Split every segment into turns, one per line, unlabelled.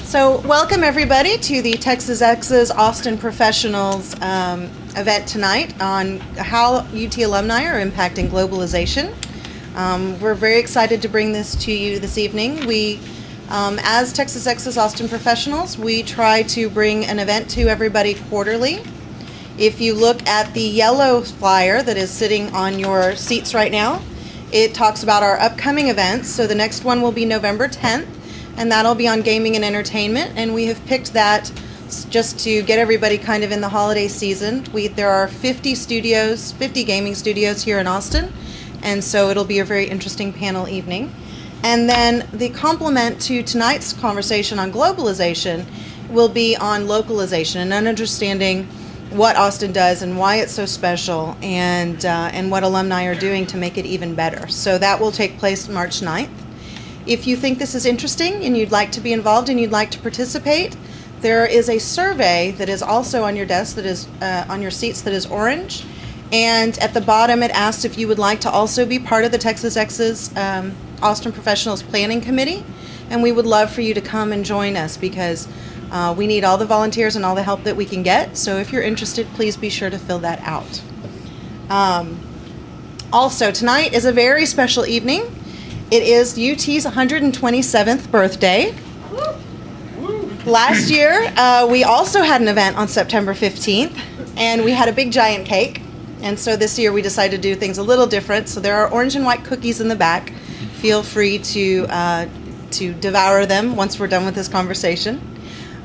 So welcome everybody to the Texas Exes Austin Professionals event tonight on how UT alumni are impacting globalization. We're very excited to bring this to you this evening. We, as Texas Exes Austin Professionals, we try to bring an event to everybody quarterly. If you look at the yellow flyer that is sitting on your seats right now, it talks about our upcoming events. So the next one will be November 10th. And that'll be on gaming and entertainment, and we have picked that just to get everybody kind of in the holiday season. There are 50 gaming studios here in Austin, and so it'll be a very interesting panel evening. And then the complement to tonight's conversation on globalization will be on localization and understanding what Austin does and why it's so special, and what alumni are doing to make it even better. So that will take place March 9th. If you think this is interesting and you'd like to be involved and you'd like to participate, there is a survey that is also on your desk, that is on your seats, that is orange. And at the bottom it asks if you would like to also be part of the Texas Exes Austin Professionals Planning Committee. And we would love for you to come and join us because we need all the volunteers and all the help that we can get. So if you're interested, please be sure to fill that out. Also, tonight is a very special evening. It is UT's 127th birthday. Last year, we also had an event on September 15th, and we had a big giant cake. And so this year we decided to do things a little different. So there are orange and white cookies in the back. Feel free to devour them once we're done with this conversation.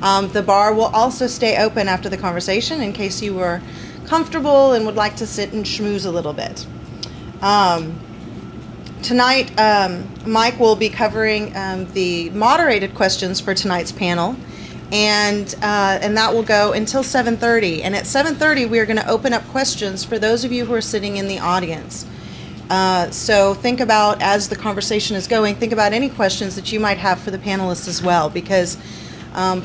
The bar will also stay open after the conversation in case you were comfortable and would like to sit and schmooze a little bit. Tonight, Mike will be covering the moderated questions for tonight's panel, and that will go until 7:30. And at 7:30, we are going to open up questions for those of you who are sitting in the audience. So think about, as the conversation is going, think about any questions that you might have for the panelists as well, because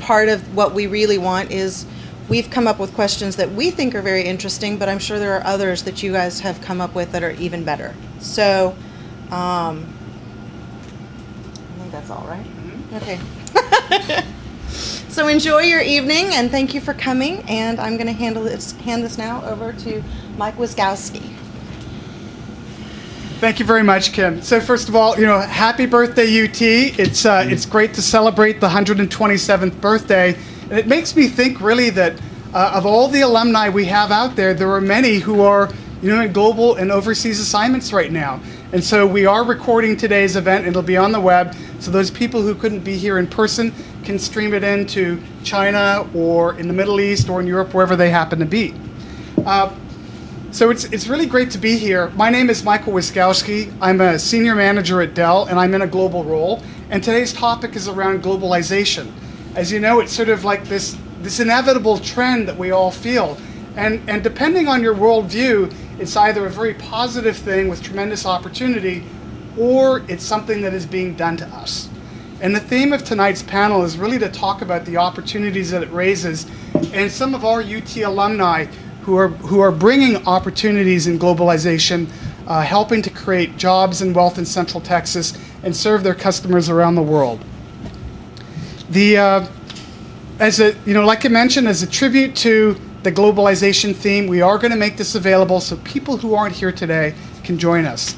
part of what we really want is we've come up with questions that we think are very interesting, but I'm sure there are others that you guys have come up with that are even better. So I think that's all right. Mm-hmm. Okay. So enjoy your evening, and thank you for coming. And I'm going to hand this now over to Mike Wyszkowski.
Thank you very much, Kim. So first of all, happy birthday, UT. It's great to celebrate the 127th birthday, and it makes me think really that of all the alumni we have out there, there are many who are in global and overseas assignments right now. And so we are recording today's event, and it'll be on the web, so those people who couldn't be here in person can stream it into China or in the Middle East or in Europe, wherever they happen to be. So it's really great to be here. My name is Michael Wyszkowski. I'm a senior manager at Dell, and I'm in a global role. And today's topic is around globalization. As you know, it's sort of like this inevitable trend that we all feel. And depending on your worldview, it's either a very positive thing with tremendous opportunity, or it's something that is being done to us. And the theme of tonight's panel is really to talk about the opportunities that it raises, and some of our UT alumni who are bringing opportunities in globalization, helping to create jobs and wealth in Central Texas and serve their customers around the world. Like I mentioned, as a tribute to the globalization theme, we are going to make this available so people who aren't here today can join us.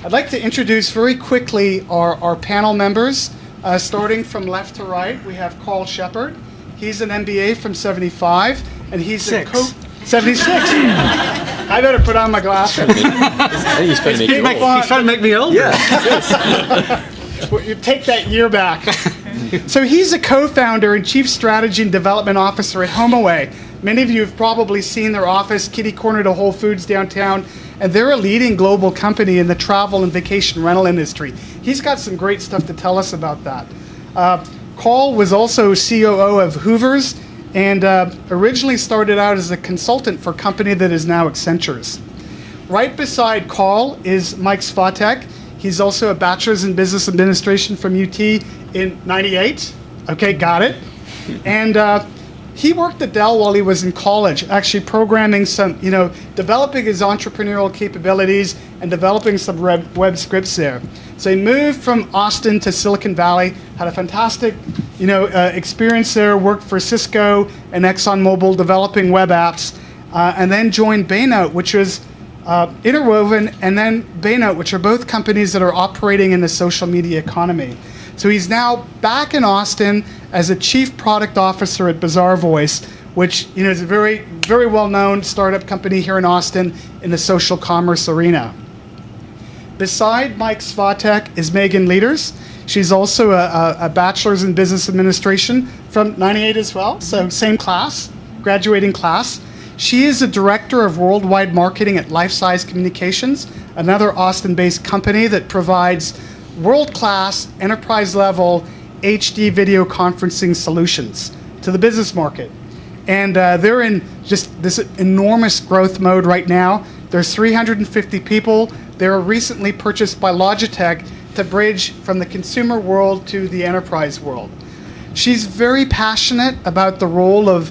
I'd like to introduce very quickly our panel members. Starting from left to right, we have Carl Shepard. He's an MBA from 75, and he's 76. I better put on my glasses.
He's trying to make me old.
Yeah. Well, you take that year back. So he's a co-founder and chief strategy and development officer at HomeAway. Many of you have probably seen their office, kitty corner to Whole Foods downtown, and they're a leading global company in the travel and vacation rental industry. He's got some great stuff to tell us about that. Carl was also COO of Hoover's, and originally started out as a consultant for a company that is now Accenture's. Right beside Carl is Mike Svatek. He's also a bachelor's in business administration from UT in '98. Okay, got it. And he worked at Dell while he was in college, actually programming some, developing his entrepreneurial capabilities and developing some web scripts there. So he moved from Austin to Silicon Valley, had a fantastic, experience there, worked for Cisco and ExxonMobil developing web apps, and then joined Baynote, which was Interwoven, and then Baynote, which are both companies that are operating in the social media economy. So he's now back in Austin as a chief product officer at Bazaarvoice, which is a very, very well-known startup company here in Austin in the social commerce arena. Beside Mike Svatek is Megan Lueders. She's also a bachelor's in business administration from '98 as well, so same class, graduating class. She is the director of worldwide marketing at LifeSize Communications, another Austin-based company that provides world-class, enterprise-level HD video conferencing solutions to the business market. And they're in just this enormous growth mode right now. There's 350 people. They were recently purchased by Logitech to bridge from the consumer world to the enterprise world. She's very passionate about the role of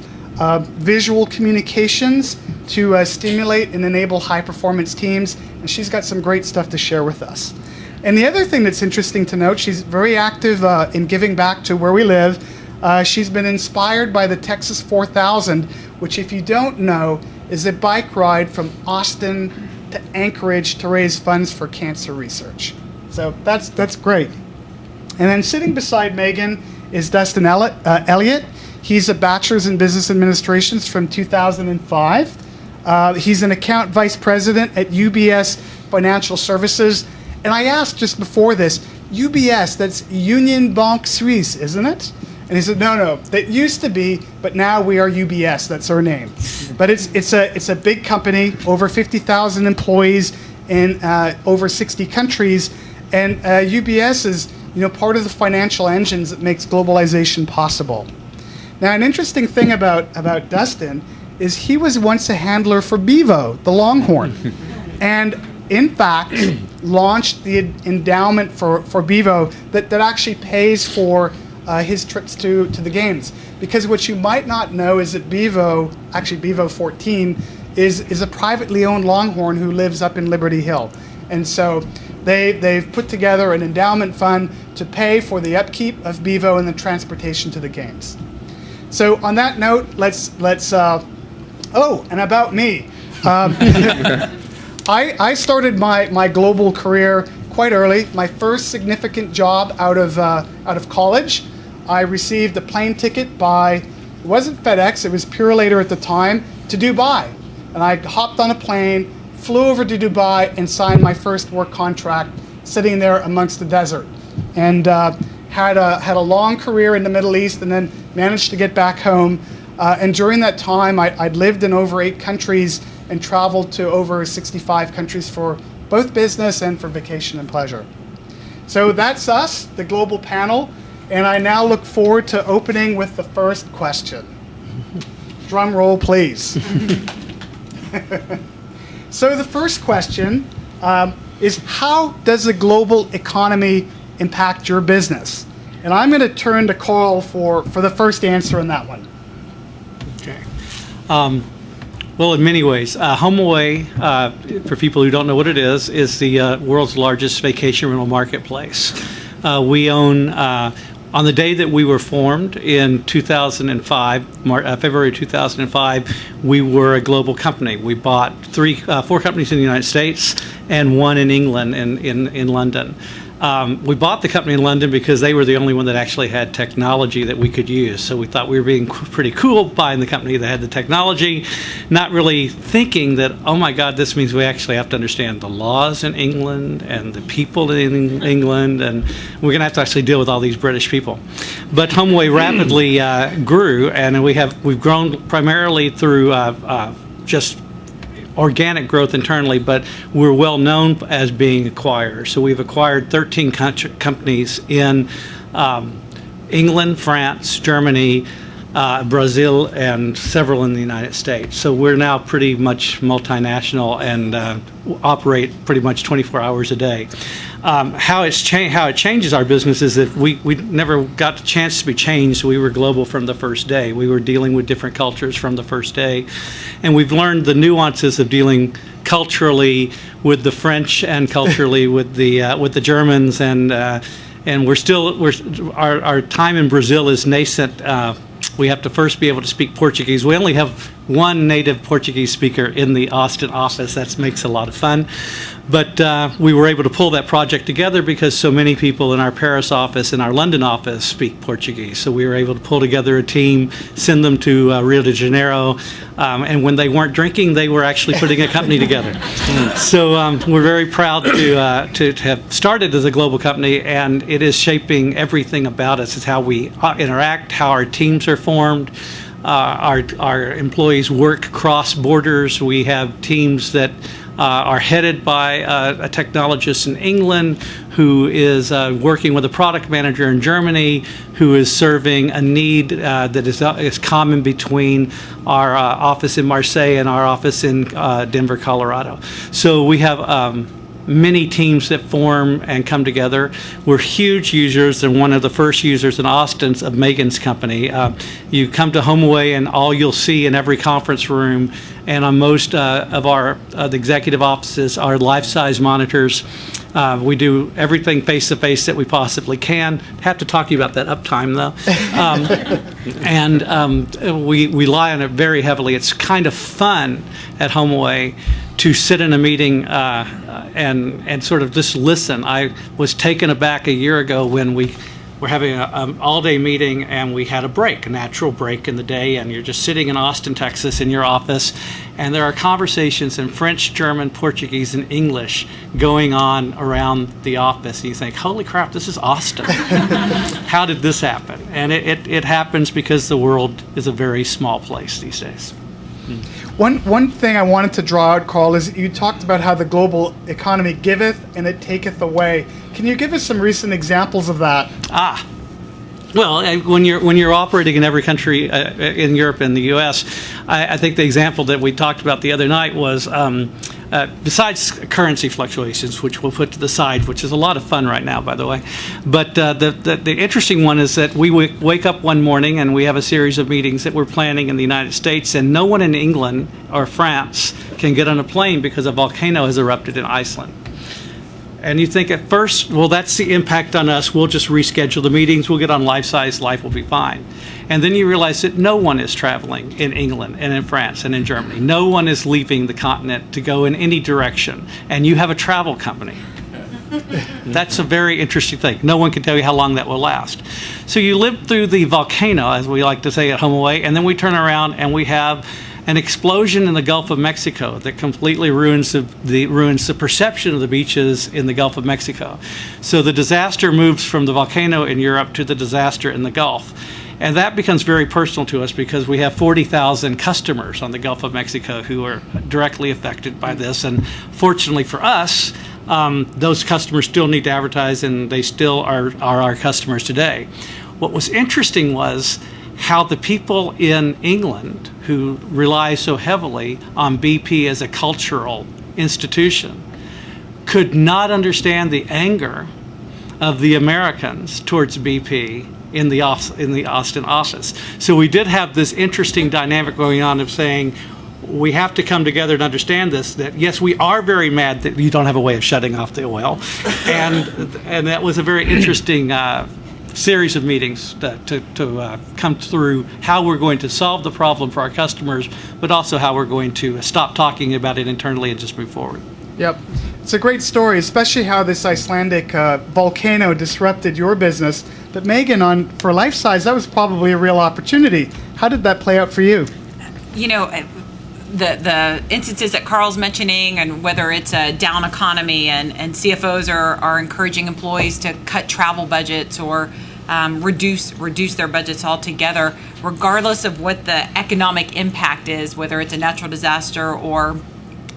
visual communications to stimulate and enable high-performance teams, and she's got some great stuff to share with us. And the other thing that's interesting to note, she's very active in giving back to where we live. She's been inspired by the Texas 4000, which, if you don't know, is a bike ride from Austin to Anchorage to raise funds for cancer research. So that's great. And then sitting beside Megan is Dustin Elliott. He's a bachelor's in business administration from 2005. He's an account vice president at UBS Financial Services. And I asked just before this, UBS, that's Union Banque Suisse, isn't it? And he said, no, that used to be, but now we are UBS. That's our name. But it's a big company, over 50,000 employees in over 60 countries, and UBS is part of the financial engines that makes globalization possible. Now, an interesting thing about Dustin is he was once a handler for Bevo, the Longhorn, and in fact launched the endowment for Bevo that actually pays for his trips to the games. Because what you might not know is that Bevo 14, is a privately owned Longhorn who lives up in Liberty Hill. And so they've put together an endowment fund to pay for the upkeep of Bevo and the transportation to the games. So on that note, let's and about me. I started my global career quite early. My first significant job out of college, I received a plane ticket it wasn't FedEx, it was Purolator at the time, to Dubai. And I hopped on a plane, flew over to Dubai, and signed my first work contract sitting there amongst the desert. And had a long career in the Middle East, and then managed to get back home. And during that time, I'd lived in over 8 countries and traveled to over 65 countries for both business and for vacation and pleasure. So that's us, the global panel, and I now look forward to opening with the first question. Drum roll, please. So the first question is, how does the global economy impact your business? And I'm going to turn to Carl for the first answer on that one.
Okay. Well, in many ways, HomeAway, for people who don't know what it is the world's largest vacation rental marketplace. We own, on the day that we were formed in 2005, February 2005, we were a global company. We bought 4 companies in the United States and 1 in England, in London. We bought the company in London because they were the only one that actually had technology that we could use. So we thought we were being pretty cool buying the company that had the technology, not really thinking that, oh my God, this means we actually have to understand the laws in England and the people in England, and we're going to have to actually deal with all these British people. But HomeAway rapidly grew, and we've grown primarily through just organic growth internally, but we're well known as being acquirers. So we've acquired 13 companies in England, France, Germany, Brazil, and several in the United States. So we're now pretty much multinational and operate pretty much 24 hours a day. How it changes our business is that we never got the chance to be changed. We were global from the first day. We were dealing with different cultures from the first day, and we've learned the nuances of dealing culturally with the French and culturally with the Germans, and and our time in Brazil is nascent. We have to first be able to speak Portuguese. We only have one native Portuguese speaker in the Austin office. That makes a lot of fun. But we were able to pull that project together because so many people in our Paris office and our London office speak Portuguese. So we were able to pull together a team, send them to Rio de Janeiro, and when they weren't drinking, they were actually putting a company together. So we're very proud to have started as a global company, and it is shaping everything about us. It's how we interact, how our teams are formed. Our employees work cross borders. We have teams that are headed by a technologist in England who is working with a product manager in Germany who is serving a need that is common between our office in Marseille and our office in Denver, Colorado. So we have many teams that form and come together. We're huge users and one of the first users in Austin of Megan's company. You come to HomeAway and all you'll see in every conference room and on most of our the executive offices are LifeSize monitors. We do everything face-to-face that we possibly can. Have to talk to you about that uptime, though. We rely on it very heavily. It's kind of fun at HomeAway to sit in a meeting and sort of just listen. I was taken aback a year ago when we were having an all-day meeting and we had a break, a natural break in the day, and you're just sitting in Austin, Texas in your office, and there are conversations in French, German, Portuguese, and English going on around the office. And you think, holy crap, this is Austin. How did this happen? And it happens because the world is a very small place these days.
One thing I wanted to draw out, Carl, is you talked about how the global economy giveth and it taketh away. Can you give us some recent examples of that?
Well, when you're operating in every country in Europe and the U.S., I think the example that we talked about the other night was besides currency fluctuations, which we'll put to the side, which is a lot of fun right now, by the way. But the interesting one is that we wake up one morning and we have a series of meetings that we're planning in the United States, and no one in England or France can get on a plane because a volcano has erupted in Iceland. And you think at first, well, that's the impact on us. We'll just reschedule the meetings. We'll get on LifeSize. Life will be fine. And then you realize that no one is traveling in England and in France and in Germany. No one is leaving the continent to go in any direction. And you have a travel company. That's a very interesting thing. No one can tell you how long that will last. So you live through the volcano, as we like to say at HomeAway, and then we turn around and we have an explosion in the Gulf of Mexico that completely ruins the perception of the beaches in the Gulf of Mexico. So the disaster moves from the volcano in Europe to the disaster in the Gulf. And that becomes very personal to us because we have 40,000 customers on the Gulf of Mexico who are directly affected by this. And fortunately for us, those customers still need to advertise and they still are our customers today. What was interesting was how the people in England who rely so heavily on BP as a cultural institution could not understand the anger of the Americans towards BP in the Austin office. So we did have this interesting dynamic going on of saying, we have to come together and understand this, that yes, we are very mad that you don't have a way of shutting off the oil. And that was a very interesting series of meetings to come through how we're going to solve the problem for our customers, but also how we're going to stop talking about it internally and just move forward.
Yep. It's a great story, especially how this Icelandic volcano disrupted your business. But Megan, for LifeSize, that was probably a real opportunity. How did that play out for you?
You know, the instances that Carl's mentioning, and whether it's a down economy and CFOs are encouraging employees to cut travel budgets or reduce their budgets altogether, regardless of what the economic impact is, whether it's a natural disaster or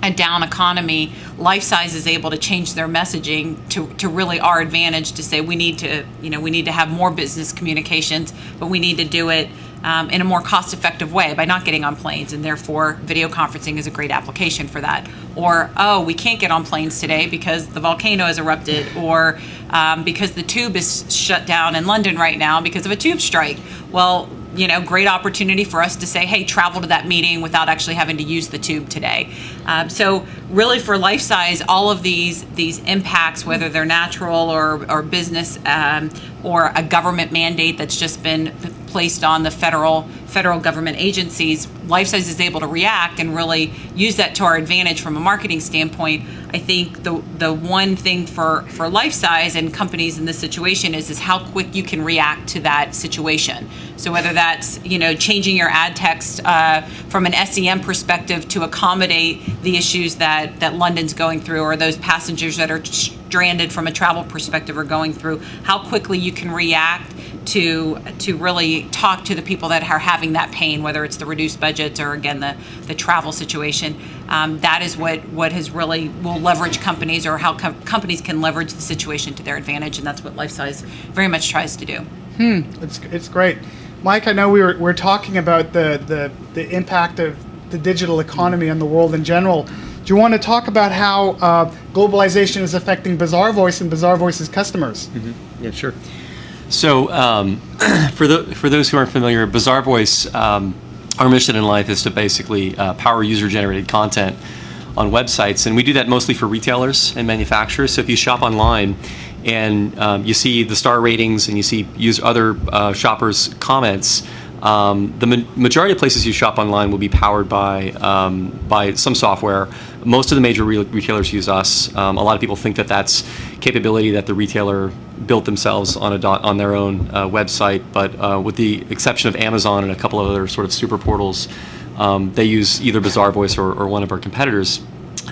a down economy, LifeSize is able to change their messaging to really our advantage to say we need to have more business communications, but we need to do it in a more cost-effective way by not getting on planes, and therefore video conferencing is a great application for that. Or, we can't get on planes today because the volcano has erupted, or because the tube is shut down in London right now because of a tube strike. Well, great opportunity for us to say, hey, travel to that meeting without actually having to use the tube today. So really for LifeSize, all of these impacts, whether they're natural or business or a government mandate that's just been placed on the federal government agencies, LifeSize is able to react and really use that to our advantage from a marketing standpoint. I think the one thing for LifeSize and companies in this situation is how quick you can react to that situation. So whether that's changing your ad text from an SEM perspective to accommodate the issues that London's going through, or those passengers that are stranded from a travel perspective are going through, how quickly you can react to really talk to the people that are having that pain, whether it's the reduced budgets or again the travel situation. That is what has really will leverage companies, or how companies can leverage the situation to their advantage, and that's what LifeSize very much tries to do.
It's great. Mike, I know we're talking about the impact of the digital economy on the world in general. Do you want to talk about how globalization is affecting Bazaarvoice and Bazaarvoice's customers?
Yeah, sure. So for those who aren't familiar, Bazaarvoice, our mission in life is to basically power user-generated content on websites, and we do that mostly for retailers and manufacturers. So if you shop online and you see the star ratings and you see other shoppers' comments, the majority of places you shop online will be powered by some software. Most of the major retailers use us. A lot of people think that that's capability that the retailer built themselves on their own website, but with the exception of Amazon and a couple of other sort of super portals, they use either Bazaarvoice or one of our competitors.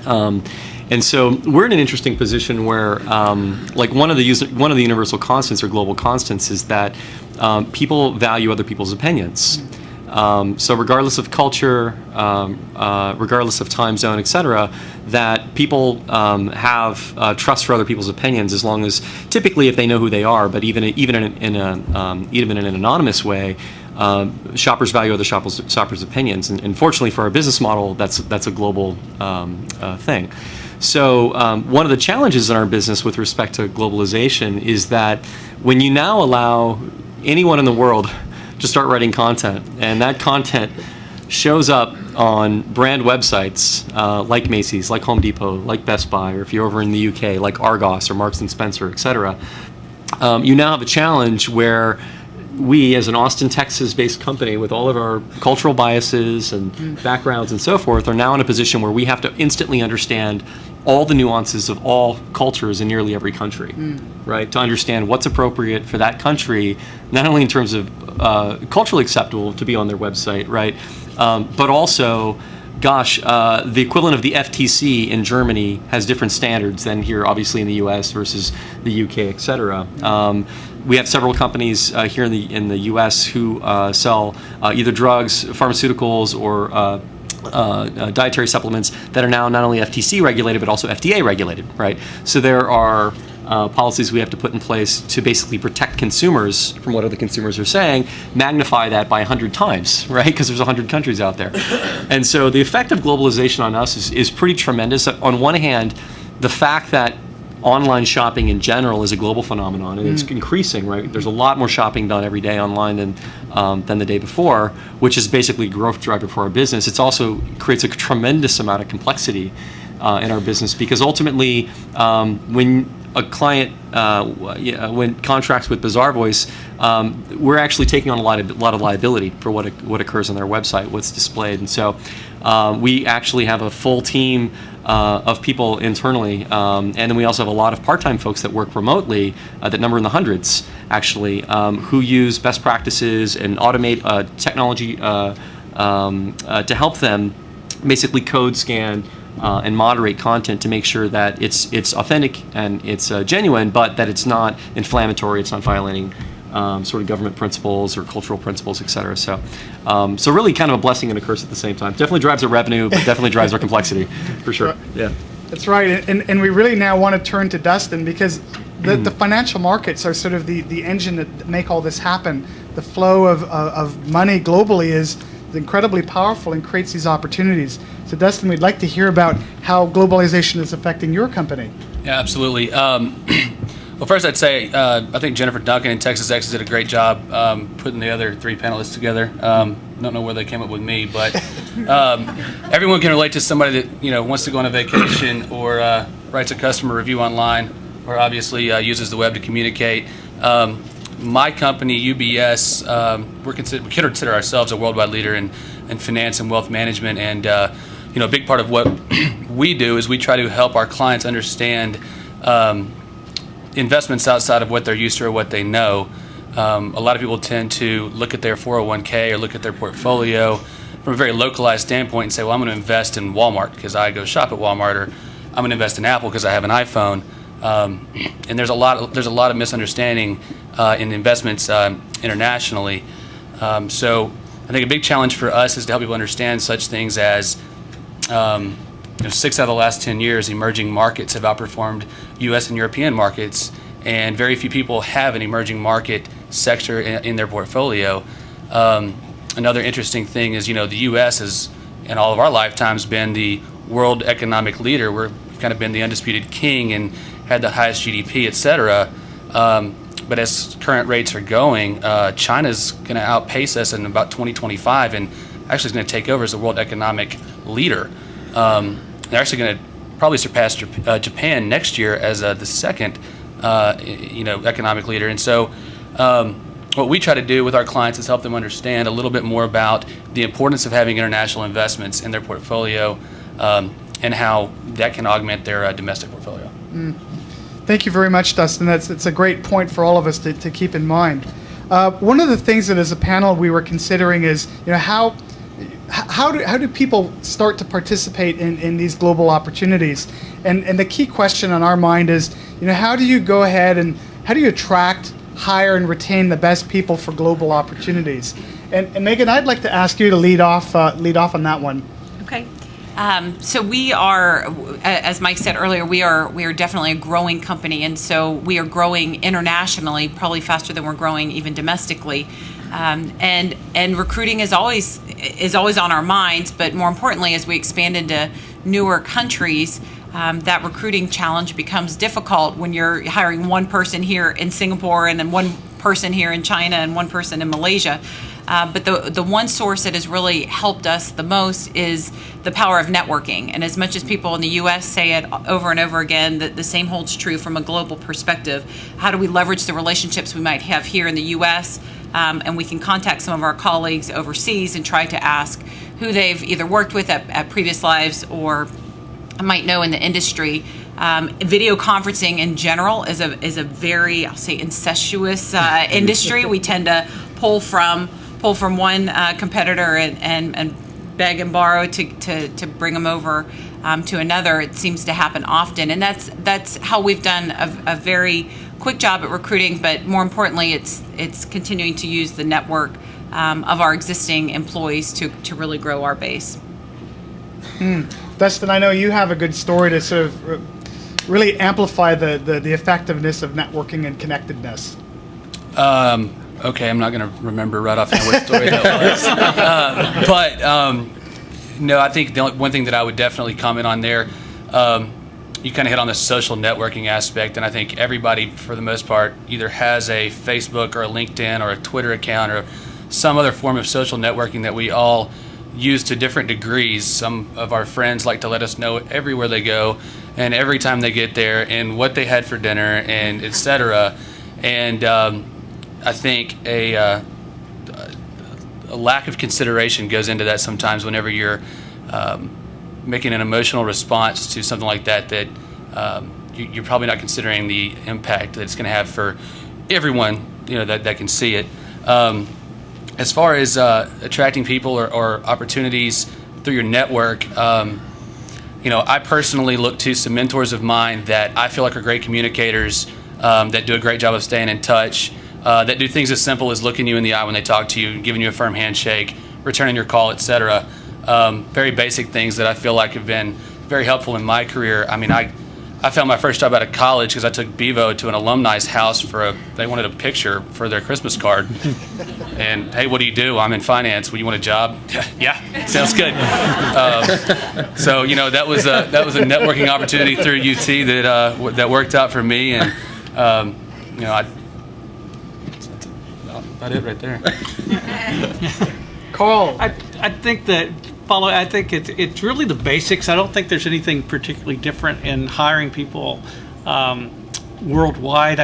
And so we're in an interesting position where, like one of the universal constants or global constants is that people value other people's opinions. So regardless of culture, regardless of time zone, etc., that people have trust for other people's opinions, as long as typically if they know who they are, but even in an anonymous way. Shoppers value other shoppers' opinions, and fortunately for our business model, that's a global thing. So one of the challenges in our business with respect to globalization is that when you now allow anyone in the world to start writing content, and that content shows up on brand websites like Macy's, like Home Depot, like Best Buy, or if you're over in the UK, like Argos or Marks and Spencer, etc., you now have a challenge where we, as an Austin, Texas-based company with all of our cultural biases and backgrounds and so forth, are now in a position where we have to instantly understand all the nuances of all cultures in nearly every country, right? To understand what's appropriate for that country, not only in terms of culturally acceptable to be on their website, right? But also, the equivalent of the FTC in Germany has different standards than here, obviously, in the US versus the UK, et cetera. We have several companies here in the US who sell either drugs, pharmaceuticals, or dietary supplements that are now not only FTC regulated but also FDA regulated, right? So there are policies we have to put in place to basically protect consumers from what other consumers are saying, magnify that by 100 times, right? Because there's 100 countries out there. And so the effect of globalization on us is pretty tremendous. On one hand, the fact that online shopping in general is a global phenomenon, and it's increasing, right? There's a lot more shopping done every day online than the day before, which is basically a growth driver for our business. It also creates a tremendous amount of complexity in our business, because ultimately, when a client when contracts with Bazaarvoice, we're actually taking on a lot of liability for what occurs on their website, what's displayed, and so we actually have a full team of people internally, and then we also have a lot of part-time folks that work remotely that number in the hundreds, actually, who use best practices and automate technology to help them basically code scan and moderate content to make sure that it's authentic and it's genuine, but that it's not inflammatory, it's not violating sort of government principles or cultural principles, et cetera. So really kind of a blessing and a curse at the same time. Definitely drives our revenue, but definitely drives our complexity, for sure. Yeah.
That's right, and we really now want to turn to Dustin, because the financial markets are sort of the engine that make all this happen. The flow of money globally is incredibly powerful and creates these opportunities. So Dustin, we'd like to hear about how globalization is affecting your company.
Yeah, absolutely. Well, first I'd say I think Jennifer Duncan and Texas Exes did a great job putting the other three panelists together. Don't know where they came up with me, but everyone can relate to somebody that wants to go on a vacation or writes a customer review online, or obviously uses the web to communicate. My company, UBS, we consider ourselves a worldwide leader in finance and wealth management, and a big part of what we do is we try to help our clients understand investments outside of what they're used to or what they know. A lot of people tend to look at their 401k or look at their portfolio from a very localized standpoint and say, well, I'm going to invest in Walmart because I go shop at Walmart, or I'm going to invest in Apple because I have an iPhone. And there's a lot of misunderstanding in investments internationally. So I think a big challenge for us is to help people understand such things as 6 out of the last 10 years, emerging markets have outperformed U.S. and European markets, and very few people have an emerging market sector in their portfolio. Another interesting thing is, the U.S. has, in all of our lifetimes, been the world economic leader. We've kind of been the undisputed king and had the highest GDP, et cetera. But as current rates are going, China's going to outpace us in about 2025, and actually is going to take over as the world economic leader. They're actually going to probably surpass Japan next year as the second, economic leader. And so, what we try to do with our clients is help them understand a little bit more about the importance of having international investments in their portfolio, and how that can augment their domestic portfolio.
Thank you very much, Dustin. It's a great point for all of us to keep in mind. One of the things that as a panel we were considering is, how do people start to participate in these global opportunities? And the key question on our mind is, how do you go ahead and how do you attract, hire, and retain the best people for global opportunities? And Megan, I'd like to ask you to lead off on that one.
Okay. So we are, as Mike said earlier, we are definitely a growing company, and so we are growing internationally, probably faster than we're growing even domestically. And recruiting is always on our minds, but more importantly, as we expand into newer countries, that recruiting challenge becomes difficult when you're hiring one person here in Singapore and then one person here in China and one person in Malaysia. But the one source that has really helped us the most is the power of networking. And as much as people in the U.S. say it over and over again, that the same holds true from a global perspective. How do we leverage the relationships we might have here in the U.S., and we can contact some of our colleagues overseas and try to ask who they've either worked with at previous lives or might know in the industry. Video conferencing in general is a very, I'll say, incestuous industry. We tend to pull from one competitor and beg and borrow to bring them over to another. It seems to happen often, and that's how we've done a very quick job at recruiting. But more importantly, it's continuing to use the network of our existing employees to really grow our base.
Dustin, I know you have a good story to sort of really amplify the effectiveness of networking and connectedness.
Okay, I'm not going to remember right offhand what story that was. No, I think the one thing that I would definitely comment on there, you kind of hit on the social networking aspect, and I think everybody, for the most part, either has a Facebook or a LinkedIn or a Twitter account or some other form of social networking that we all use to different degrees. Some of our friends like to let us know everywhere they go and every time they get there and what they had for dinner and et cetera. And I think a lack of consideration goes into that sometimes whenever you're making an emotional response to something like that you're probably not considering the impact that it's going to have for everyone that can see it. As far as attracting people or opportunities through your network, I personally look to some mentors of mine that I feel like are great communicators, that do a great job of staying in touch, that do things as simple as looking you in the eye when they talk to you, giving you a firm handshake, returning your call, etc. Very basic things that I feel like have been very helpful in my career. I mean, I found my first job out of college because I took Bevo to an alumni's house they wanted a picture for their Christmas card. And, hey, what do you do? I'm in finance. Well, you want a job? Yeah, sounds good. So, that was a networking opportunity through UT that worked out for me. And That's about it right there.
Carl.
I think that I think it's really the basics. I don't think there's anything particularly different in hiring people worldwide.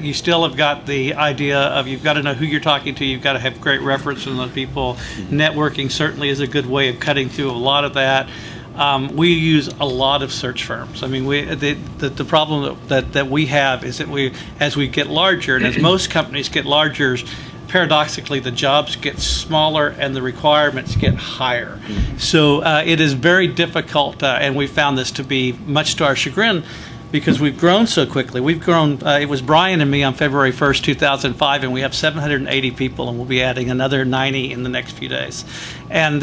You still have got the idea of you've got to know who you're talking to. You've got to have great reference from those people. Networking certainly is a good way of cutting through a lot of that. We use a lot of search firms. I mean, the problem that we have is that as we get larger, and as most companies get larger, paradoxically, the jobs get smaller and the requirements get higher. So it is very difficult, and we found this to be much to our chagrin, because we've grown so quickly. We've grown, it was Brian and me on February 1st, 2005, and we have 780 people, and we'll be adding another 90 in the next few days, and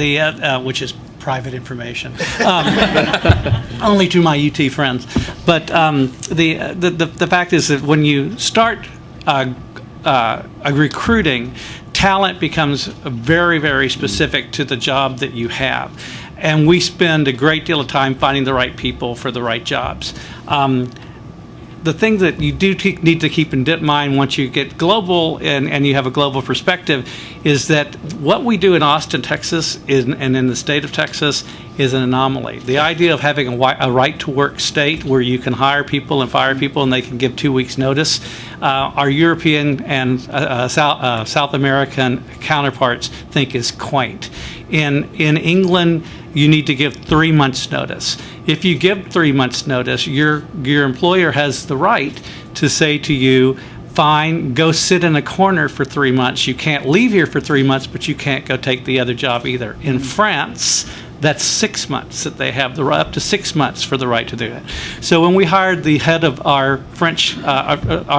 which is private information, only to my UT friends. But the fact is that when you start recruiting, talent becomes very, very specific to the job that you have. And we spend a great deal of time finding the right people for the right jobs. The thing that you do need to keep in mind once you get global and you have a global perspective is that what we do in Austin, Texas, and in the state of Texas is an anomaly. The idea of having a right-to-work state where you can hire people and fire people and they can give 2 weeks' notice, our European and South American counterparts think is quaint. In England, you need to give 3 months' notice. If you give 3 months' notice, your employer has the right to say to you, fine, go sit in a corner for 3 months. You can't leave here for 3 months, but you can't go take the other job either. In France, that's 6 months that they have up to 6 months for the right to do it. So when we hired the head of our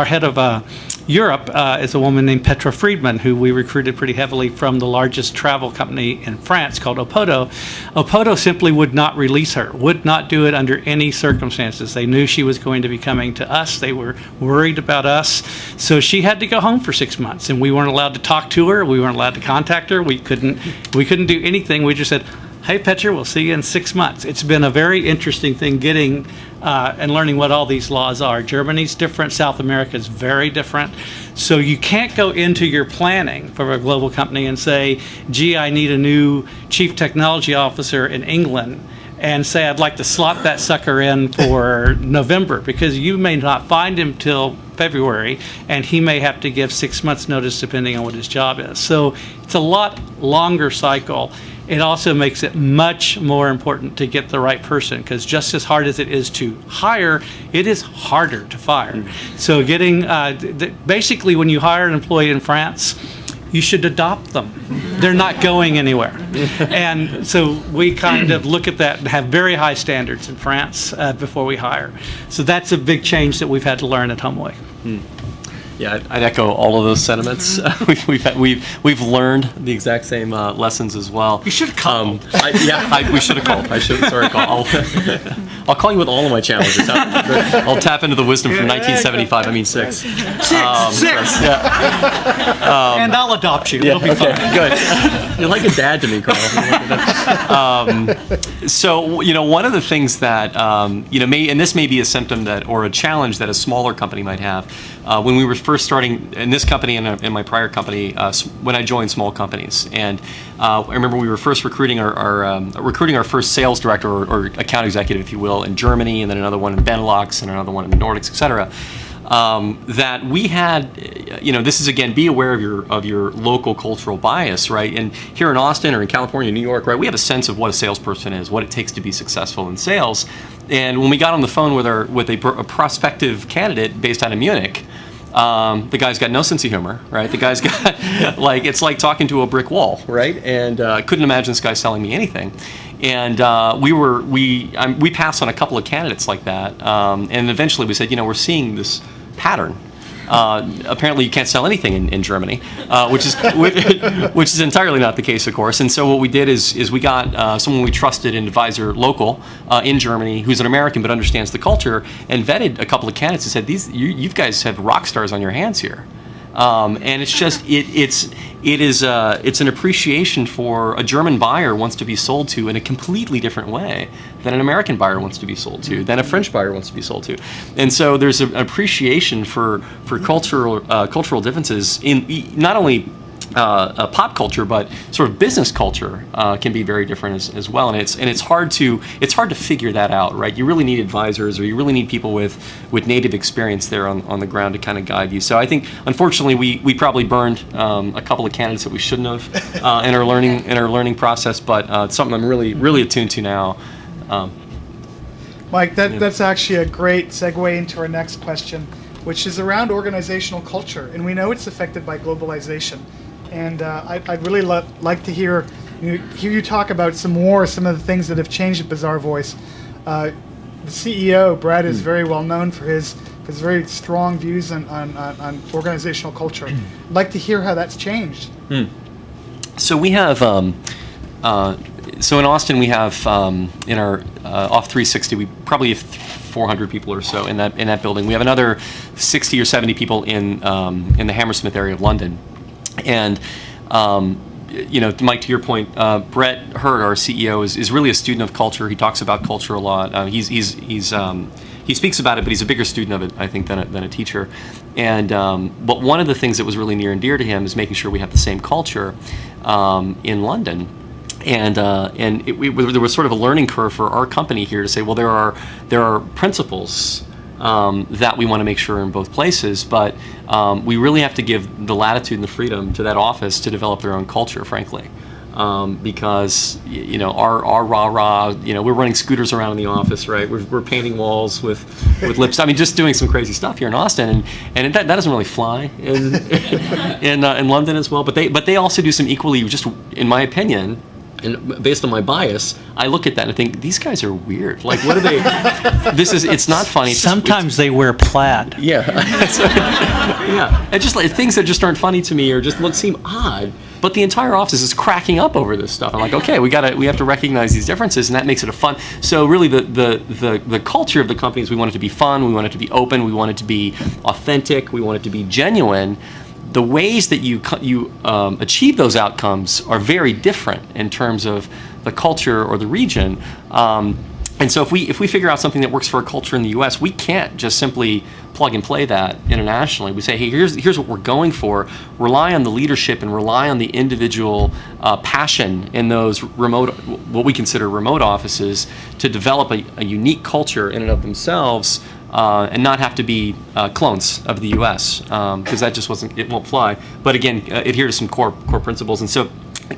head of Europe is a woman named Petra Friedman, who we recruited pretty heavily from the largest travel company in France called Opodo. Opodo simply would not release her, would not do it under any circumstances. They knew she was going to be coming to us. They were worried about us. So she had to go home for 6 months, and we weren't allowed to talk to her. We weren't allowed to contact her. We couldn't do anything. We just said, hey, Petra, we'll see you in 6 months. It's been a very interesting thing getting and learning what all these laws are. Germany's different. South America is very different. So you can't go into your planning for a global company and say, gee, I need a new chief technology officer in England, and say, I'd like to slot that sucker in for November, because you may not find him till February, and he may have to give 6 months notice depending on what his job is. So it's a lot longer cycle. It also makes it much more important to get the right person, because just as hard as it is to hire, it is harder to fire. So getting, basically when you hire an employee in France, you should adopt them. They're not going anywhere. And so we kind of look at that and have very high standards in France before we hire. So that's a big change that we've had to learn at HomeAway.
Yeah, I'd echo all of those sentiments. We've learned the exact same lessons as well.
You should have called.
We should have called. Sorry, call. I'll call you with all of my challenges. I'll tap into the wisdom from 1975. I mean, 6. 6. Yeah.
And I'll adopt you. It'll be fun.
Good. You're like a dad to me, Carl. So, one of the things that, and this may be a symptom or a challenge that a smaller company might have. When we were first starting in this company and in my prior company, when I joined small companies, and I remember we were first recruiting our first sales director or account executive, if you will, in Germany, and then another one in Benelux, and another one in the Nordics, et cetera. That we had, this is again, be aware of your local cultural bias, right? And here in Austin or in California, New York, right, we have a sense of what a salesperson is, what it takes to be successful in sales. And when we got on the phone with a prospective candidate based out of Munich, the guy's got no sense of humor, right? The guy's got it's like talking to a brick wall, right? And I couldn't imagine this guy selling me anything. And we passed on a couple of candidates like that, and eventually we said, we're seeing this pattern. Apparently, you can't sell anything in Germany, which is entirely not the case, of course. And so what we did is we got someone we trusted, an advisor local in Germany, who's an American but understands the culture, and vetted a couple of candidates and said, you guys have rock stars on your hands here. And it's just it's an appreciation for a German buyer wants to be sold to in a completely different way than an American buyer wants to be sold to, than a French buyer wants to be sold to. And so there's an appreciation for cultural differences in not only pop culture, but sort of business culture can be very different as well, and it's hard to figure that out, right? You really need advisors, or you really need people with native experience there on the ground to kind of guide you. So I think, unfortunately, we probably burned a couple of candidates that we shouldn't have in our learning process, but it's something I'm really attuned to now.
Mike, that's actually a great segue into our next question, which is around organizational culture, and we know it's affected by globalization. And I'd really like to hear you talk about some of the things that have changed at Bazaarvoice. The CEO, Brad, is very well known for his very strong views on organizational culture. I'd like to hear how that's changed.
So we have, so in Austin we have in our off 360 we probably have 400 people or so in that building. We have another 60 or 70 people in the Hammersmith area of London. And Mike, to your point, Brett Hurd, our CEO, is really a student of culture. He talks about culture a lot. He speaks about it, but he's a bigger student of it, I think, than a teacher. And but one of the things that was really near and dear to him is making sure we have the same culture in London. And there was sort of a learning curve for our company here to say, well, there are principles that we want to make sure are in both places, but we really have to give the latitude and the freedom to that office to develop their own culture, frankly. Because our rah-rah, we're running scooters around in the office, right? We're painting walls with lips. I mean, just doing some crazy stuff here in Austin, and that doesn't really fly in London as well. But they also do some equally, just in my opinion, and based on my bias, I look at that and I think, these guys are weird. Like, what are they? It's not funny.
Sometimes they wear plaid.
Yeah. Yeah. And just like things that just aren't funny to me or just seem odd. But the entire office is cracking up over this stuff. I'm like, okay, we have to recognize these differences, and that makes it a fun. So really, the culture of the company is we want it to be fun, we want it to be open, we want it to be authentic, we want it to be genuine. The ways that you achieve those outcomes are very different in terms of the culture or the region. And so if we figure out something that works for a culture in the U.S., we can't just simply plug and play that internationally. We say, hey, here's what we're going for. Rely on the leadership and rely on the individual passion in those remote, what we consider remote offices, to develop a unique culture in and of themselves. And not have to be clones of the U.S. Because that just won't fly. But again, adhere to some core principles. And so,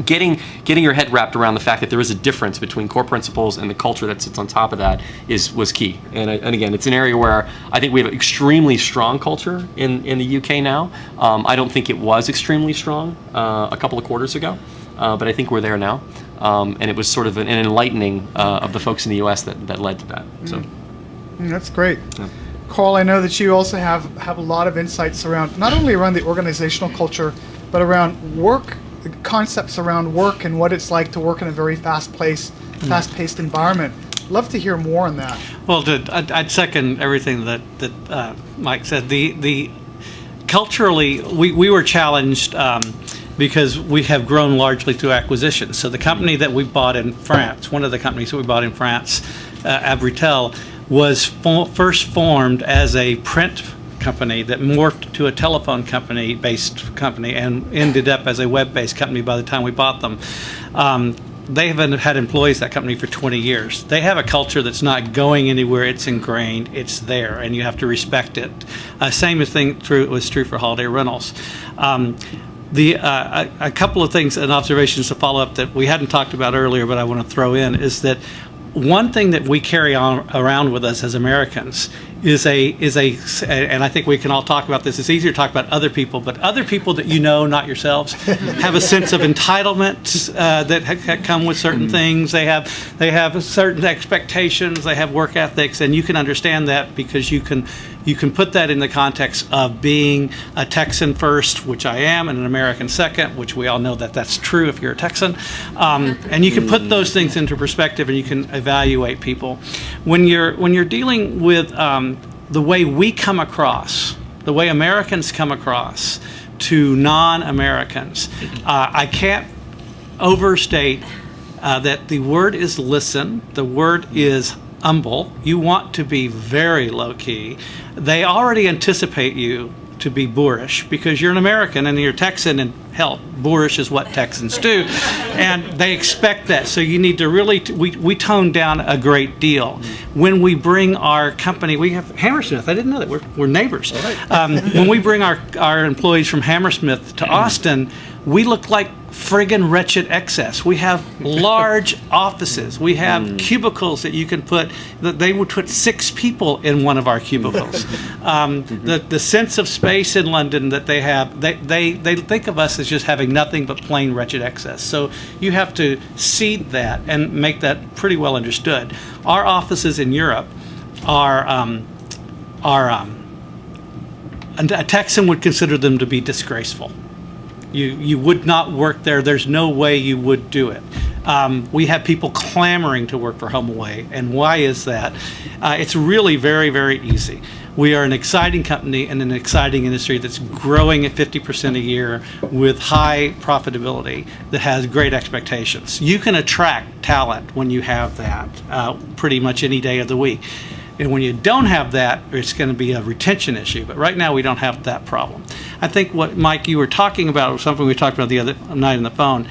getting your head wrapped around the fact that there is a difference between core principles and the culture that sits on top of that was key. And again, it's an area where I think we have an extremely strong culture in the UK now. I don't think it was extremely strong a couple of quarters ago, but I think we're there now. And it was sort of an enlightening of the folks in the U.S. that led to that. So.
That's great. Yeah. Carl, I know that you also have a lot of insights around, not only around the organizational culture, but around work, concepts around work and what it's like to work in a very fast-paced environment. Love to hear more on that.
Well, I'd second everything that Mike said. The culturally, we were challenged because we have grown largely through acquisition. So the company that we bought in France, one of the companies that we bought in France, Abritel, was first formed as a print company that morphed to a telephone based company and ended up as a web-based company by the time we bought them. They have had employees, that company, for 20 years. They have a culture that's not going anywhere. It's ingrained. It's there, and you have to respect it. Same thing was true for Holiday Rentals. A couple of things and observations to follow up that we hadn't talked about earlier, but I want to throw in, is that one thing that we carry on around with us as Americans is and I think we can all talk about this. It's easier to talk about other people, but other people that not yourselves, have a sense of entitlement that come with certain things. They have certain expectations. They have work ethics, and you can understand that because you can put that in the context of being a Texan first, which I am, and an American second, which we all know that's true if you're a Texan. And you can put those things into perspective, and you can evaluate people. When you're dealing with the way we come across, the way Americans come across, to non-Americans. I can't overstate that the word is listen, the word is humble. You want to be very low-key. They already anticipate you to be boorish because you're an American and you're Texan, and hell, boorish is what Texans do, and they expect that. So you need to really we tone down a great deal. When we bring our company, we have Hammersmith. I didn't know that we're neighbors. When we bring our employees from Hammersmith to Austin, we look like friggin' wretched excess. We have large offices. We have cubicles that you can put, that they would put 6 people in one of our cubicles. The sense of space in London that they have, they think of us as just having nothing but plain wretched excess. So you have to seed that and make that pretty well understood. Our offices in Europe are a Texan would consider them to be disgraceful. You would not work there. There's no way you would do it. We have people clamoring to work for HomeAway. And why is that? It's really very, very easy. We are an exciting company in an exciting industry that's growing at 50% a year with high profitability that has great expectations. You can attract talent when you have that pretty much any day of the week. And when you don't have that, it's going to be a retention issue. But right now, we don't have that problem. I think what, Mike, you were talking about was something we talked about the other night on the phone.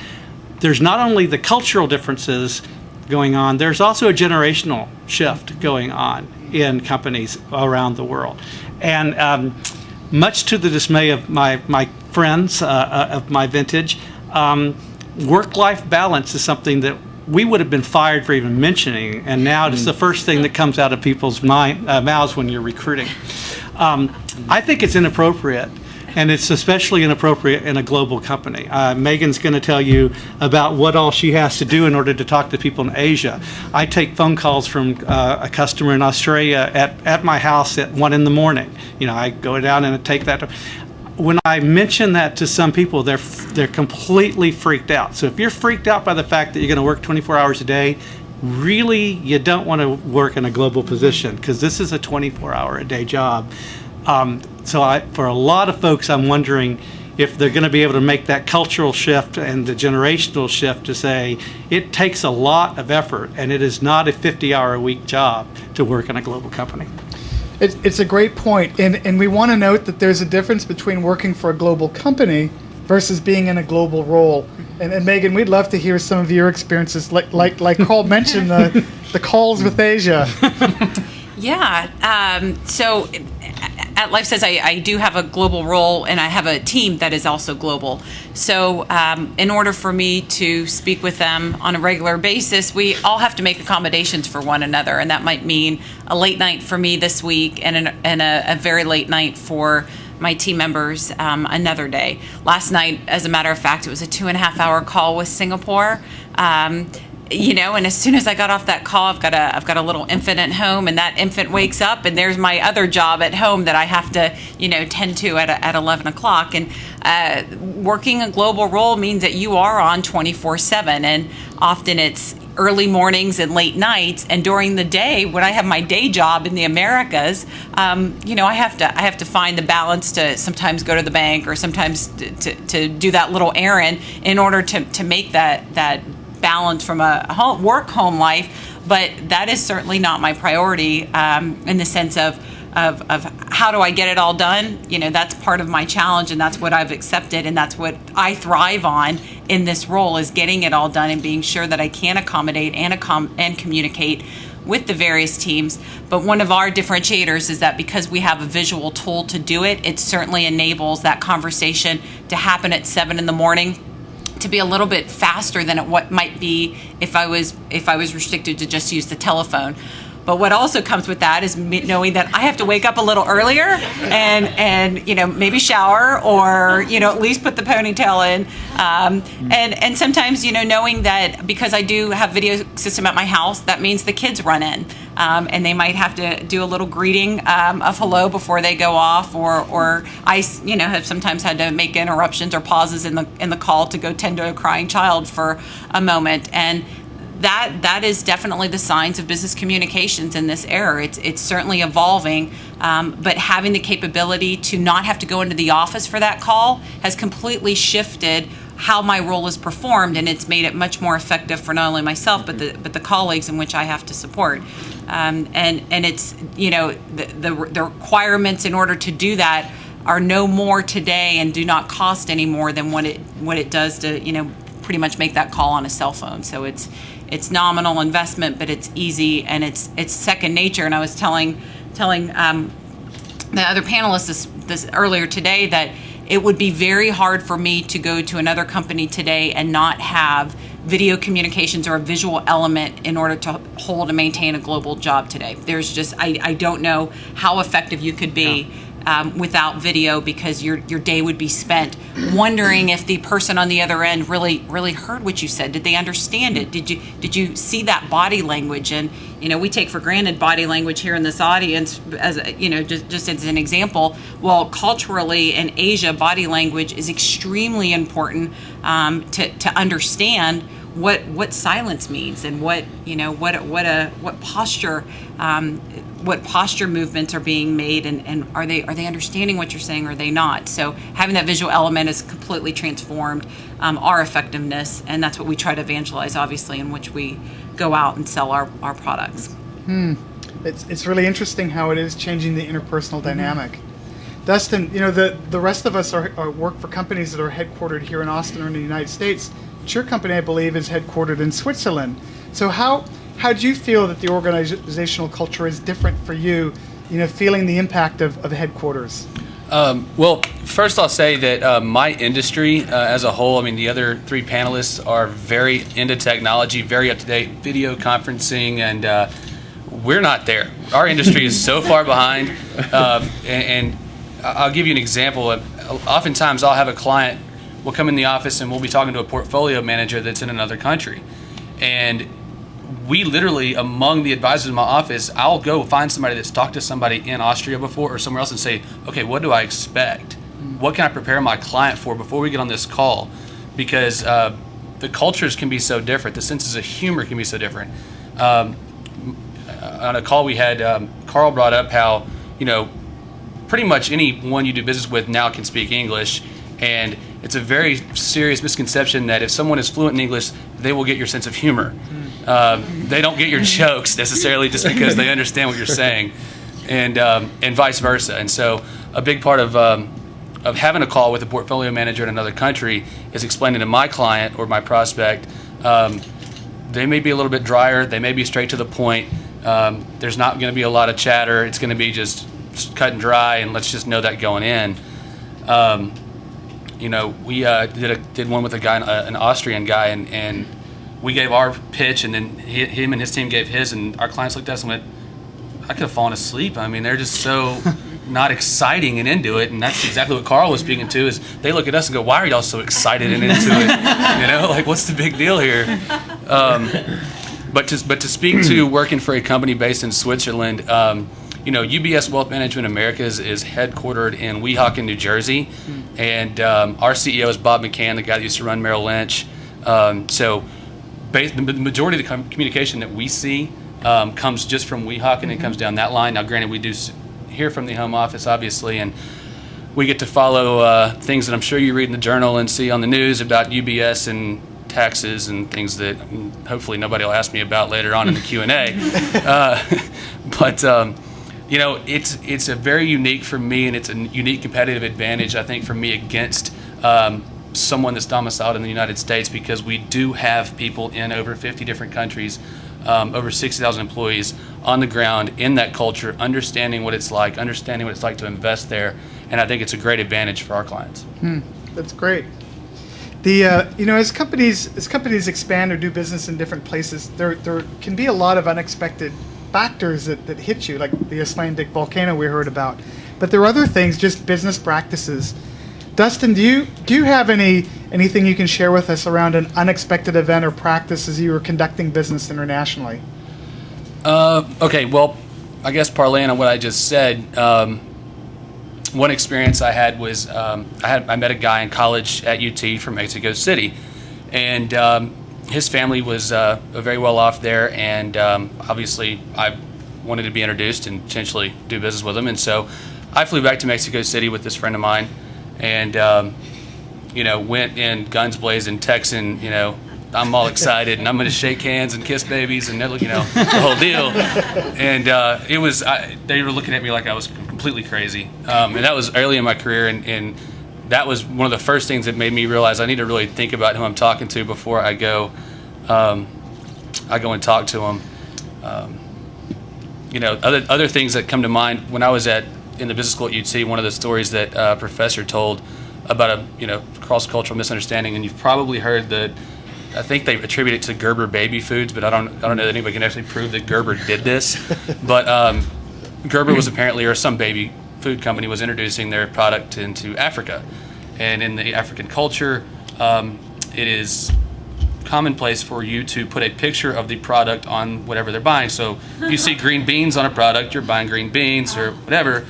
There's not only the cultural differences going on, there's also a generational shift going on in companies around the world. And much to the dismay of my friends of my vintage, work-life balance is something that we would have been fired for even mentioning, and now it's the first thing that comes out of people's mouths when you're recruiting. I think it's inappropriate, and it's especially inappropriate in a global company. Megan's going to tell you about what all she has to do in order to talk to people in Asia. I take phone calls from a customer in Australia at my house at 1 a.m. I go down and take that. When I mention that to some people, they're completely freaked out. So if you're freaked out by the fact that you're going to work 24 hours a day, really you don't want to work in a global position because this is a 24-hour-a-day job. So for a lot of folks, I'm wondering if they're going to be able to make that cultural shift and the generational shift to say it takes a lot of effort and it is not a 50-hour-a-week job to work in a global company.
It's a great point, and we want to note that there's a difference between working for a global company versus being in a global role. And Megan, we'd love to hear some of your experiences, like Carl mentioned, the calls with Asia.
Yeah. So at LifeSize, I do have a global role, and I have a team that is also global. So in order for me to speak with them on a regular basis, we all have to make accommodations for one another, and that might mean a late night for me this week and a very late night for my team members another day. Last night, as a matter of fact, it was a 2.5-hour call with Singapore. And as soon as I got off that call, I've got a little infant at home, and that infant wakes up, and there's my other job at home that I have to, tend to at 11 o'clock. And working a global role means that you are on 24/7, and often it's early mornings and late nights. And during the day, when I have my day job in the Americas, I have to find the balance to sometimes go to the bank or sometimes to do that little errand in order to make that balance from a work-home life. But that is certainly not my priority in the sense of how do I get it all done? That's part of my challenge, and that's what I've accepted, and that's what I thrive on in this role, is getting it all done and being sure that I can accommodate and communicate with the various teams. But one of our differentiators is that because we have a visual tool to do it, it certainly enables that conversation to happen at 7 a.m. to be a little bit faster than what might be if I was restricted to just use the telephone. But what also comes with that is knowing that I have to wake up a little earlier and maybe shower or at least put the ponytail in. And sometimes knowing that because I do have video system at my house, that means the kids run in. And they might have to do a little greeting of hello before they go off, or I have sometimes had to make interruptions or pauses in the call to go tend to a crying child for a moment. And that is definitely the signs of business communications in this era. It's certainly evolving, but having the capability to not have to go into the office for that call has completely shifted how my role is performed, and it's made it much more effective for not only myself but the colleagues in which I have to support. And it's, the requirements in order to do that are no more today and do not cost any more than what it does to pretty much make that call on a cell phone. So it's nominal investment, but it's easy and it's second nature. And I was telling the other panelists this earlier today that it would be very hard for me to go to another company today and not have video communications or a visual element in order to hold and maintain a global job today. There's just, I don't know how effective you could be without video, because your day would be spent wondering if the person on the other end really heard what you said. Did they understand it? Did you see that body language? And we take for granted body language here in this audience as just as an example. Well, culturally in Asia, body language is extremely important to understand what silence means and what posture movements are being made, and are they understanding what you're saying or are they not? So having that visual element has completely transformed our effectiveness, and that's what we try to evangelize, obviously, in which we go out and sell our products.
It's really interesting how it is changing the interpersonal dynamic. Dustin, the rest of us are work for companies that are headquartered here in Austin or in the United States. But your company, I believe, is headquartered in Switzerland. So how do you feel that the organizational culture is different for you, feeling the impact of headquarters?
Well, first I'll say that my industry as a whole, the other three panelists are very into technology, very up-to-date video conferencing, and we're not there. Our industry is so far behind, and I'll give you an example. Oftentimes I'll have a client, we'll come in the office and we'll be talking to a portfolio manager that's in another country. And we literally, among the advisors in my office, I'll go find somebody that's talked to somebody in Austria before or somewhere else and say, okay, what do I expect? What can I prepare my client for before we get on this call? Because the cultures can be so different. The senses of humor can be so different. On a call we had, Carl brought up how, pretty much anyone you do business with now can speak English. And it's a very serious misconception that if someone is fluent in English, they will get your sense of humor. They don't get your jokes necessarily just because they understand what you're saying, and vice versa. And so a big part of having a call with a portfolio manager in another country is explaining to my client or my prospect, they may be a little bit drier, they may be straight to the point, there's not going to be a lot of chatter, it's going to be just cut and dry, and let's just know that going in. We did one with a guy, an Austrian guy, and we gave our pitch, and then him and his team gave his, and our clients looked at us and went, I could have fallen asleep. They're just so not exciting and into it, and that's exactly what Carl was speaking to, is they look at us and go, why are y'all so excited and into it? What's the big deal here? But to speak to working for a company based in Switzerland, UBS Wealth Management Americas is headquartered in Weehawken, New Jersey, and our CEO is Bob McCann, the guy that used to run Merrill Lynch. The majority of the communication that we see comes just from Weehawken and comes down that line. Now, granted, we do hear from the home office, obviously, and we get to follow things that I'm sure you read in the journal and see on the news about UBS and taxes and things that hopefully nobody will ask me about later on in the Q&A. It's a very unique for me, and it's a unique competitive advantage, I think, for me against someone that's domiciled in the United States, because we do have people in over 50 different countries, over 60,000 employees on the ground in that culture, understanding what it's like to invest there, and I think it's a great advantage for our clients.
That's great. As companies expand or do business in different places, there can be a lot of unexpected factors that hit you, like the Icelandic volcano we heard about. But there are other things, just business practices. Dustin, do you have anything you can share with us around an unexpected event or practice as you were conducting business internationally?
Okay, well, I guess parlaying on what I just said, one experience I had was I met a guy in college at UT from Mexico City, and his family was very well off there, and obviously I wanted to be introduced and potentially do business with him. And so I flew back to Mexico City with this friend of mine, and went in guns blazing, texting, I'm all excited and I'm going to shake hands and kiss babies and the whole deal. And they were looking at me like I was completely crazy. And that was early in my career, and that was one of the first things that made me realize I need to really think about who I'm talking to before I go and talk to them. Other things that come to mind when I was in the business school at UT, one of the stories that a professor told about a cross-cultural misunderstanding, and you've probably heard that. I think they attribute it to Gerber baby foods, but I don't know that anybody can actually prove that Gerber did this. But Gerber was apparently, or some baby food company was introducing their product into Africa, and in the African culture, it is commonplace for you to put a picture of the product on whatever they're buying. So if you see green beans on a product, you're buying green beans or whatever.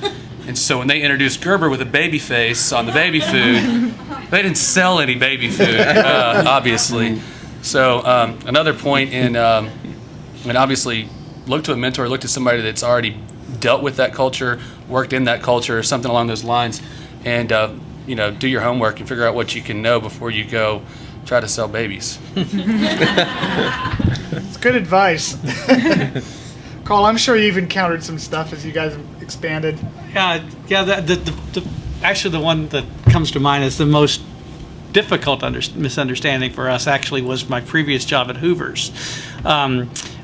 And so when they introduced Gerber with a baby face on the baby food, they didn't sell any baby food, obviously. So another point and obviously look to a mentor, look to somebody that's already dealt with that culture, worked in that culture, or something along those lines, and do your homework and figure out what you can know before you go try to sell babies.
It's good advice. Carl, I'm sure you've encountered some stuff as you guys have expanded.
Actually, the one that comes to mind is the most difficult misunderstanding for us actually was my previous job at Hoover's.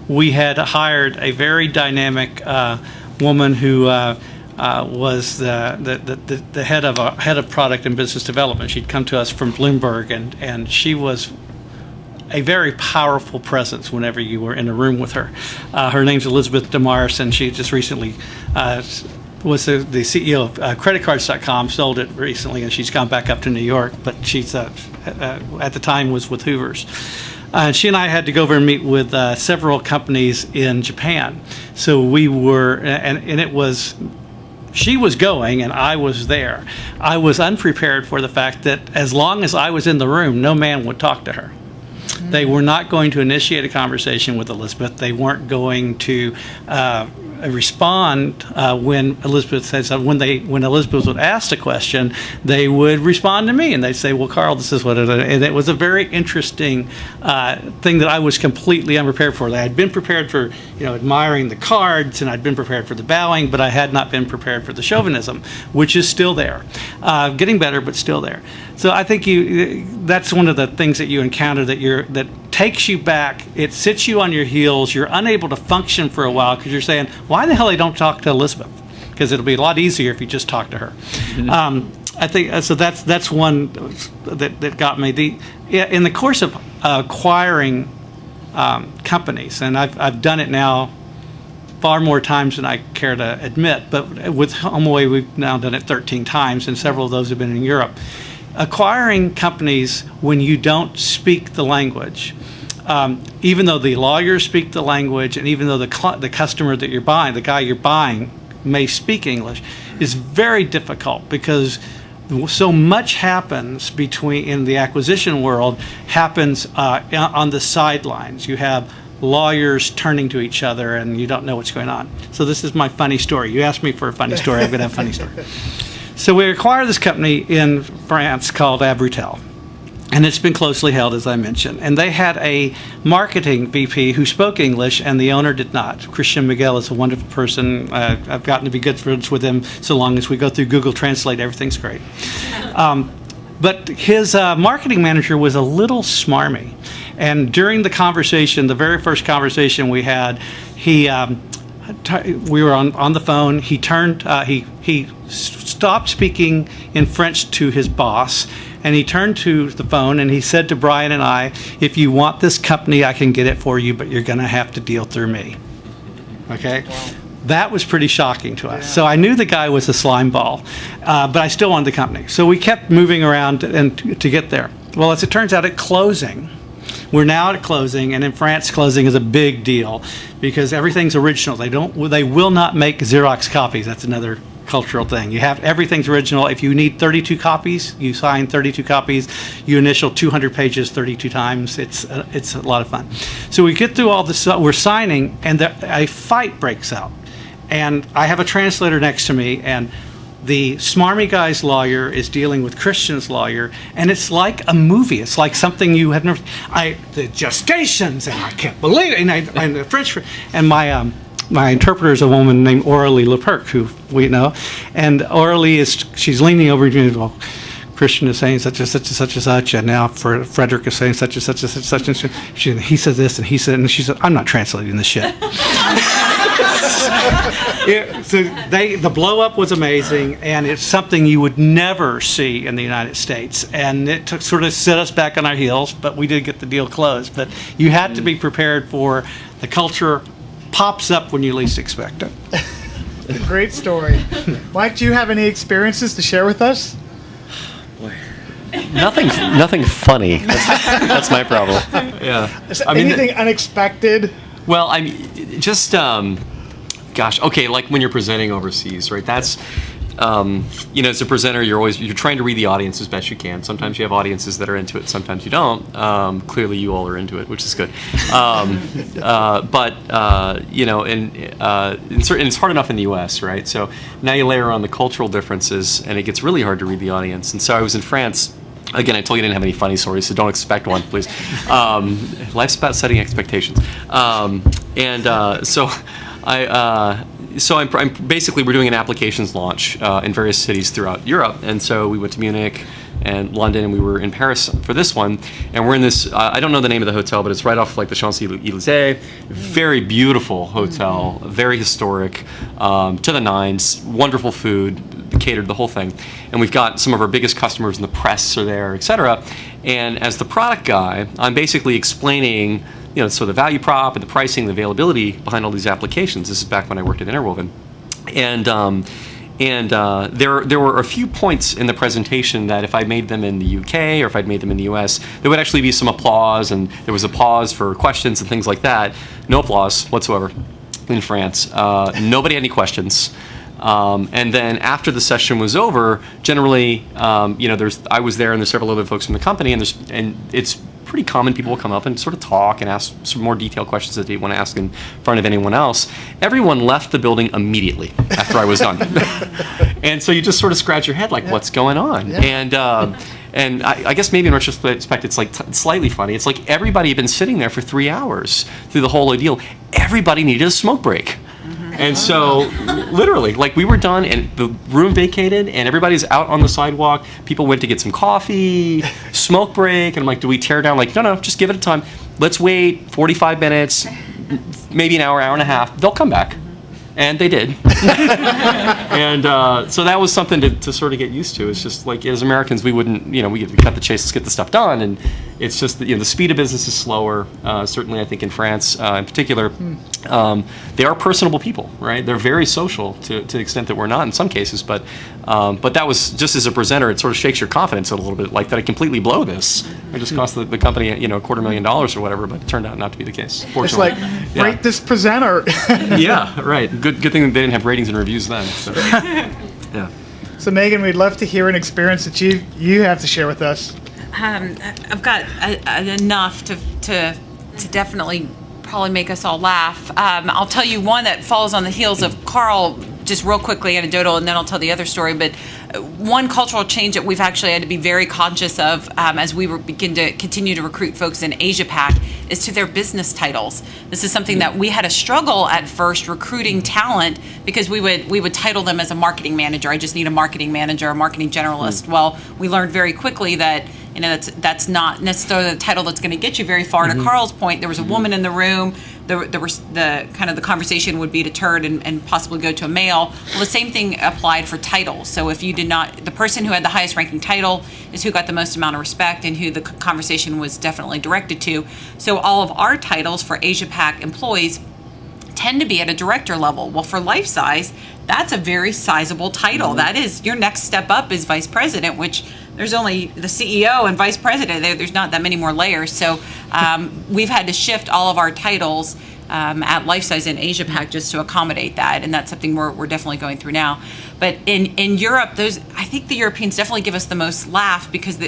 We had hired a very dynamic woman who was the head of product and business development. She'd come to us from Bloomberg, and she was a very powerful presence whenever you were in a room with her. Her name's Elizabeth DeMars, and she just recently was the CEO of creditcards.com, sold it recently, and she's gone back up to New York, but she's at the time was with Hoover's. She and I had to go over and meet with several companies in Japan. So we were, and it was, she was going and I was there. I was unprepared for the fact that as long as I was in the room, no man would talk to her. They were not going to initiate a conversation with Elizabeth. They weren't going to respond when Elizabeth said something. When Elizabeth would ask a question, they would respond to me, and they'd say, "Well, Carl, this is what it is." And it was a very interesting thing that I was completely unprepared for. I had been prepared for, admiring the cards, and I'd been prepared for the bowing, but I had not been prepared for the chauvinism, which is still there, getting better, but still there. So I think that's one of the things that you encounter that takes you back. It sits you on your heels. You're unable to function for a while because you're saying, why the hell I don't talk to Elizabeth? Because it'll be a lot easier if you just talk to her. Mm-hmm. I think so. That's one that got me. In the course of acquiring companies, and I've done it now far more times than I care to admit. But with HomeAway, we've now done it 13 times, and several of those have been in Europe. Acquiring companies when you don't speak the language, even though the lawyers speak the language, and even though the customer that you're buying, the guy you're buying, may speak English, is very difficult because so much happens in the acquisition world happens on the sidelines. You have lawyers turning to each other, and you don't know what's going on. So this is my funny story. You asked me for a funny story. I'm going to have a funny story. So we acquired this company in France called Abrutel, and it's been closely held, as I mentioned. And they had a marketing VP who spoke English, and the owner did not. Christian Miguel is a wonderful person. I've gotten to be good friends with him so long as we go through Google Translate. Everything's great. But his marketing manager was a little smarmy. And during the conversation, the very first conversation we had, we were on the phone. He turned. He stopped speaking in French to his boss, and he turned to the phone and he said to Brian and I, "If you want this company, I can get it for you, but you're going to have to deal through me." Okay. Wow. That was pretty shocking to us. Yeah. So I knew the guy was a slime ball, but I still wanted the company. So we kept moving around to get there. Well, as it turns out, at closing. We're now at closing, and in France, closing is a big deal because everything's original. They will not make Xerox copies. That's another cultural thing. You have everything's original. If you need 32 copies, you sign 32 copies. You initial 200 pages 32 times. It's a lot of fun. So we get through all this. We're signing, and a fight breaks out. And I have a translator next to me, and the smarmy guy's lawyer is dealing with Christian's lawyer, and it's like a movie. It's like something you have never. The gestations, and I can't believe it. And the French, and my interpreter is a woman named Aurélie Leperc, who we know, and Aurélie she's leaning over me. Well, Christian is saying such and such and such and such, and now Frederick is saying such and such and such and such. He said this, and he said, and she said, I'm not translating this shit. Yeah, so the blow up was amazing, and it's something you would never see in the United States. And it took sort of set us back on our heels, but we did get the deal closed. But you had to be prepared for the culture pops up when you least expect it.
Great story. Mike, do you have any experiences to share with us?
Nothing funny. That's my problem. Yeah.
Anything unexpected?
Well, just gosh, okay, like when you're presenting overseas, right? That's as a presenter, you're trying to read the audience as best you can. Sometimes you have audiences that are into it, sometimes you don't. Clearly, you all are into it, which is good. But it's hard enough in the U.S., right? So now you layer on the cultural differences, and it gets really hard to read the audience. And so I was in France. Again, I told you I didn't have any funny stories, so don't expect one, please. Life's about setting expectations. So I'm basically, we're doing an applications launch in various cities throughout Europe, and so we went to Munich and London, and we were in Paris for this one, and we're in this, I don't know the name of the hotel, but it's right off like the Champs-Élysées, very beautiful hotel, very historic, to the nines, wonderful food, catered the whole thing, and we've got some of our biggest customers in the press are there, etc. And as the product guy, I'm basically explaining so the value prop and the pricing, the availability behind all these applications. This is back when I worked at Interwoven. And there were a few points in the presentation that if I made them in the UK or if I'd made them in the US, there would actually be some applause, and there was a pause for questions and things like that. No applause whatsoever in France. Nobody had any questions. And then after the session was over, generally, I was there and there's several other folks from the company, and it's pretty common people will come up and sort of talk and ask some more detailed questions that they want to ask in front of anyone else. Everyone left the building immediately after I was done. And so you just sort of scratch your head like, what's going on? Yeah. And I guess maybe in retrospect, it's like slightly funny. It's like everybody had been sitting there for 3 hours through the whole ordeal. Everybody needed a smoke break. And so, literally, like we were done and the room vacated and everybody's out on the sidewalk. People went to get some coffee, smoke break. And I'm like, do we tear down? Like, no, just give it a time. Let's wait 45 minutes, maybe an hour and a half. They'll come back. And they did. And so that was something to sort of get used to. It's just like, as Americans, we wouldn't, we get to cut the chase, let's get the stuff done. And it's just that, the speed of business is slower. Certainly, I think in France in particular, they are personable people, right? They're very social to the extent that we're not in some cases. But that was, just as a presenter, it sort of shakes your confidence a little bit, like that I completely blow this. It just cost the company, $250,000 or whatever, but it turned out not to be the case.
It's like, rate this presenter.
Yeah, right. Good thing that they didn't have ratings and reviews then. So. Yeah.
So Megan, we'd love to hear an experience that you have to share with us.
I've got enough to definitely probably make us all laugh. I'll tell you one that falls on the heels of Carl, just real quickly, anecdotal, and then I'll tell the other story. But one cultural change that we've actually had to be very conscious of as we begin to continue to recruit folks in Asia Pac is to their business titles. This is something that we had a struggle at first recruiting talent because we would title them as a marketing manager. I just need a marketing manager, a marketing generalist. Well, we learned very quickly that that's not necessarily the title that's going to get you very far. To Carl's point, there was a woman in the room. The conversation would be to turn and possibly go to a male. Well, the same thing applied for titles. So if you did not, the person who had the highest ranking title is who got the most amount of respect and who the conversation was definitely directed to. So all of our titles for Asia Pac employees tend to be at a director level. Well, for LifeSize, that's a very sizable title. That is, your next step up is vice president, which there's only the CEO and vice president. There's not that many more layers. So we've had to shift all of our titles at LifeSize in Asia Pac just to accommodate that, and that's something we're definitely going through now. But in Europe, I think the Europeans definitely give us the most laugh because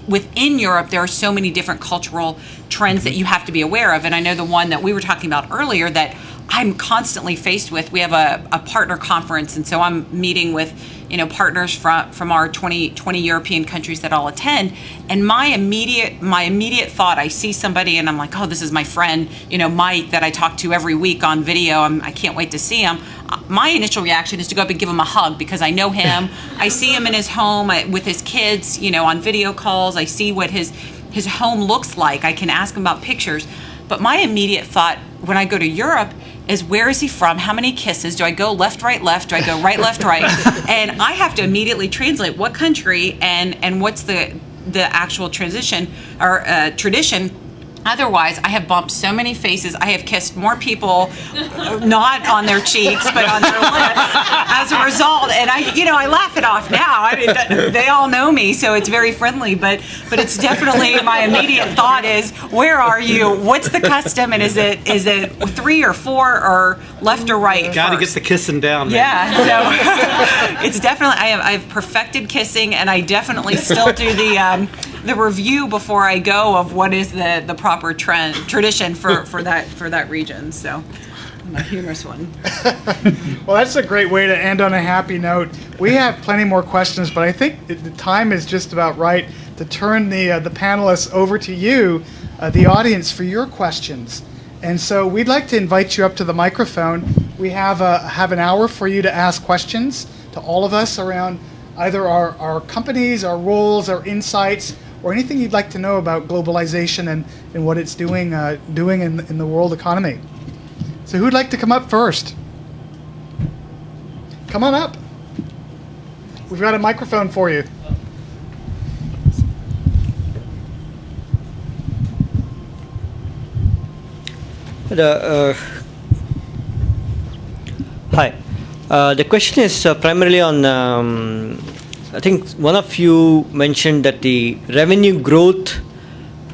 within Europe there are so many different cultural trends that you have to be aware of. And I know the one that we were talking about earlier that I'm constantly faced with. We have a partner conference, and so I'm meeting with partners from our 20 European countries that I'll attend. And my immediate thought, I see somebody and I'm like, oh, this is my friend, Mike, that I talk to every week on video. I can't wait to see him. My initial reaction is to go up and give him a hug because I know him. I see him in his home with his kids, on video calls. I see what his home looks like. I can ask him about pictures. But my immediate thought when I go to Europe is, where is he from? How many kisses? Do I go left, right, left? Do I go right, left, right? And I have to immediately translate what country and what's the actual transition or tradition. Otherwise, I have bumped so many faces. I have kissed more people, not on their cheeks, but on their lips as a result. And I laugh it off now. I mean, they all know me, so it's very friendly. But it's definitely my immediate thought is, where are you? What's the custom? And is it 3 or 4 or left or right?
Got to get the kissing down. Man.
Yeah. So it's definitely I've perfected kissing, and I definitely still do the review before I go of what is the proper tradition for that region. So I'm a humorous one.
Well, that's a great way to end on a happy note. We have plenty more questions, but I think the time is just about right to turn the panelists over to you, the audience, for your questions. And so we'd like to invite you up to the microphone. We have an hour for you to ask questions to all of us around either our companies, our roles, our insights, or anything you'd like to know about globalization and what it's doing in the world economy. So who'd like to come up first? Come on up. We've got a microphone for you.
Hi. The question is primarily on, I think one of you mentioned that the revenue growth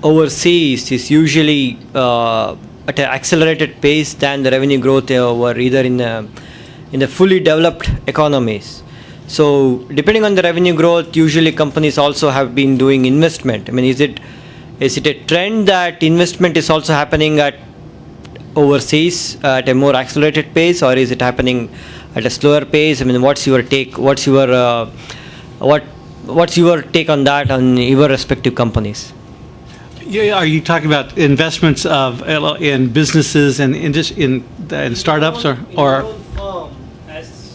overseas is usually at an accelerated pace than the revenue growth over either in the fully developed economies. So depending on the revenue growth, usually companies also have been doing investment. I mean, is it a trend that investment is also happening at overseas at a more accelerated pace, or is it happening at a slower pace? I mean, what's your take? What's your take on that on your respective companies?
Yeah, are you talking about investments in businesses and in startups or?
In your own firm, as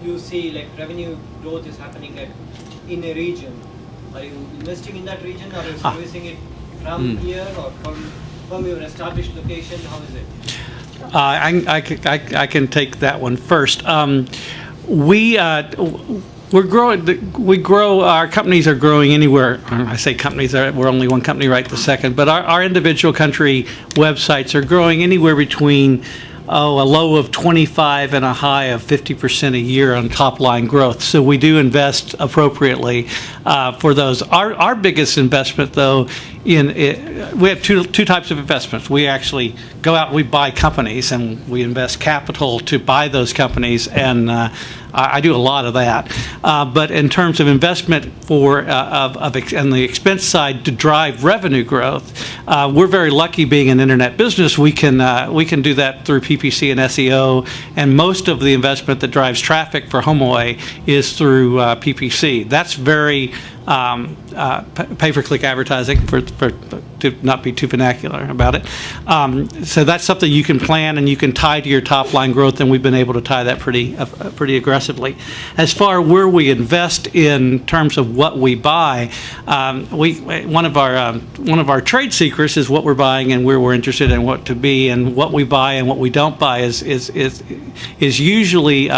you see, like revenue growth is happening in a region. Are you investing in that region, or are you servicing it from here or from your established location? How is it?
I can take that one first. We're growing. We grow. Our companies are growing anywhere. I say companies. We're only one company right this second. But our individual country websites are growing anywhere between a low of 25 and a high of 50% a year on top line growth. So we do invest appropriately for those. Our biggest investment, though, we have two types of investments. We actually go out and we buy companies, and we invest capital to buy those companies, and I do a lot of that. But in terms of investment on the expense side to drive revenue growth, we're very lucky being an internet business. We can do that through PPC and SEO, and most of the investment that drives traffic for HomeAway is through PPC. That's very pay-per-click advertising, to not be too vernacular about it. So that's something you can plan and you can tie to your top-line growth, and we've been able to tie that pretty aggressively. As far where we invest in terms of what we buy, one of our trade secrets is what we're buying and where we're interested in what to be, and what we buy and what we don't buy is usually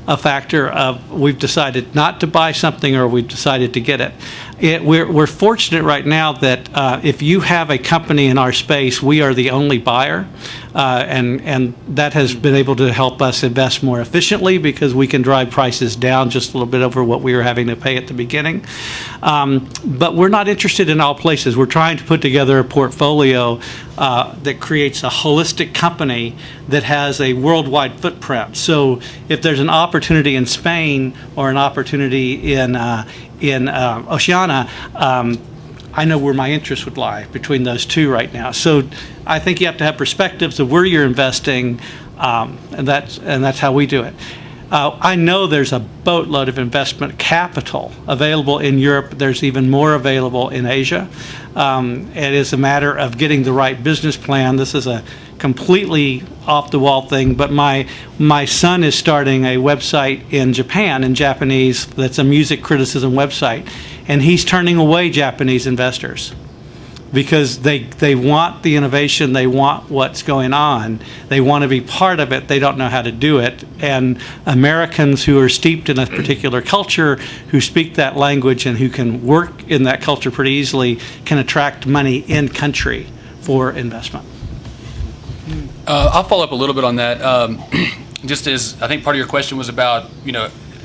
a factor of we've decided not to buy something or we've decided to get it. we're fortunate right now that if you have a company in our space, we are the only buyer, and that has been able to help us invest more efficiently because we can drive prices down just a little bit over what we were having to pay at the beginning. But we're not interested in all places. We're trying to put together a portfolio that creates a holistic company that has a worldwide footprint. So if there's an opportunity in Spain or an opportunity in Oceania, I know where my interest would lie between those two right now. So I think you have to have perspectives of where you're investing, and that's how we do it. I know there's a boatload of investment capital available in Europe. There's even more available in Asia. It is a matter of getting the right business plan. This is a completely off-the-wall thing, but my son is starting a website in Japan, in Japanese, that's a music criticism website, and he's turning away Japanese investors because they want the innovation, they want what's going on, they want to be part of it, they don't know how to do it. And Americans who are steeped in a particular culture, who speak that language and who can work in that culture pretty easily, can attract money in country for investment.
I'll follow up a little bit on that. Just as I think part of your question was about,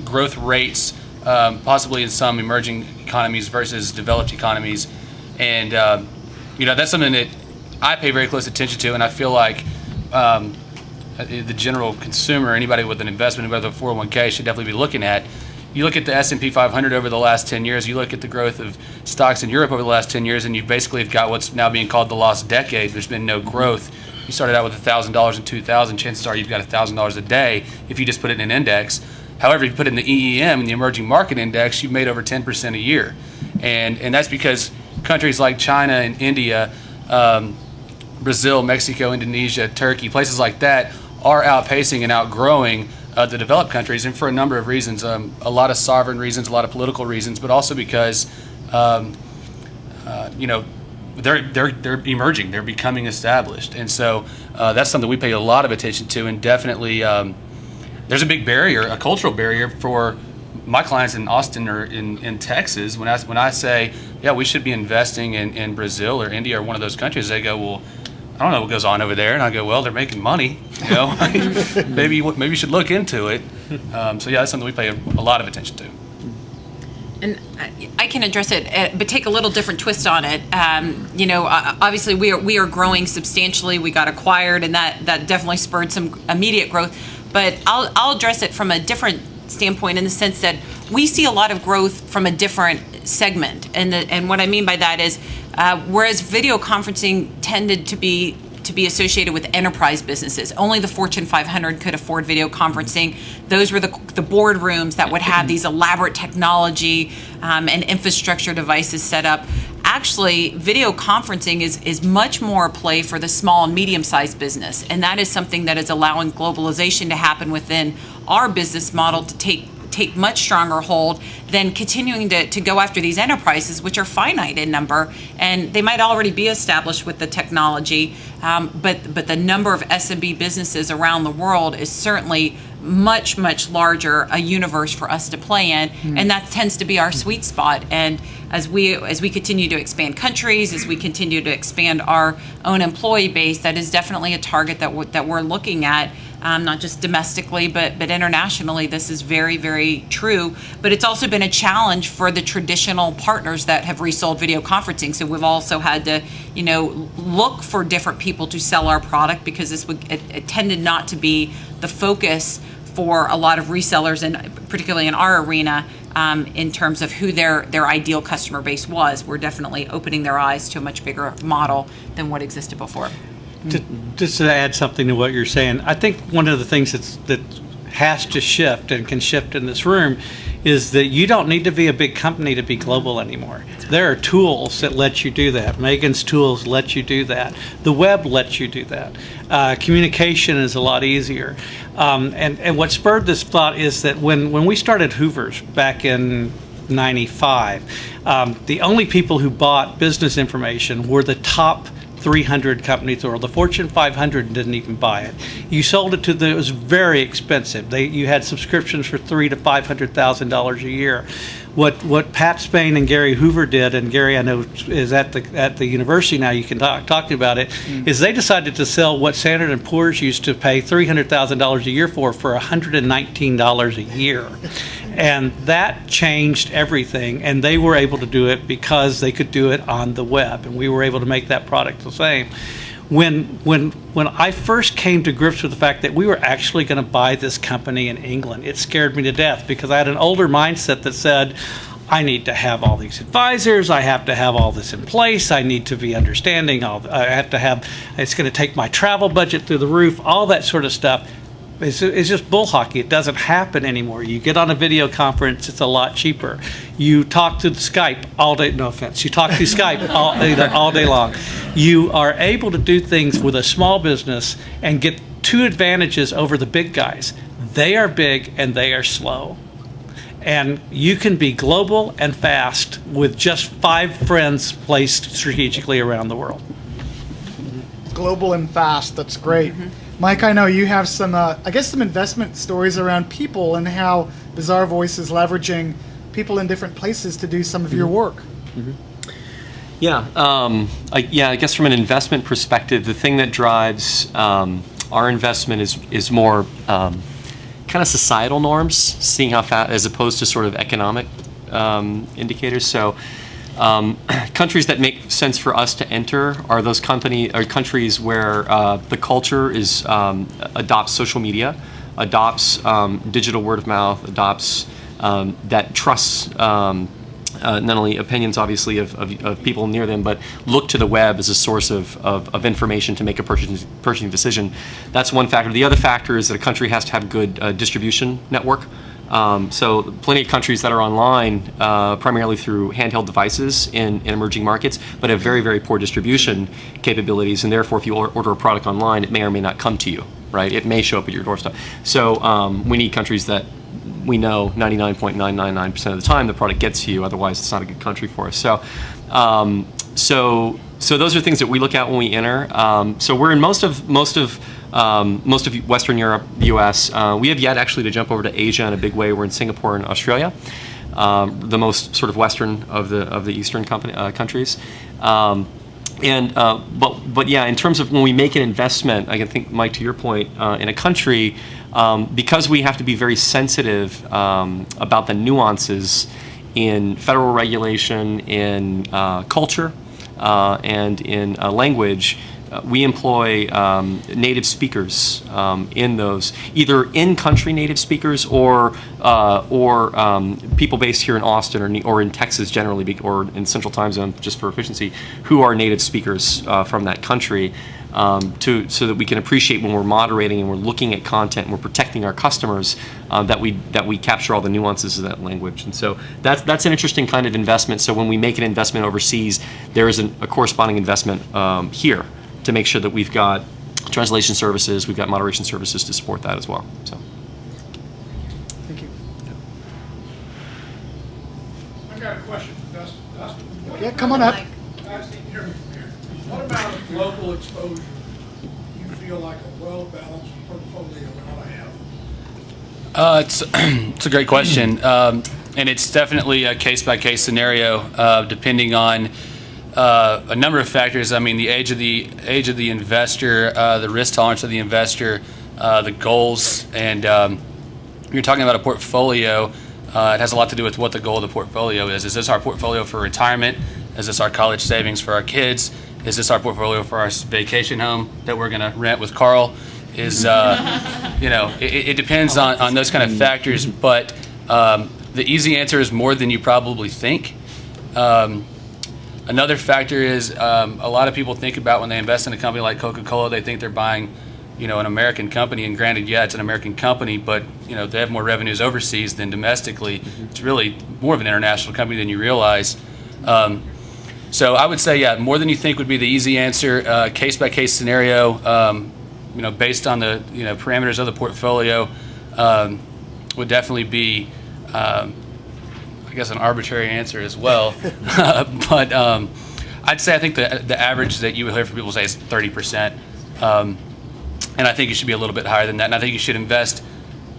growth rates, possibly in some emerging economies versus developed economies. And, that's something that I pay very close attention to, and I feel like the general consumer, anybody with an investment, whether a 401k, should definitely be looking at. You look at the S&P 500 over the last 10 years, you look at the growth of stocks in Europe over the last 10 years, and you basically have got what's now being called the lost decade. There's been no growth. You started out with $1,000 in 2000, chances are you've got $1,000 a day if you just put it in an index. However, if you put it in the EEM, in the emerging market index, you've made over 10% a year. And that's because countries like China and India, Brazil, Mexico, Indonesia, Turkey, places like that are outpacing and outgrowing the developed countries, and for a number of reasons, a lot of sovereign reasons, a lot of political reasons, but also because they're emerging, they're becoming established, and so that's something we pay a lot of attention to, and definitely there's a big barrier, a cultural barrier for my clients in Austin or in Texas. When I say, yeah, we should be investing in Brazil or India or one of those countries, they go, well, I don't know what goes on over there, and I go, well, they're making money, maybe you should look into it. So yeah, that's something we pay a lot of attention to.
And I can address it, but take a little different twist on it. Obviously we are growing substantially. We got acquired, and that definitely spurred some immediate growth. But I'll address it from a different standpoint, in the sense that we see a lot of growth from a different segment. And what I mean by that is, whereas video conferencing tended to be associated with enterprise businesses. Only the Fortune 500 could afford video conferencing. Those were the boardrooms that would have these elaborate technology and infrastructure devices set up. Actually, video conferencing is much more a play for the small and medium-sized business, and that is something that is allowing globalization to happen within our business model to take much stronger hold than continuing to go after these enterprises, which are finite in number, and they might already be established with the technology, but the number of SMB businesses around the world is certainly much, much larger a universe for us to play in, and that tends to be our sweet spot. And as we continue to expand countries, as we continue to expand our own employee base, that is definitely a target that we're looking at. Not just domestically, but internationally. This is very, very true. But it's also been a challenge for the traditional partners that have resold video conferencing. So we've also had to, look for different people to sell our product, because it tended not to be the focus for a lot of resellers, and particularly in our arena, in terms of who their ideal customer base was. We're definitely opening their eyes to a much bigger model than what existed before.
Just to add something to what you're saying, I think one of the things that has to shift and can shift in this room is that you don't need to be a big company to be global anymore. There are tools that let you do that. Megan's tools let you do that. The web lets you do that. Communication is a lot easier. And what spurred this thought is that when we started Hoover's back in 95, the only people who bought business information were the top 300 companies, or the Fortune 500 didn't even buy it. You sold it to it was very expensive. You had subscriptions for $300,000 to $500,000 a year. What Pat Spain and Gary Hoover did, and Gary I know is at the university now, you can talk about it, is they decided to sell what Standard & Poor's used to pay $300,000 a year for $119 a year. And that changed everything, and they were able to do it because they could do it on the web, and we were able to make that product the same. When I first came to grips with the fact that we were actually going to buy this company in England, it scared me to death because I had an older mindset that said, I need to have all these advisors, I have to have all this in place, I need to be understanding, I have to have, it's going to take my travel budget through the roof, all that sort of stuff. It's just bull hockey. It doesn't happen anymore. You get on a video conference, it's a lot cheaper. You talk to Skype all day, no offense, you talk to Skype all day long. You are able to do things with a small business and get two advantages over the big guys. They are big and they are slow. And you can be global and fast with just 5 friends placed strategically around the world.
Global and fast, that's great. Mike, I know you have some, some investment stories around people and how Bazaarvoice is leveraging people in different places to do some of your work.
Yeah, I guess from an investment perspective, the thing that drives our investment is more kind of societal norms, seeing how fast, as opposed to sort of economic indicators. So countries that make sense for us to enter are those countries where the culture is adopts social media, adopts digital word of mouth, adopts that trusts not only opinions, obviously, of people near them, but look to the web as a source of information to make a purchasing decision. That's one factor. The other factor is that a country has to have good distribution network. So plenty of countries that are online primarily through handheld devices in emerging markets, but have very, very poor distribution capabilities, and therefore if you order a product online, it may or may not come to you, right? It may show up at your doorstep. So we need countries that we know 99.999% of the time the product gets to you, otherwise it's not a good country for us. So those are things that we look at when we enter. So we're in most of Western Europe, the U.S. We have yet actually to jump over to Asia in a big way. We're in Singapore and Australia, the most sort of Western of the Eastern countries. But yeah, in terms of when we make an investment, I can think, Mike, to your point, in a country, because we have to be very sensitive about the nuances in federal regulation, in culture, and in language. We employ native speakers in those, either in-country native speakers or people based here in Austin or in Texas generally, or in Central Time Zone just for efficiency, who are native speakers from that country, so that we can appreciate when we're moderating and we're looking at content and we're protecting our customers, that we capture all the nuances of that language. And so that's an interesting kind of investment. So when we make an investment overseas, there is a corresponding investment here, to make sure that we've got translation services, we've got moderation services to support that as well. So,
thank you.
I've got a question for Dustin.
Yeah, come on up.
What about global exposure do you feel like a well-balanced portfolio ought to have?
It's a great question, and it's definitely a case-by-case scenario, depending on a number of factors. I mean, the age of the investor, the risk tolerance of the investor, the goals, and you're talking about a portfolio. It has a lot to do with what the goal of the portfolio is. Is this our portfolio for retirement? Is this our college savings for our kids? Is this our portfolio for our vacation home that we're going to rent with Carl? Is it depends on those kind of factors. But the easy answer is more than you probably think. Another factor is a lot of people think about when they invest in a company like Coca-Cola, they think they're buying, an American company. And granted, yeah, it's an American company, but they have more revenues overseas than domestically. Mm-hmm. It's really more of an international company than you realize. So I would say, yeah, more than you think would be the easy answer. Case by case scenario, based on the parameters of the portfolio, would definitely be. I guess an arbitrary answer as well, but I'd say I think the average that you would hear from people say is 30%, and I think it should be a little bit higher than that. And I think you should invest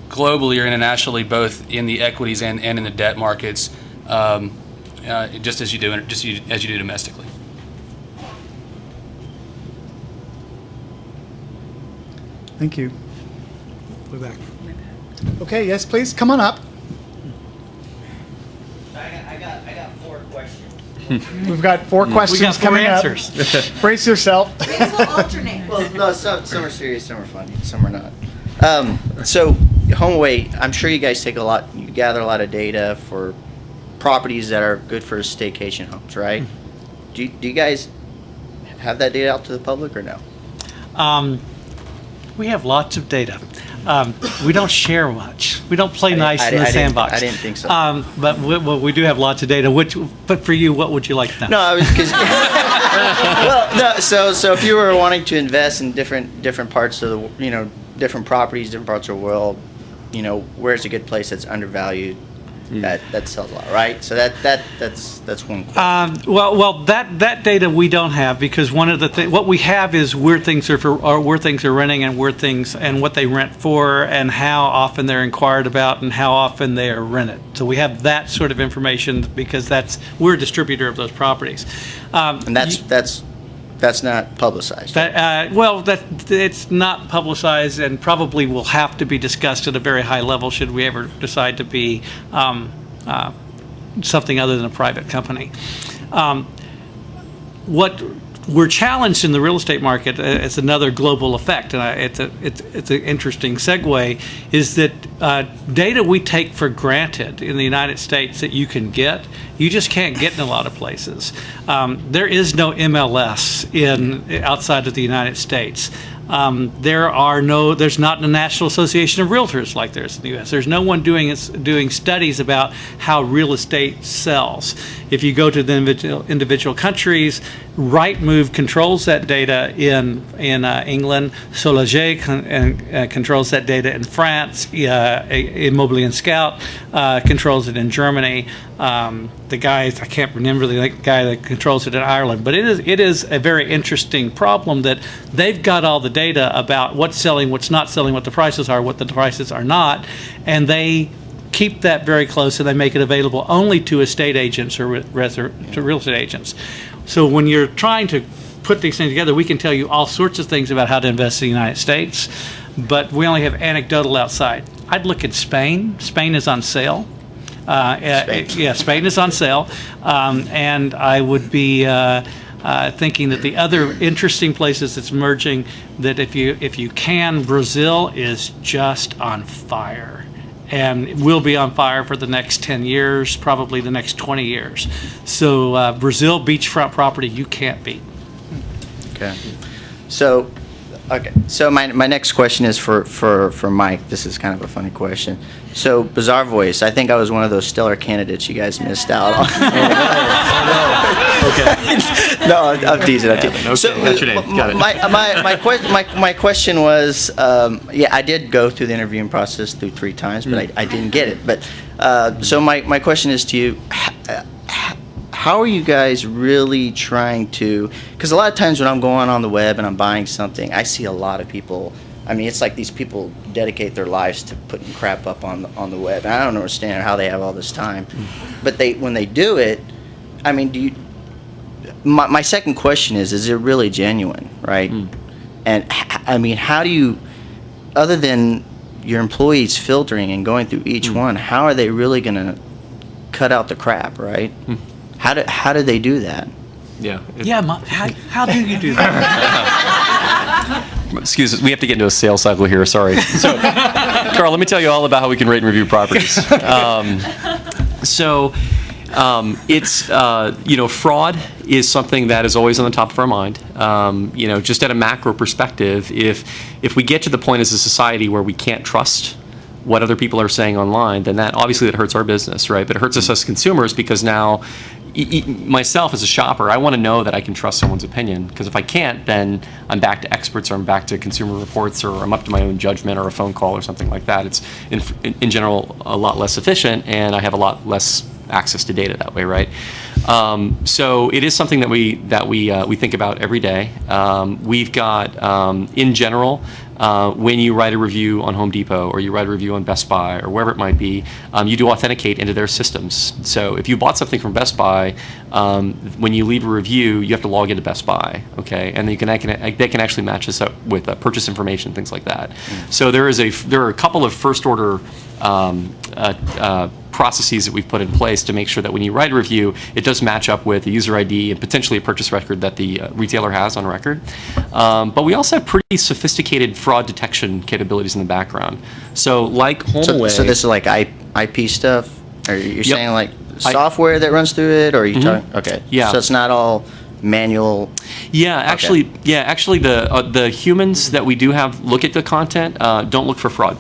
globally or internationally, both in the equities and in the debt markets, just as you do domestically.
Thank you.
We're back.
Okay, yes, please, come on up.
I got 4 questions.
We've got 4 questions
We got 4
coming
answers.
up. Brace yourself.
We'll alternate.
Well, no, some are serious, some are funny, some are not. So, HomeAway, I'm sure you guys you gather a lot of data for properties that are good for staycation homes, right? Do you guys have that data out to the public or no?
We have lots of data. We don't share much. We don't play nice in the sandbox.
I didn't think so.
But we do have lots of data. But for you, what would you like to know?
No, I was because well, no. So if you were wanting to invest in different parts of the different properties, different parts of the world, where's a good place that's undervalued? That sells a lot, right? So that's one question.
Well, that data we don't have, because one of the what we have is where things are where things are renting and where things and what they rent for and how often they're inquired about and how often they are rented. So we have that sort of information because we're a distributor of those properties.
And that's not publicized.
It's not publicized and probably will have to be discussed at a very high level should we ever decide to be something other than a private company. What we're challenged in the real estate market, it's another global effect, and it's an interesting segue, is that data we take for granted in the United States that you can get, you just can't get in a lot of places. There is no MLS outside of the United States. There's not a National Association of Realtors like there is in the U.S. There's no one doing studies about how real estate sells. If you go to the individual countries, Rightmove controls that data in England. Solager controls that data in France. Immobilier Scout controls it in Germany. The guy, I can't remember the guy that controls it in Ireland, but it is a very interesting problem that they've got all the data about what's selling, what's not selling, what the prices are, what the prices are not, and they keep that very close and they make it available only to estate agents or to real estate agents. So when you're trying to put these things together, we can tell you all sorts of things about how to invest in the United States, but we only have anecdotal outside. I'd look at Spain. Spain is on sale. Spain is on sale, and I would be thinking that the other interesting places that's emerging, that if you can, Brazil is just on fire, and will be on fire for the next 10 years, probably the next 20 years. So Brazil beachfront property you can't beat.
Okay. So my next question is for Mike. This is kind of a funny question. So Bazaarvoice, I think I was one of those stellar candidates you guys missed out on. Okay. No, I'm teasing.
Okay, so, that's your name. Got it.
My question was, I did go through the interviewing process through 3 times, but I didn't get it. But so my question is to you. How are you guys really trying to, because a lot of times when I'm going on the web and I'm buying something, I see a lot of people, I mean, it's like these people dedicate their lives to putting crap up on the web. And I don't understand how they have all this time. But when they do it, I mean, my second question is it really genuine, right? And I mean, how do you, other than your employees filtering and going through each one, how are they really going to cut out the crap, right? How do they do that?
Yeah.
How do you do that?
Excuse us, we have to get into a sales cycle here, sorry. So, Carl, let me tell you all about how we can rate and review properties. Fraud is something that is always on the top of our mind. Just at a macro perspective, if we get to the point as a society where we can't trust what other people are saying online, then that hurts our business, right? But it hurts us as consumers because now, myself as a shopper, I want to know that I can trust someone's opinion, because if I can't, then I'm back to experts or I'm back to Consumer Reports or I'm up to my own judgment or a phone call or something like that. It's in general a lot less efficient, and I have a lot less access to data that way, right? So it is something that we think about every day. We've got, in general, when you write a review on Home Depot or you write a review on Best Buy or wherever it might be, you do authenticate into their systems. So if you bought something from Best Buy, when you leave a review, you have to log into Best Buy, okay? And they can actually match this up with purchase information, things like that. So there are a couple of first order processes that we've put in place to make sure that when you write a review, it does match up with a user ID and potentially a purchase record that the retailer has on record. But we also have pretty sophisticated fraud detection capabilities in the background. So like HomeAway.
So this is like IP stuff? Or you're
Yep.
saying like software that runs through it? Or are you talking? Okay.
Yeah.
So it's not all manual?
Yeah, actually, the humans that we do have look at the content don't look for fraud.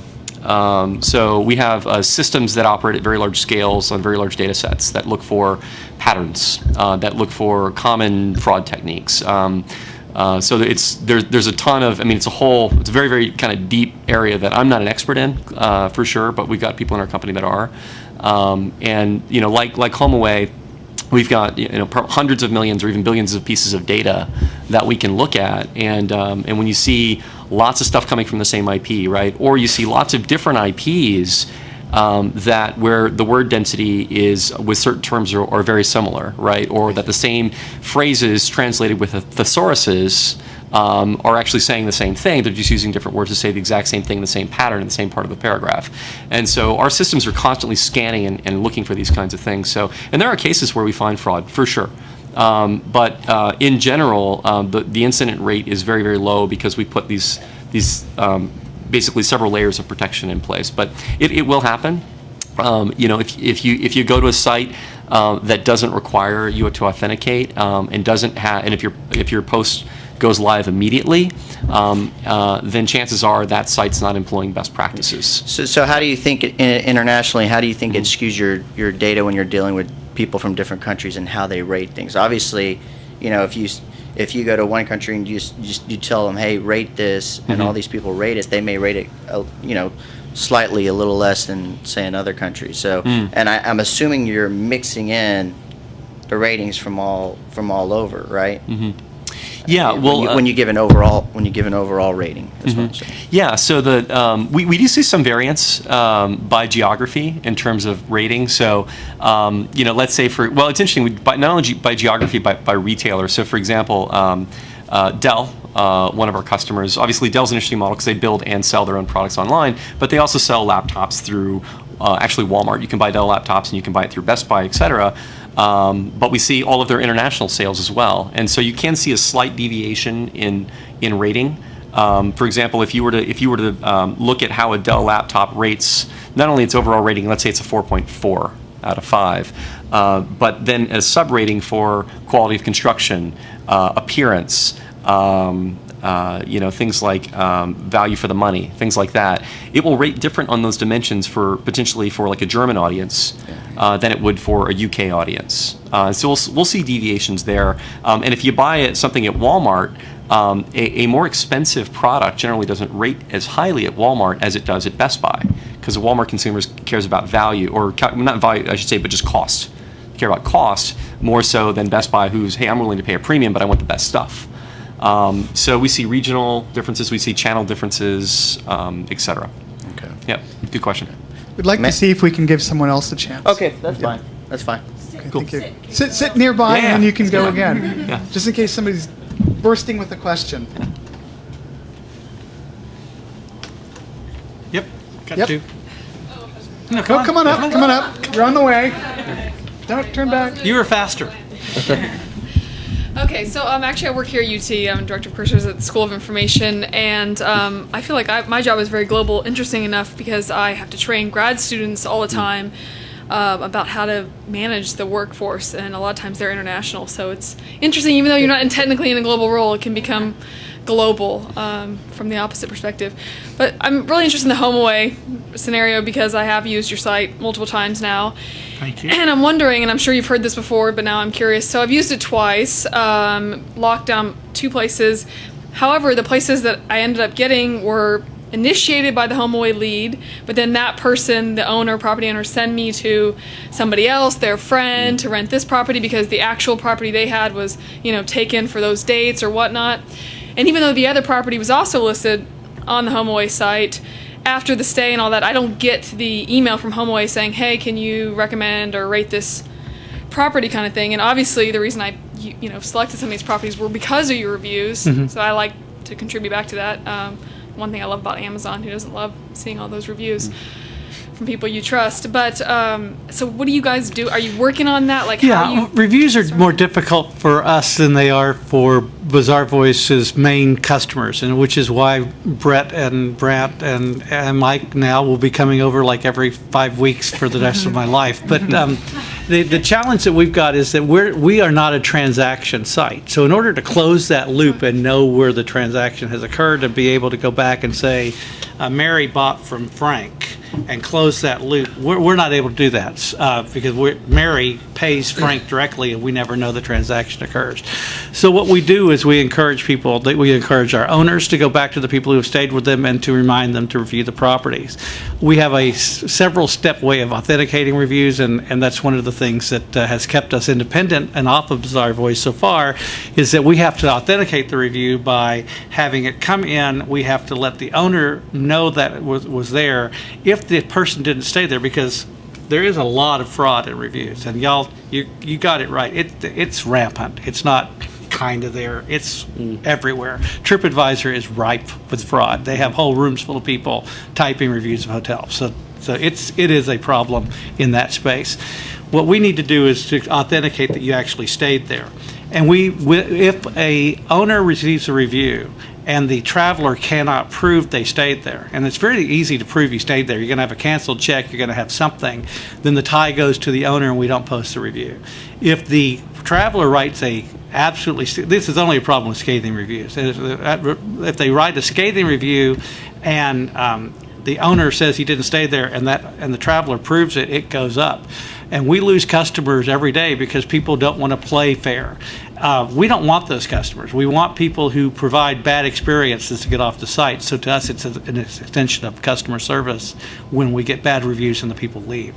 So we have systems that operate at very large scales on very large data sets that look for patterns, that look for common fraud techniques. So there's a ton of, it's a very, very kind of deep area that I'm not an expert in, for sure, but we've got people in our company that are. And, like HomeAway, we've got hundreds of millions or even billions of pieces of data that we can look at, and when you see lots of stuff coming from the same IP, right, or you see lots of different IPs that where the word density is with certain terms are very similar, right, or that the same phrases translated with thesauruses are actually saying the same thing. They're just using different words to say the exact same thing, the same pattern, in the same part of the paragraph. And so our systems are constantly scanning and looking for these kinds of things. So, and there are cases where we find fraud, for sure. But in general, the incident rate is very, very low because we put these basically several layers of protection in place. But it will happen. If you go to a site that doesn't require you to authenticate and doesn't have, and if your post goes live immediately, then chances are that site's not employing best practices.
So how do you think internationally? How do you think it skews your data when you're dealing with people from different countries and how they rate things? Obviously, if you go to one country and you tell them, hey, rate this, and all these people rate it, they may rate it, slightly a little less than say another country. So, and I'm assuming you're mixing in the ratings from all over, right? Mm-hmm.
Yeah, well,
when you give an overall rating, that's what I'm saying.
Yeah, so we do see some variance by geography in terms of rating. So let's say it's interesting. Not only by geography, by retailer. So for example, Dell, one of our customers. Obviously, Dell's an interesting model because they build and sell their own products online, but they also sell laptops through actually Walmart. You can buy Dell laptops and you can buy it through Best Buy, et cetera. But we see all of their international sales as well, and so you can see a slight deviation in rating. For example, if you were to look at how a Dell laptop rates, not only its overall rating, let's say it's a 4.4 out of 5, but then a sub rating for quality of construction, appearance, things like value for the money, things like that. It will rate different on those dimensions potentially for like a German audience than it would for a UK audience. So we'll see deviations there. And if you buy something at Walmart, a more expensive product generally doesn't rate as highly at Walmart as it does at Best Buy, because the Walmart consumers cares about value, or not value, I should say, but just cost. They care about cost more so than Best Buy, who's, hey, I'm willing to pay a premium, but I want the best stuff. So we see regional differences, we see channel differences, et cetera. Okay. Yeah, good question.
We'd like to see if we can give someone else a chance.
Okay, that's fine. That's fine.
Okay, cool. Thank you. Sit nearby,
Yeah.
and you can go again.
Yeah.
Just in case somebody's bursting with a question.
Yep. Got
Yep.
two.
No, come on up. Come on up. You're on the way. Don't turn back.
You were faster.
Okay, so actually I work here at UT. I'm Director of Courses at the School of Information, and I feel like my job is very global, interesting enough because I have to train grad students all the time about how to manage the workforce, and a lot of times they're international, so it's interesting. Even though you're not technically in a global role, it can become global from the opposite perspective. But I'm really interested in the HomeAway scenario because I have used your site multiple times now.
Thank you.
And I'm wondering, and I'm sure you've heard this before, but now I'm curious. So I've used it twice, locked down 2 places. However, the places that I ended up getting were initiated by the HomeAway lead, but then that person, the owner, property owner, send me to somebody else, their friend, to rent this property because the actual property they had was, taken for those dates or whatnot. And even though the other property was also listed on the HomeAway site, after the stay and all that, I don't get the email from HomeAway saying, hey, can you recommend or rate this property kind of thing. And obviously the reason I selected some of these properties were because of your reviews. So I like to contribute back to that. One thing I love about Amazon, who doesn't love seeing all those reviews from people you trust. But so what do you guys do? Are you working on that?
Reviews are more difficult for us than they are for Bazaarvoice's main customers, and which is why Brett and Brant and Mike now will be coming over like every 5 weeks for the rest of my life. But the challenge that we've got is that we are not a transaction site. So in order to close that loop and know where the transaction has occurred and be able to go back and say, Mary bought from Frank, and close that loop, we're not able to do that because Mary pays Frank directly and we never know the transaction occurs. So what we do is we encourage our owners to go back to the people who have stayed with them and to remind them to review the properties. We have a several step way of authenticating reviews, and that's one of the things that has kept us independent and off of Bazaarvoice so far, is that we have to authenticate the review by having it come in. We have to let the owner know that it was there if the person didn't stay there, because there is a lot of fraud in reviews, and you got it right. It's rampant. It's not kind of there. It's everywhere. TripAdvisor is ripe with fraud. They have whole rooms full of people typing reviews of hotels. So it is a problem in that space. What we need to do is to authenticate that you actually stayed there. And if a owner receives a review and the traveler cannot prove they stayed there, and it's very easy to prove you stayed there, you're going to have a canceled check, you're going to have something, then the tie goes to the owner and we don't post the review. If the traveler writes this is only a problem with scathing reviews. If they write a scathing review and the owner says he didn't stay there and the traveler proves it, it goes up. And we lose customers every day because people don't want to play fair. We don't want those customers. We want people who provide bad experiences to get off the site. So to us, it's an extension of customer service when we get bad reviews and the people leave.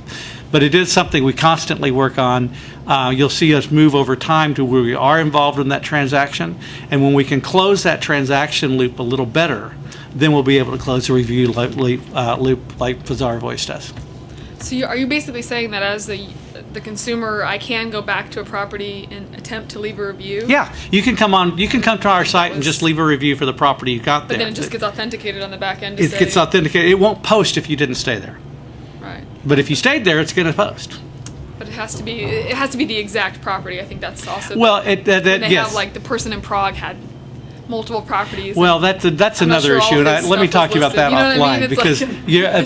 But it is something we constantly work on. You'll see us move over time to where we are involved in that transaction. And when we can close that transaction loop a little better, then we'll be able to close the review loop like Bazaarvoice does.
So are you basically saying that as the consumer, I can go back to a property and attempt to leave a review?
Yeah, you can come to our site and just leave a review for the property you got there.
But then it just gets authenticated on the back end.
It gets authenticated. It won't post if you didn't stay there.
Right.
But if you stayed there, it's going to post.
But it has to be the exact property. I think that's also.
Well,
have like the person in Prague had multiple properties.
Well, that's another issue, and let me talk to you about that offline,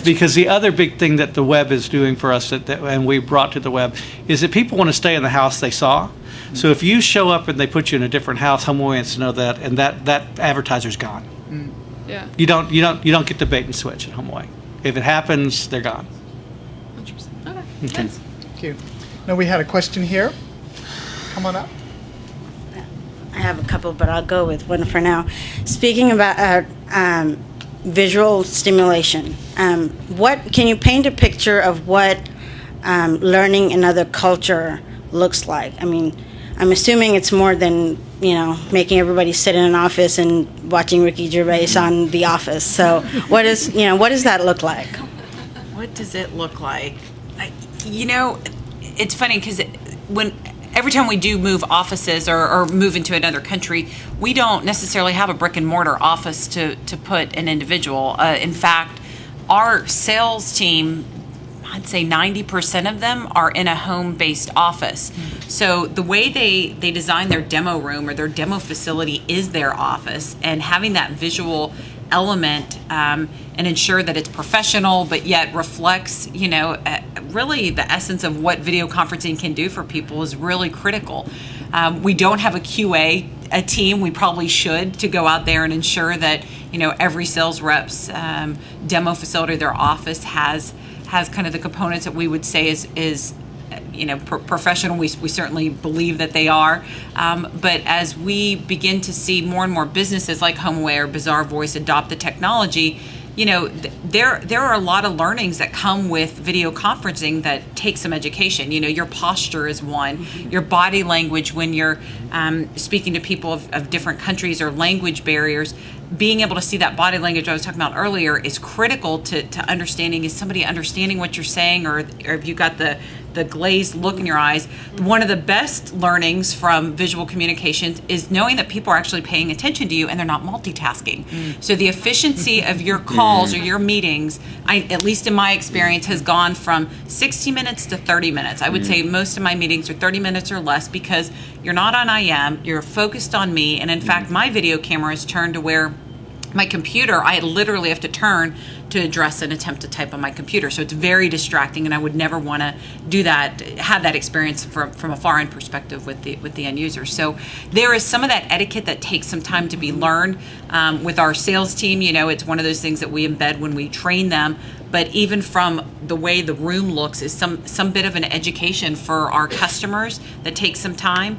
because the other big thing that the web is doing for us and we brought to the web is that people want to stay in the house they saw. So if you show up and they put you in a different house, HomeAway wants to know that, and that advertiser's gone.
Yeah.
You don't get the bait and switch at HomeAway. If it happens, they're gone.
Interesting. Okay.
Thanks. Thank you. Now we had a question here. Come on up.
I have a couple, but I'll go with one for now. Speaking about visual stimulation, what can you paint a picture of what learning another culture looks like? I mean, I'm assuming it's more than making everybody sit in an office and watching Ricky Gervais on The Office. So what does that look like?
What does it look like? It's funny because every time we do move offices or move into another country, we don't necessarily have a brick and mortar office to put an individual. In fact, our sales team, I'd say 90% of them are in a home-based office. So the way they design their demo room or their demo facility is their office, and having that visual element and ensure that it's professional but yet reflects really the essence of what video conferencing can do for people is really critical. We don't have a QA team. We probably should, to go out there and ensure that every sales rep's demo facility, their office has kind of the components that we would say is professional. We certainly believe that they are. But as we begin to see more and more businesses like HomeAway or Bazaarvoice adopt the technology, there are a lot of learnings that come with video conferencing that take some education. Your posture is one, your body language when you're speaking to people of different countries or language barriers. Being able to see that body language I was talking about earlier is critical to understanding. Is somebody understanding what you're saying, or have you got the glazed look in your eyes? One of the best learnings from visual communications is knowing that people are actually paying attention to you and they're not multitasking. So the efficiency of your calls or your meetings, at least in my experience, has gone from 60 minutes to 30 minutes. I would say most of my meetings are 30 minutes or less because you're not on IM, you're focused on me, and in fact, my video camera is turned to where my computer, I literally have to turn to address and attempt to type on my computer. So it's very distracting, and I would never want to do that, have that experience from a foreign perspective with the end user. So there is some of that etiquette that takes some time to be learned. With our sales team, it's one of those things that we embed when we train them. But even from the way the room looks is some bit of an education for our customers that takes some time.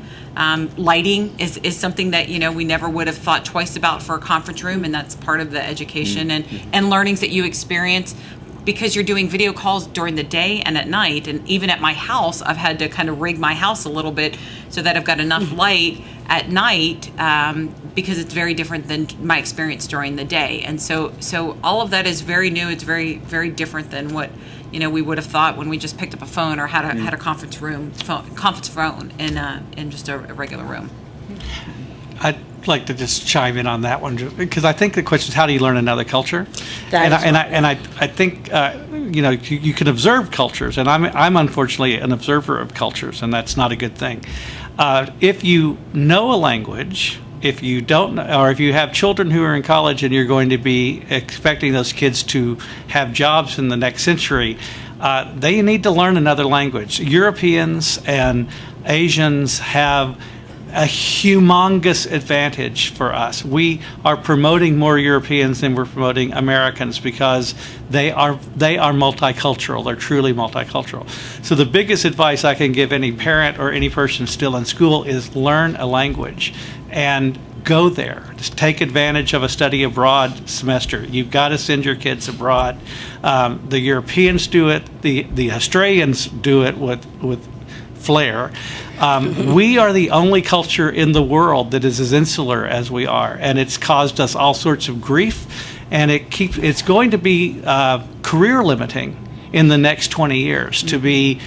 Lighting is something that we never would have thought twice about for a conference room, and that's part of the education and learnings that you experience because you're doing video calls during the day and at night. And even at my house, I've had to kind of rig my house a little bit so that I've got enough light at night because it's very different than my experience during the day. And so all of that is very new. It's very, very different than what we would have thought when we just picked up a phone or had a conference phone in just a regular room.
I'd like to just chime in on that one because I think the question is how do you learn another culture? I think you can observe cultures, and I'm unfortunately an observer of cultures, and that's not a good thing. If you know a language, if you don't, or if you have children who are in college and you're going to be expecting those kids to have jobs in the next century, they need to learn another language. Europeans and Asians have a humongous advantage for us. We are promoting more Europeans than we're promoting Americans because they are multicultural. They're truly multicultural. So the biggest advice I can give any parent or any person still in school is learn a language and go there. Just take advantage of a study abroad semester. You've got to send your kids abroad. The Europeans do it. The Australians do it with flair. We are the only culture in the world that is as insular as we are, and it's caused us all sorts of grief, and it's going to be career limiting in the next 20 years to be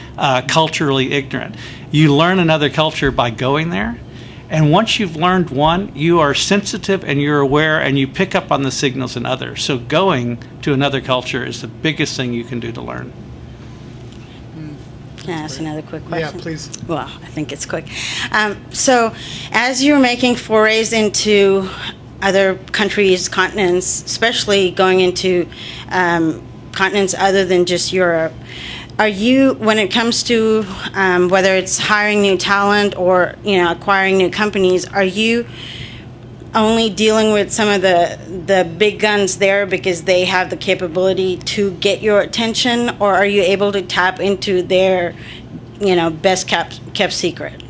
culturally ignorant. You learn another culture by going there, and once you've learned one, you are sensitive and you're aware and you pick up on the signals in others. So going to another culture is the biggest thing you can do to learn.
Can I ask another quick question?
Yeah, please.
Well, I think it's quick. So as you're making forays into other countries, continents, especially going into continents other than just Europe, are you, when it comes to whether it's hiring new talent or acquiring new companies, are you only dealing with some of the big guns there because they have the capability to get your attention, or are you able to tap into their best kept secret?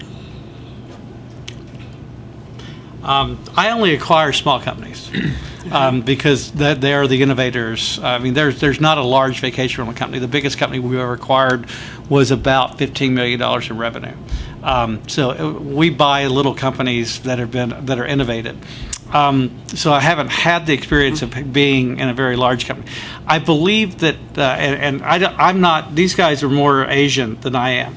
I only acquire small companies because they are the innovators. I mean, there's not a large vacation rental company. The biggest company we ever acquired was about $15 million in revenue. So we buy little companies that are innovative. So I haven't had the experience of being in a very large company. I believe that, I'm not. These guys are more Asian than I am.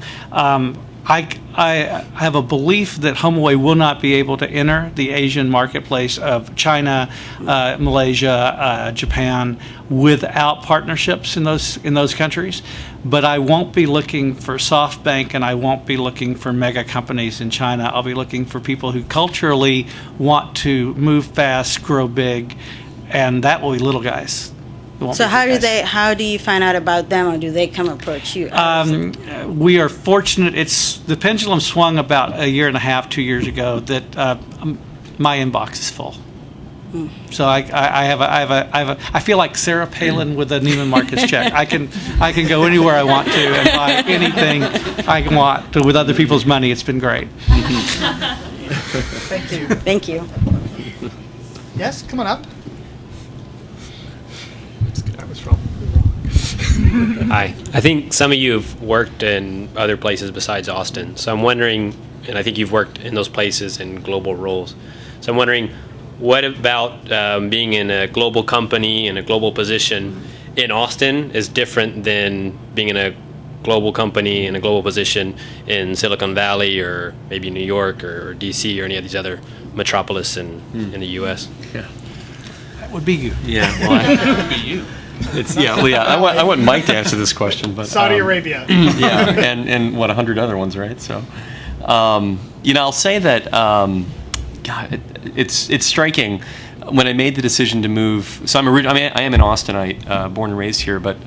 I have a belief that HomeAway will not be able to enter the Asian marketplace of China, Malaysia, Japan without partnerships in those countries. But I won't be looking for SoftBank, and I won't be looking for mega companies in China. I'll be looking for people who culturally want to move fast, grow big, and that will be little guys.
So how do you find out about them, or do they come approach you?
We are fortunate. The pendulum swung about a year and a half, 2 years ago that my inbox is full. So I feel like Sarah Palin with a Neiman Marcus check. I can go anywhere I want to and buy anything I want with other people's money. It's been great.
Thank you.
Thank you.
Yes, come on up. was probably wrong.
Hi. I think some of you have worked in other places besides Austin. So I'm wondering, and I think you've worked in those places in global roles. So I'm wondering, what about being in a global company in a global position in Austin is different than being in a global company in a global position in Silicon Valley or maybe New York or DC or any of these other metropolis in the U.S.?
Yeah.
That would be you.
Yeah. Well, that would be you. It's I want Mike to answer this question, but
Saudi Arabia.
Yeah, and 100 other ones, right? So, I'll say that God, it's striking when I made the decision to move. So I am an Austinite, born and raised here, but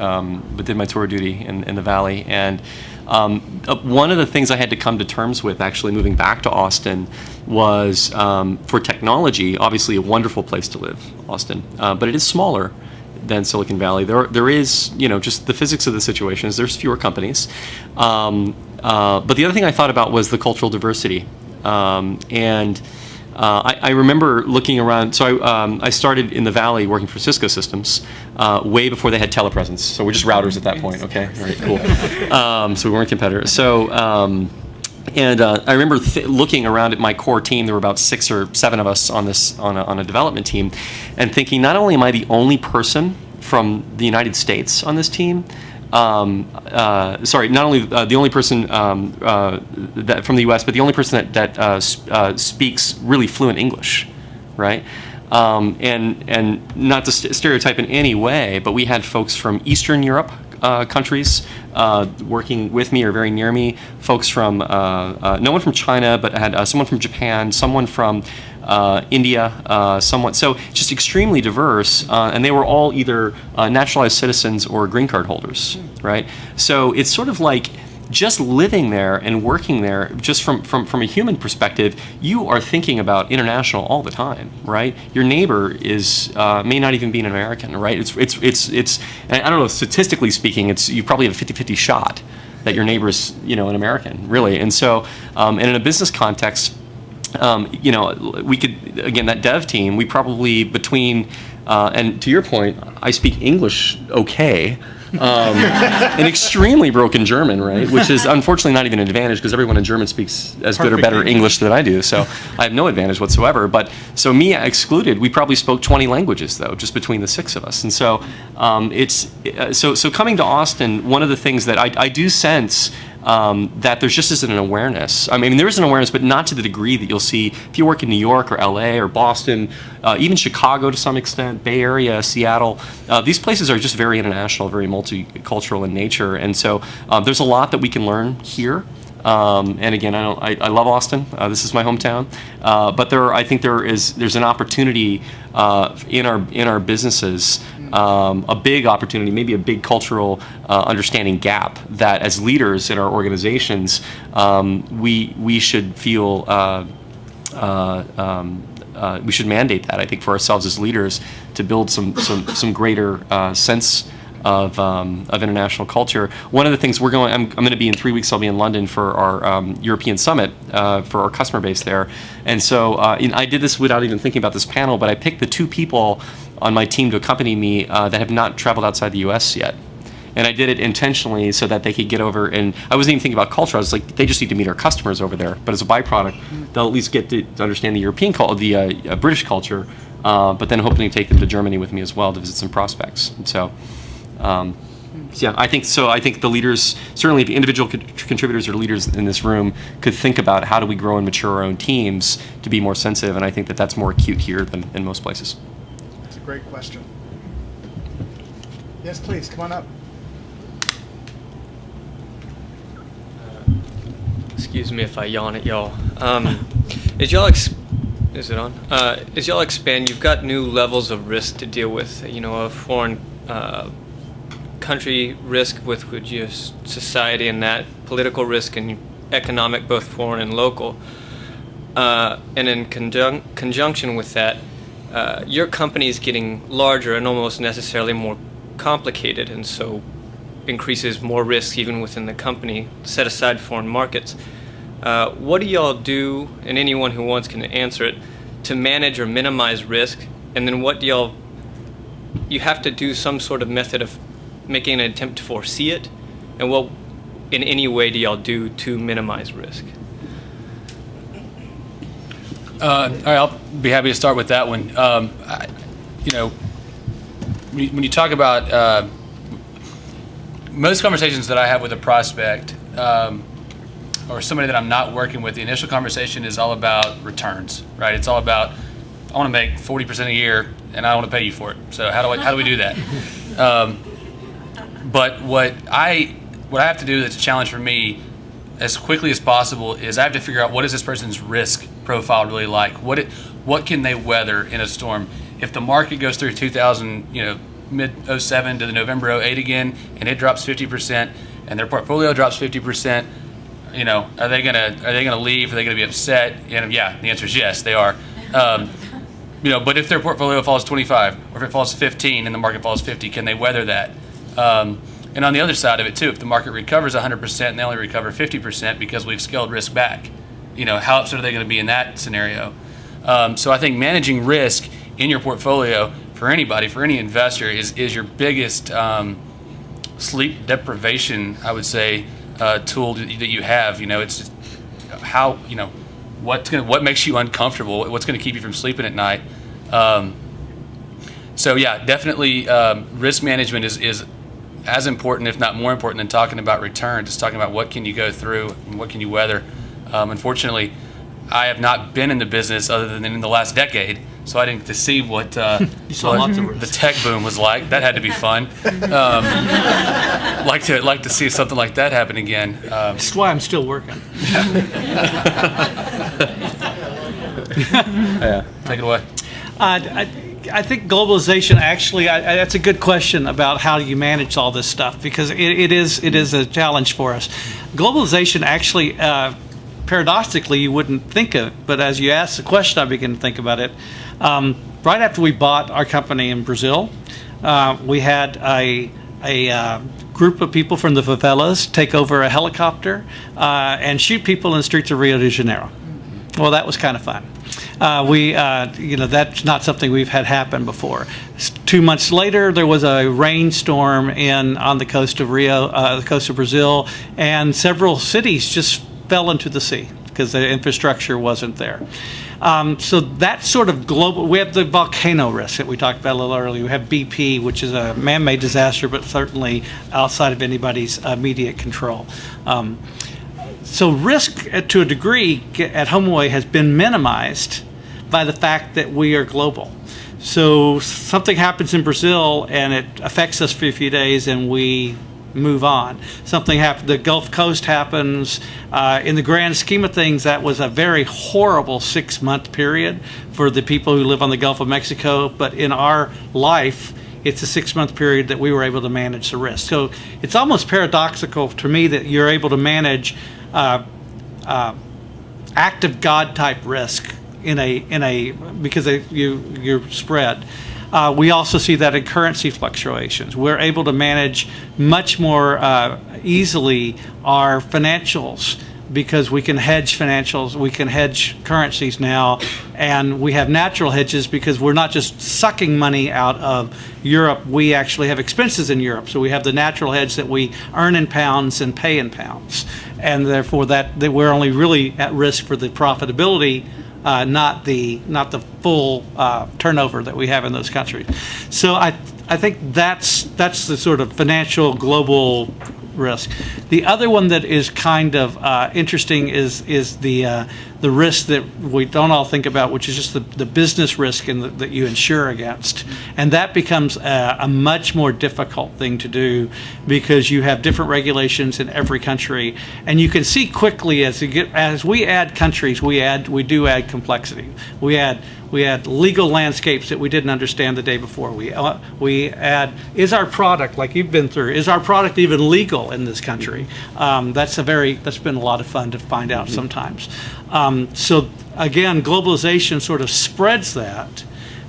did my tour duty in the Valley. And one of the things I had to come to terms with actually moving back to Austin was for technology, obviously a wonderful place to live, Austin, but it is smaller than Silicon Valley. There is, just the physics of the situation is there's fewer companies. But the other thing I thought about was the cultural diversity. I remember looking around. So I started in the Valley working for Cisco Systems way before they had telepresence. So we're just routers at that point. Okay, all right, cool. So we weren't competitors. So I remember looking around at my core team. There were about 6 or 7 of us on a development team, and thinking, not only am I the only person from the United States on this team. Not only the only person that from the U.S., but the only person that speaks really fluent English, right? And not to stereotype in any way, but we had folks from Eastern Europe countries working with me or very near me. Folks from no one from China, but I had someone from Japan, someone from India, somewhat. So just extremely diverse, and they were all either naturalized citizens or green card holders, right? So it's sort of like just living there and working there, just from a human perspective, you are thinking about international all the time, right? Your neighbor is may not even be an American, right? It's I don't know, statistically speaking, you probably have a 50-50 shot that your neighbor's an American, really. And so, and in a business context, we could, again, that dev team, we probably between, and to your point, I speak English okay, and extremely broken German, right? Which is unfortunately not even an advantage because everyone in German speaks as good or better English than I do. So I have no advantage whatsoever. But so me excluded, we probably spoke 20 languages though, just between the 6 of us. And so so coming to Austin, one of the things that I do sense that there's just isn't an awareness. I mean, there is an awareness, but not to the degree that you'll see if you work in New York or LA or Boston, even Chicago to some extent, Bay Area, Seattle. These places are just very international, very multicultural in nature, and so there's a lot that we can learn here. And again, I love Austin. This is my hometown, but I think there's an opportunity in our businesses. A big opportunity, maybe a big cultural understanding gap that as leaders in our organizations, we should feel we should mandate that, I think, for ourselves as leaders to build some greater sense of international culture. One of the things I'm going to be in 3 weeks. I'll be in London for our European Summit for our customer base there, and so I did this without even thinking about this panel. But I picked the 2 people on my team to accompany me that have not traveled outside the U.S. yet, and I did it intentionally so that they could get over. And I wasn't even thinking about culture. I was like, they just need to meet our customers over there. But as a byproduct, they'll at least get to understand the European the British culture. But then hopefully take them to Germany with me as well to visit some prospects. And so. Yeah, I think so. I think the leaders, certainly the individual contributors or leaders in this room, could think about how do we grow and mature our own teams to be more sensitive, and I think that's more acute here than in most places.
That's a great question. Yes, please, come on up.
Excuse me if I yawn at y'all. As y'all expand, you've got new levels of risk to deal with. A foreign country risk with your society, and that political risk and economic, both foreign and local. And in conjunction with that, your company is getting larger and almost necessarily more complicated, and so increases more risk even within the company, set aside foreign markets. What do y'all do, and anyone who wants can answer it, to manage or minimize risk? And then what do y'all
you have to do some sort of method of making an attempt to foresee it, and what in any way do y'all do to minimize risk?
All right, I'll be happy to start with that one. When you talk about most conversations that I have with a prospect or somebody that I'm not working with, the initial conversation is all about returns, right? It's all about, I want to make 40% a year, and I want to pay you for it. So how do we do that? But what I have to do that's a challenge for me as quickly as possible is I have to figure out what is this person's risk profile really like. What can they weather in a storm? If the market goes through 2000, mid 07 to the November 08 again, and it drops 50%, and their portfolio drops 50%, are they gonna leave? Are they gonna be upset? And yeah, the answer is yes, they are. But if their portfolio falls 25, or if it falls 15 and the market falls 50, can they weather that? And on the other side of it too, if the market recovers 100% and they only recover 50% because we've scaled risk back, how upset are they going to be in that scenario? So I think managing risk in your portfolio for anybody, for any investor, is your biggest sleep deprivation, I would say, tool that you have. It's just how, what makes you uncomfortable, what's going to keep you from sleeping at night. So yeah, definitely risk management is as important, if not more important, than talking about returns. It's talking about what can you go through and what can you weather. Unfortunately, I have not been in the business other than in the last decade, so I didn't get to see what,
You saw lots of
the tech boom was like. That had to be fun. Like to see something like that happen again.
That's why I'm still working.
Yeah, take it away.
I think globalization actually, that's a good question about how you manage all this stuff, because it is a challenge for us. Globalization actually, paradoxically, you wouldn't think of, but as you ask the question, I begin to think about it. Right after we bought our company in Brazil, we had a group of people from the favelas take over a helicopter and shoot people in the streets of Rio de Janeiro. Well, that was kind of fun. That's not something we've had happen before. 2 months later, there was a rainstorm on the coast of the coast of Brazil, and several cities just fell into the sea because the infrastructure wasn't there. So that's sort of global. We have the volcano risk that we talked about a little earlier. We have BP, which is a man-made disaster, but certainly outside of anybody's immediate control. So risk, to a degree, at HomeAway has been minimized by the fact that we are global. So something happens in Brazil and it affects us for a few days and we move on. Something happens, the Gulf Coast happens. In the grand scheme of things, that was a very horrible 6-month period for the people who live on the Gulf of Mexico. But in our life, it's a 6-month period that we were able to manage the risk. So it's almost paradoxical to me that you're able to manage act of God type risk because you're spread. We also see that in currency fluctuations. We're able to manage much more easily our financials because we can hedge financials, we can hedge currencies now, and we have natural hedges because we're not just sucking money out of Europe, we actually have expenses in Europe. So we have the natural hedge that we earn in pounds and pay in pounds. And therefore that we're only really at risk for the profitability, not the full turnover that we have in those countries. So I think that's the sort of financial global risk. The other one that is kind of interesting is the risk that we don't all think about, which is just the business risk that you insure against, and that becomes a much more difficult thing to do because you have different regulations in every country, and you can see quickly as we add countries, we do add complexity. We add legal landscapes that we didn't understand the day before. We add, is our product, like you've been through, is our product even legal in this country? That's been a lot of fun to find out sometimes. So again, globalization sort of spreads that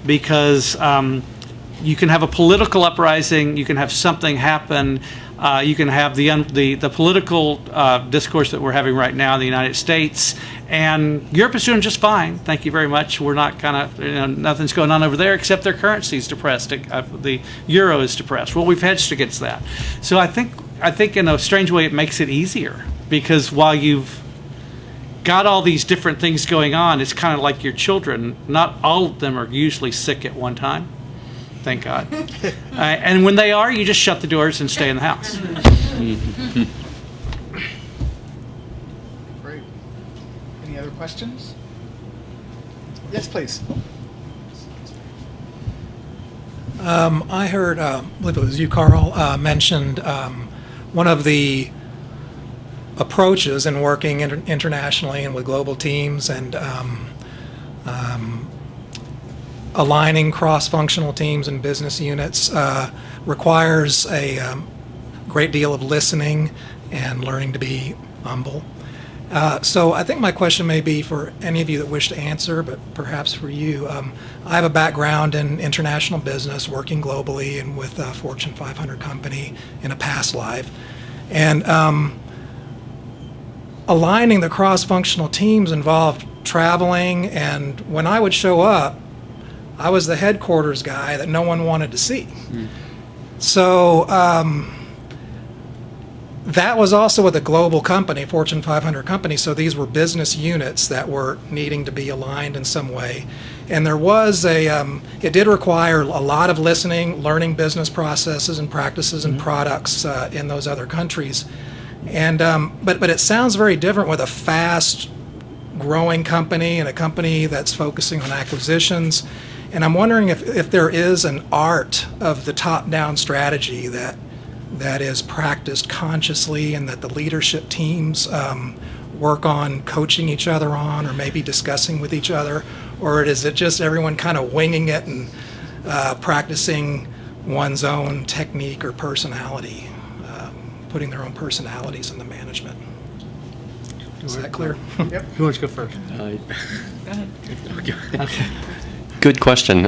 because you can have a political uprising, you can have something happen, you can have the political discourse that we're having right now in the United States, and Europe is doing just fine. Thank you very much. We're not nothing's going on over there except their currency is depressed. The euro is depressed. Well, we've hedged against that. So I think in a strange way it makes it easier, because while you've got all these different things going on, it's kind of like your children. Not all of them are usually sick at one time. Thank God. And when they are, you just shut the doors and stay in the house.
Great. Any other questions? Yes, please.
I heard, I believe it was you, Carl, mentioned one of the approaches in working internationally and with global teams and aligning cross-functional teams and business units requires a great deal of listening and learning to be humble. So I think my question may be for any of you that wish to answer, but perhaps for you. I have a background in international business, working globally and with a Fortune 500 company in a past life. And aligning the cross-functional teams involved traveling, and when I would show up, I was the headquarters guy that no one wanted to see. So that was also with a global company, Fortune 500 company, so these were business units that were needing to be aligned in some way. And there was it did require a lot of listening, learning business processes and practices and products in those other countries. And but it sounds very different with a fast growing company and a company that's focusing on acquisitions. And I'm wondering if there is an art of the top-down strategy that is practiced consciously, and that the leadership teams work on coaching each other on, or maybe discussing with each other, or is it just everyone kind of winging it and practicing one's own technique or personality, putting their own personalities in the management? Is that clear?
Yep.
Who wants to go first?
Go ahead.
Okay.
Good question.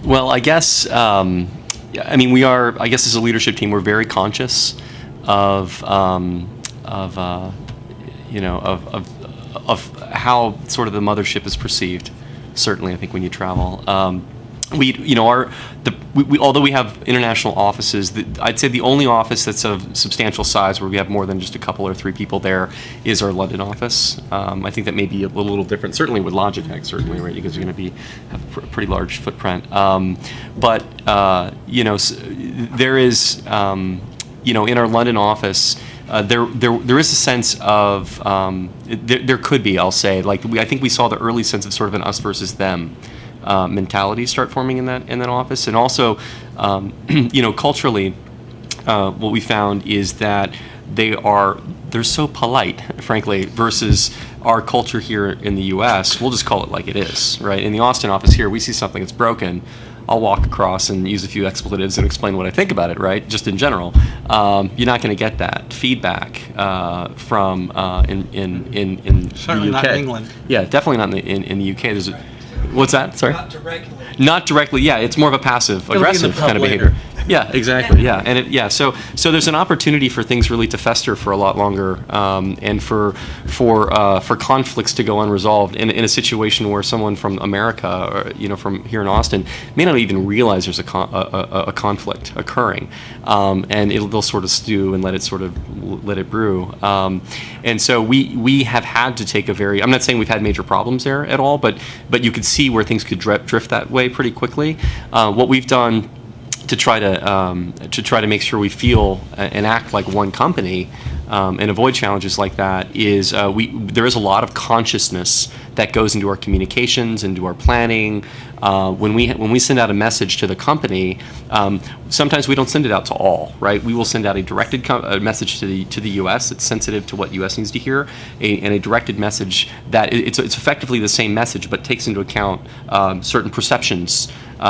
Well, I guess, we are, I guess as a leadership team, we're very conscious of how sort of the mothership is perceived. Certainly, I think when you travel, although we have international offices, I'd say the only office that's of substantial size where we have more than just a couple or three people there is our London office. I think that may be a little different, certainly with Logitech, certainly, right? Because you're going to have a pretty large footprint. There is, in our London office, there is a sense of there could be, I'll say, I think we saw the early sense of sort of an us versus them mentality start forming in that office. And also, culturally, what we found is that they're so polite, frankly, versus our culture here in the U.S. We'll just call it like it is, right? In the Austin office here, we see something that's broken, I'll walk across and use a few expletives and explain what I think about it, right? Just in general. You're not going to get that feedback from in
Certainly
the UK.
not in England.
Yeah, definitely not in the UK. There's what's that? Sorry?
Not directly.
Not directly, yeah. It's more of a passive aggressive kind of
later.
behavior. Yeah, exactly. Yeah, and so there's an opportunity for things really to fester for a lot longer, and for conflicts to go unresolved in a situation where someone from America or from here in Austin may not even realize there's a conflict occurring, and they'll sort of stew and let it brew, and so we have had to take I'm not saying we've had major problems there at all, but you could see where things could drift that way pretty quickly. What we've done to try to make sure we feel and act like one company and avoid challenges like that is there is a lot of consciousness that goes into our communications, into our planning. When we send out a message to the company, sometimes we don't send it out to all, right? We will send out a directed message to the U.S. that's sensitive to what U.S. needs to hear, and a directed message that it's effectively the same message but takes into account certain perceptions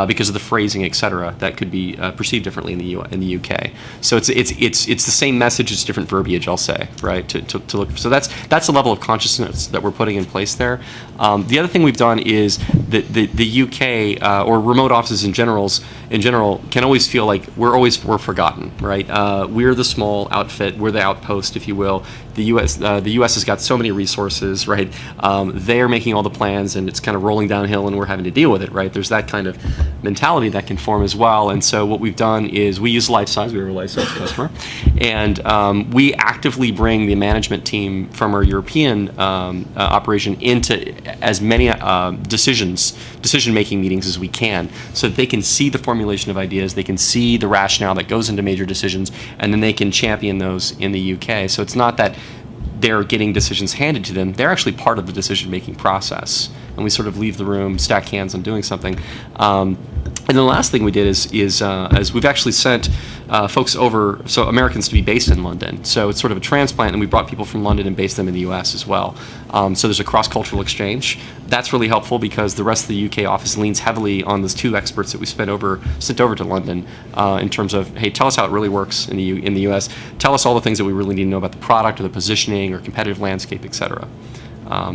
because of the phrasing, et cetera, that could be perceived differently in the UK. So it's the same message, it's different verbiage, I'll say, right? To look. So that's the level of consciousness that we're putting in place there. The other thing we've done is that the UK or remote offices in general can always feel like we're forgotten, right? We're the small outfit, we're the outpost, if you will. The U.S. has got so many resources, right? They're making all the plans, and it's kind of rolling downhill, and we're having to deal with it, right? There's that kind of mentality that can form as well. And so what we've done is we use LifeSize. We were a LifeSize customer, and we actively bring the management team from our European operation into as many decision-making meetings as we can, so that they can see the formulation of ideas, they can see the rationale that goes into major decisions, and then they can champion those in the UK. So it's not that they're getting decisions handed to them, they're actually part of the decision-making process. And we sort of leave the room, stack hands on doing something. And the last thing we did is we've actually sent folks over, so Americans to be based in London. So it's sort of a transplant, and we brought people from London and based them in the US as well. So there's a cross-cultural exchange. That's really helpful because the rest of the UK office leans heavily on those 2 experts that we sent over to London in terms of, hey, tell us how it really works in the US. Tell us all the things that we really need to know about the product or the positioning or competitive landscape, et cetera.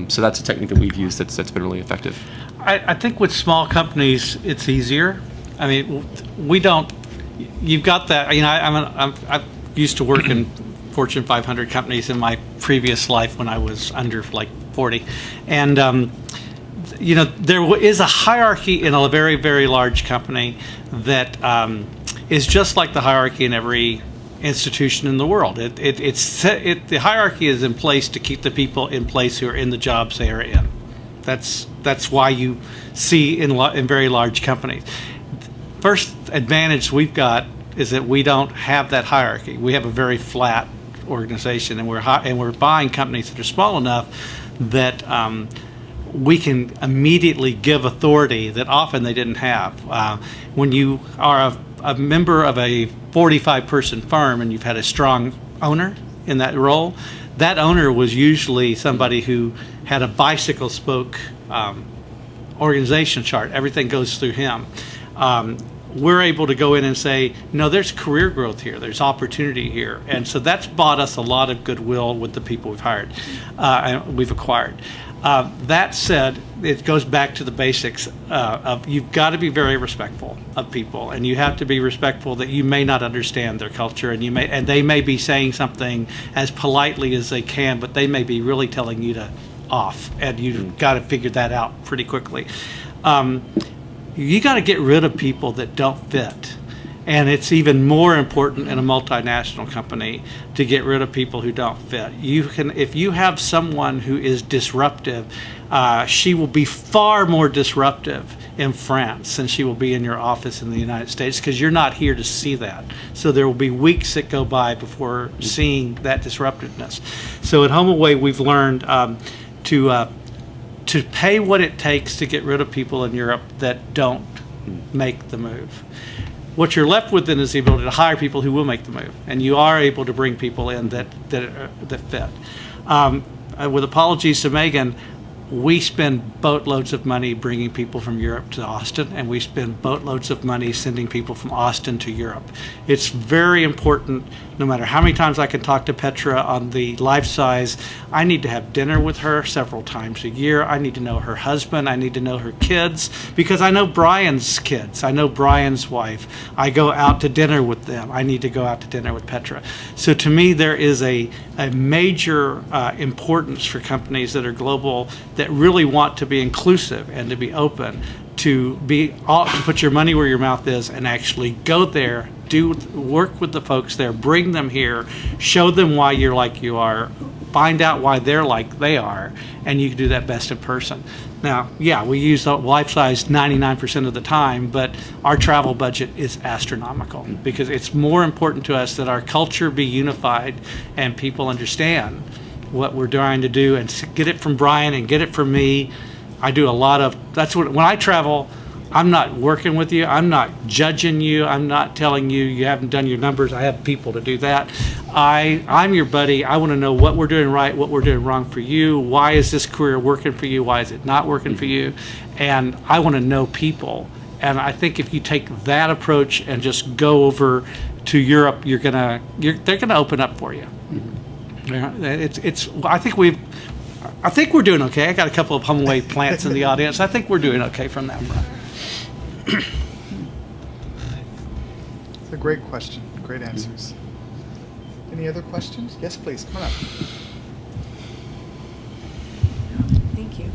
So that's a technique that we've used that's been really effective.
I think with small companies, it's easier. I mean, we don't. You've got that. You know, I used to work in Fortune 500 companies in my previous life when I was under like 40, and you know, there is a hierarchy in a very, very large company that is just like the hierarchy in every institution in the world. The hierarchy is in place to keep the people in place who are in the jobs they are in. That's why you see in very large companies. First advantage we've got is that we don't have that hierarchy. We have a very flat organization, and we're buying companies that are small enough that we can immediately give authority that often they didn't have. When you are a member of a 45-person firm and you've had a strong owner in that role, that owner was usually somebody who had a bicycle spoke organization chart. Everything goes through him. We're able to go in and say, no, there's career growth here, there's opportunity here. And so that's bought us a lot of goodwill with the people we've hired, we've acquired. That said, it goes back to the basics of you've got to be very respectful of people, and you have to be respectful that you may not understand their culture, and they may be saying something as politely as they can, but they may be really telling you to off, and you've got to figure that out pretty quickly. You got to get rid of people that don't fit. And it's even more important in a multinational company to get rid of people who don't fit. If you have someone who is disruptive, she will be far more disruptive in France than she will be in your office in the United States, because you're not here to see that. So there will be weeks that go by before seeing that disruptiveness. So at HomeAway, we've learned to pay what it takes to get rid of people in Europe that don't make the move. What you're left with then is the ability to hire people who will make the move, and you are able to bring people in that fit. With apologies to Megan, we spend boatloads of money bringing people from Europe to Austin, and we spend boatloads of money sending people from Austin to Europe. It's very important, no matter how many times I can talk to Petra on the LifeSize, I need to have dinner with her several times a year. I need to know her husband. I need to know her kids, because I know Brian's kids. I know Brian's wife. I go out to dinner with them. I need to go out to dinner with Petra. So to me, there is a major importance for companies that are global, that really want to be inclusive and to be open, to put your money where your mouth is and actually go there, work with the folks there, bring them here, show them why you're like you are, find out why they're like they are, and you can do that best in person. Now, yeah, we use LifeSize 99% of the time, but our travel budget is astronomical, because it's more important to us that our culture be unified and people understand what we're trying to do, and get it from Brian and get it from me. I do a lot of, when I travel, I'm not working with you, I'm not judging you, I'm not telling you you haven't done your numbers. I have people to do that. I'm your buddy. I want to know what we're doing right, what we're doing wrong for you. Why is this career working for you? Why is it not working for you? And I want to know people And I think if you take that approach and just go over to Europe, they're gonna open up for you. Yeah, I think we're doing okay. I got a couple of HomeAway plants in the audience. I think we're doing okay from that front.
It's a great question. Great answers. Any other questions? Yes, please. Come on up.
Thank you.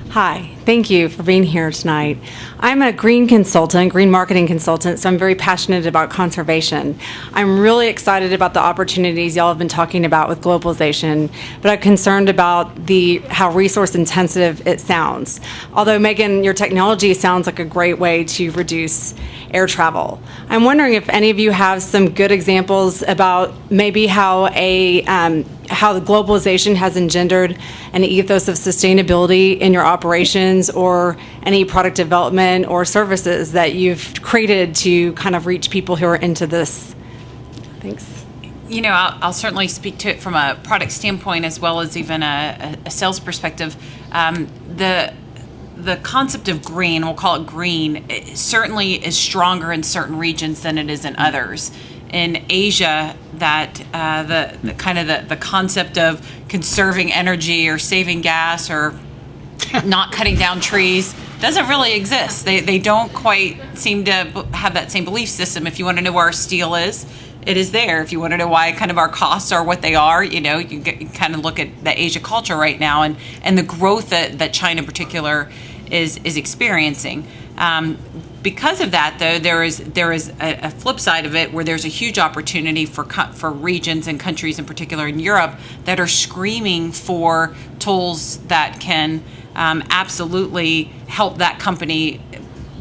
Hi, thank you for being here tonight. I'm a green consultant, green marketing consultant, so I'm very passionate about conservation. I'm really excited about the opportunities y'all have been talking about with globalization, but I'm concerned about how resource intensive it sounds. Although, Megan, your technology sounds like a great way to reduce air travel. I'm wondering if any of you have some good examples about maybe how the globalization has engendered an ethos of sustainability in your operations, or any product development or services that you've created to kind of reach people who are into this. Thanks.
You know, I'll certainly speak to it from a product standpoint as well as even a sales perspective. The concept of green, we'll call it green, it certainly is stronger in certain regions than it is in others. In Asia, that the concept of conserving energy or saving gas or not cutting down trees doesn't really exist. They don't quite seem to have that same belief system. If you want to know where our steel is, it is there. If you want to know why kind of our costs are what they are, you kind of look at the Asia culture right now and the growth that China in particular is experiencing. Because of that, though, there is a flip side of it where there's a huge opportunity for regions and countries in particular in Europe that are screaming for tools that can absolutely help that company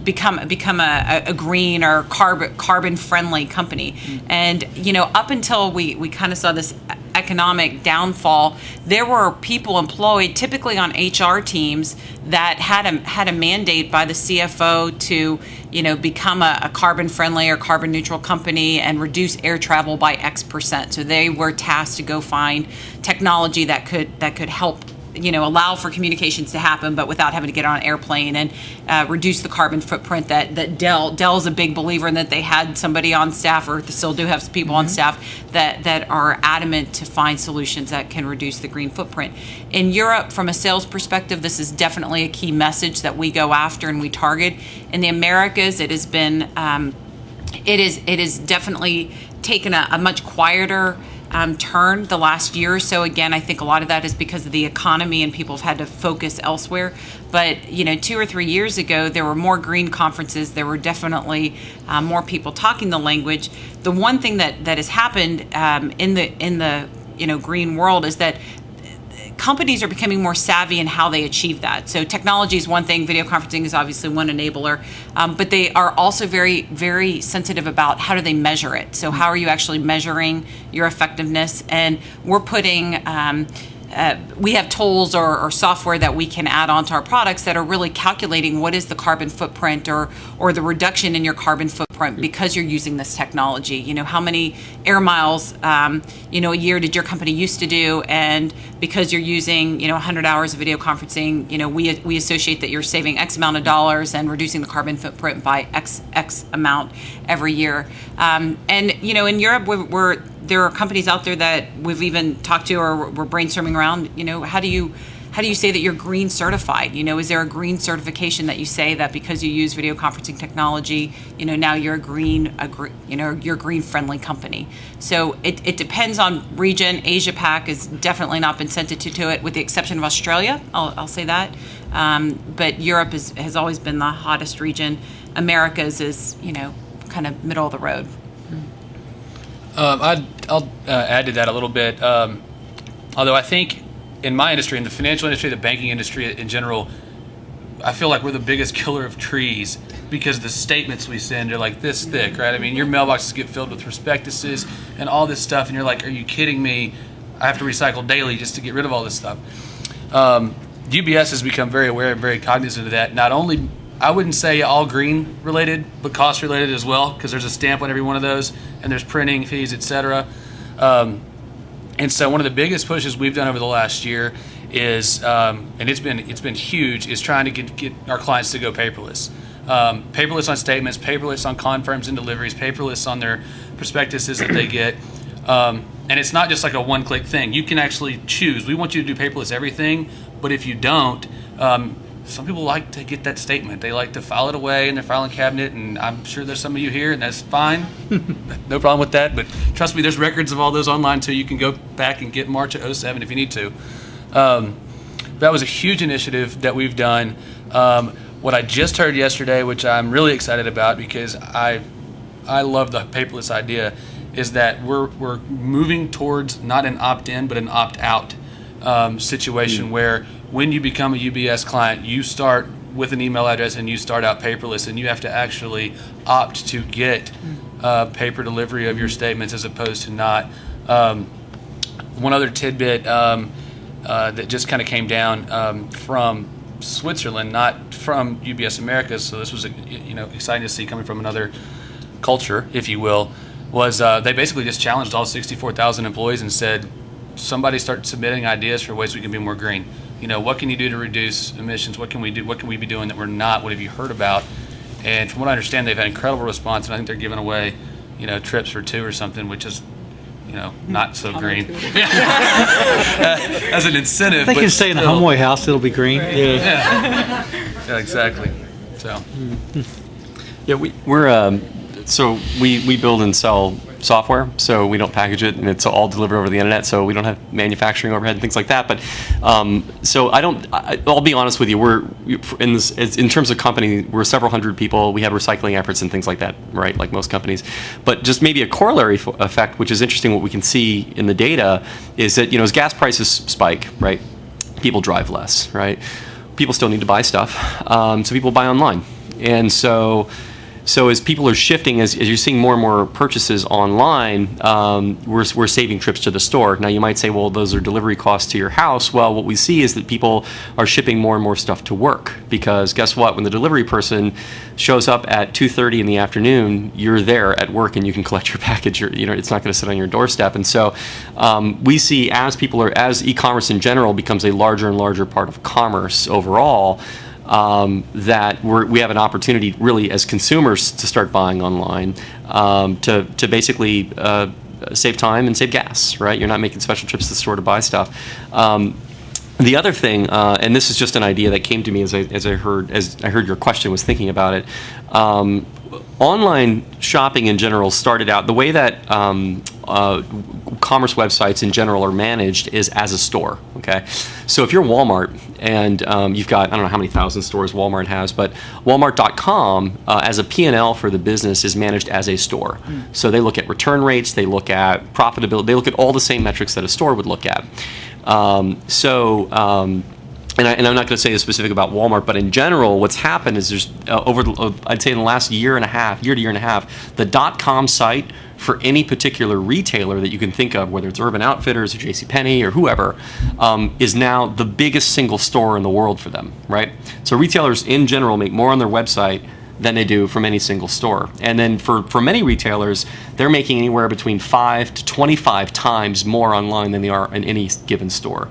become a green or carbon friendly company. And up until we kind of saw this economic downfall, there were people employed typically on HR teams that had a mandate by the CFO to become a carbon friendly or carbon neutral company and reduce air travel by X%. So they were tasked to go find technology that could help allow for communications to happen, but without having to get on an airplane, and reduce the carbon footprint that Dell's a big believer in, that they had somebody on staff, or they still do have people on staff that are adamant to find solutions that can reduce the green footprint. In Europe, from a sales perspective, this is definitely a key message that we go after and we target. In the Americas, it has been, it is definitely taken a much quieter turn the last year or so. Again, I think a lot of that is because of the economy and people have had to focus elsewhere. But 2 or 3 years ago, there were more green conferences. There were definitely more people talking the language. The one thing that has happened in the green world is that companies are becoming more savvy in how they achieve that. So technology is one thing, video conferencing is obviously one enabler, but they are also very, very sensitive about how do they measure it. So how are you actually measuring your effectiveness? And we're putting, we have tools or software that we can add onto our products that are really calculating what is the carbon footprint or the reduction in your carbon footprint because you're using this technology. How many air miles, a year did your company used to do? And because you're using, 100 hours of video conferencing, we associate that you're saving X amount of dollars and reducing the carbon footprint by X amount every year. And, in Europe, there are companies out there that we've even talked to or we're brainstorming around, how do you say that you're green certified? Is there a green certification that you say that because you use video conferencing technology, now you're you're a green friendly company? So it depends on region. Asia Pac has definitely not been sensitive to it, with the exception of Australia. I'll say that. But Europe has always been the hottest region. Americas is, kind of middle of the road.
I'll add to that a little bit. Although I think in my industry, in the financial industry, the banking industry in general, I feel like we're the biggest killer of trees because the statements we send are like this thick, right? I mean, your mailboxes get filled with prospectuses and all this stuff, and you're like, are you kidding me? I have to recycle daily just to get rid of all this stuff. UBS has become very aware and very cognizant of that. Not only, I wouldn't say all green related, but cost related as well, because there's a stamp on every one of those, and there's printing fees, etc. And so one of the biggest pushes we've done over the last year is, and it's been huge, is trying to get our clients to go paperless. paperless on statements, paperless on confirms and deliveries, paperless on their prospectuses that they get. And it's not just like a one-click thing. You can actually choose. We want you to do paperless everything, but if you don't, some people like to get that statement. They like to file it away in their filing cabinet, and I'm sure there's some of you here, and that's fine. No problem with that, but trust me, there's records of all those online, too. You can go back and get March of 07 if you need to. That was a huge initiative that we've done. What I just heard yesterday, which I'm really excited about because I love the paperless idea, is that we're moving towards not an opt-in but an opt-out situation where when you become a UBS client, you start with an email address and you start out paperless, and you have to actually opt to get paper delivery of your statements as opposed to not. One other tidbit that just kind of came down from Switzerland, not from UBS Americas, so this was exciting to see coming from another culture, if you will, was they basically just challenged all 64,000 employees and said, somebody start submitting ideas for ways we can be more green. What can you do to reduce emissions? What can we do? What can we be doing that we're not? What have you heard about? And from what I understand, they've had incredible response, and I think they're giving away, trips for 2 or something, which is, not so green. As an incentive.
They can stay in a HomeAway house; it'll be green.
Yeah, exactly. So.
Yeah, we build and sell software, so we don't package it, and it's all delivered over the internet, so we don't have manufacturing overhead and things like that. But so I'll be honest with you, we're in terms of company, we're several hundred people. We have recycling efforts and things like that, right, like most companies. But just maybe a corollary effect, which is interesting, what we can see in the data is that as gas prices spike, right, people drive less, right? People still need to buy stuff, so people buy online, and so as people are shifting, as you're seeing more and more purchases online, we're saving trips to the store. Now you might say, well, those are delivery costs to your house. Well, what we see is that people are shipping more and more stuff to work, because guess what? When the delivery person shows up at 2:30 in the afternoon, you're there at work and you can collect your package. It's not going to sit on your doorstep. And so we see as e-commerce in general becomes a larger and larger part of commerce overall, that we have an opportunity really as consumers to start buying online, to basically save time and save gas, right? You're not making special trips to the store to buy stuff. The other thing, and this is just an idea that came to me as I heard your question, was thinking about it. Online shopping in general started out the way that commerce websites in general are managed is as a store. Okay, so if you're Walmart and you've got, I don't know how many thousand stores Walmart has, but Walmart.com as a P&L for the business is managed as a store. So they look at return rates, they look at profitability, they look at all the same metrics that a store would look at. And I'm not going to say this specific about Walmart, but in general, what's happened is there's I'd say in the last year to year and a half, the .com site for any particular retailer that you can think of, whether it's Urban Outfitters or JCPenney or whoever, is now the biggest single store in the world for them, right? So retailers in general make more on their website than they do from any single store. And then for many retailers, they're making anywhere between 5 to 25 times more online than they are in any given store.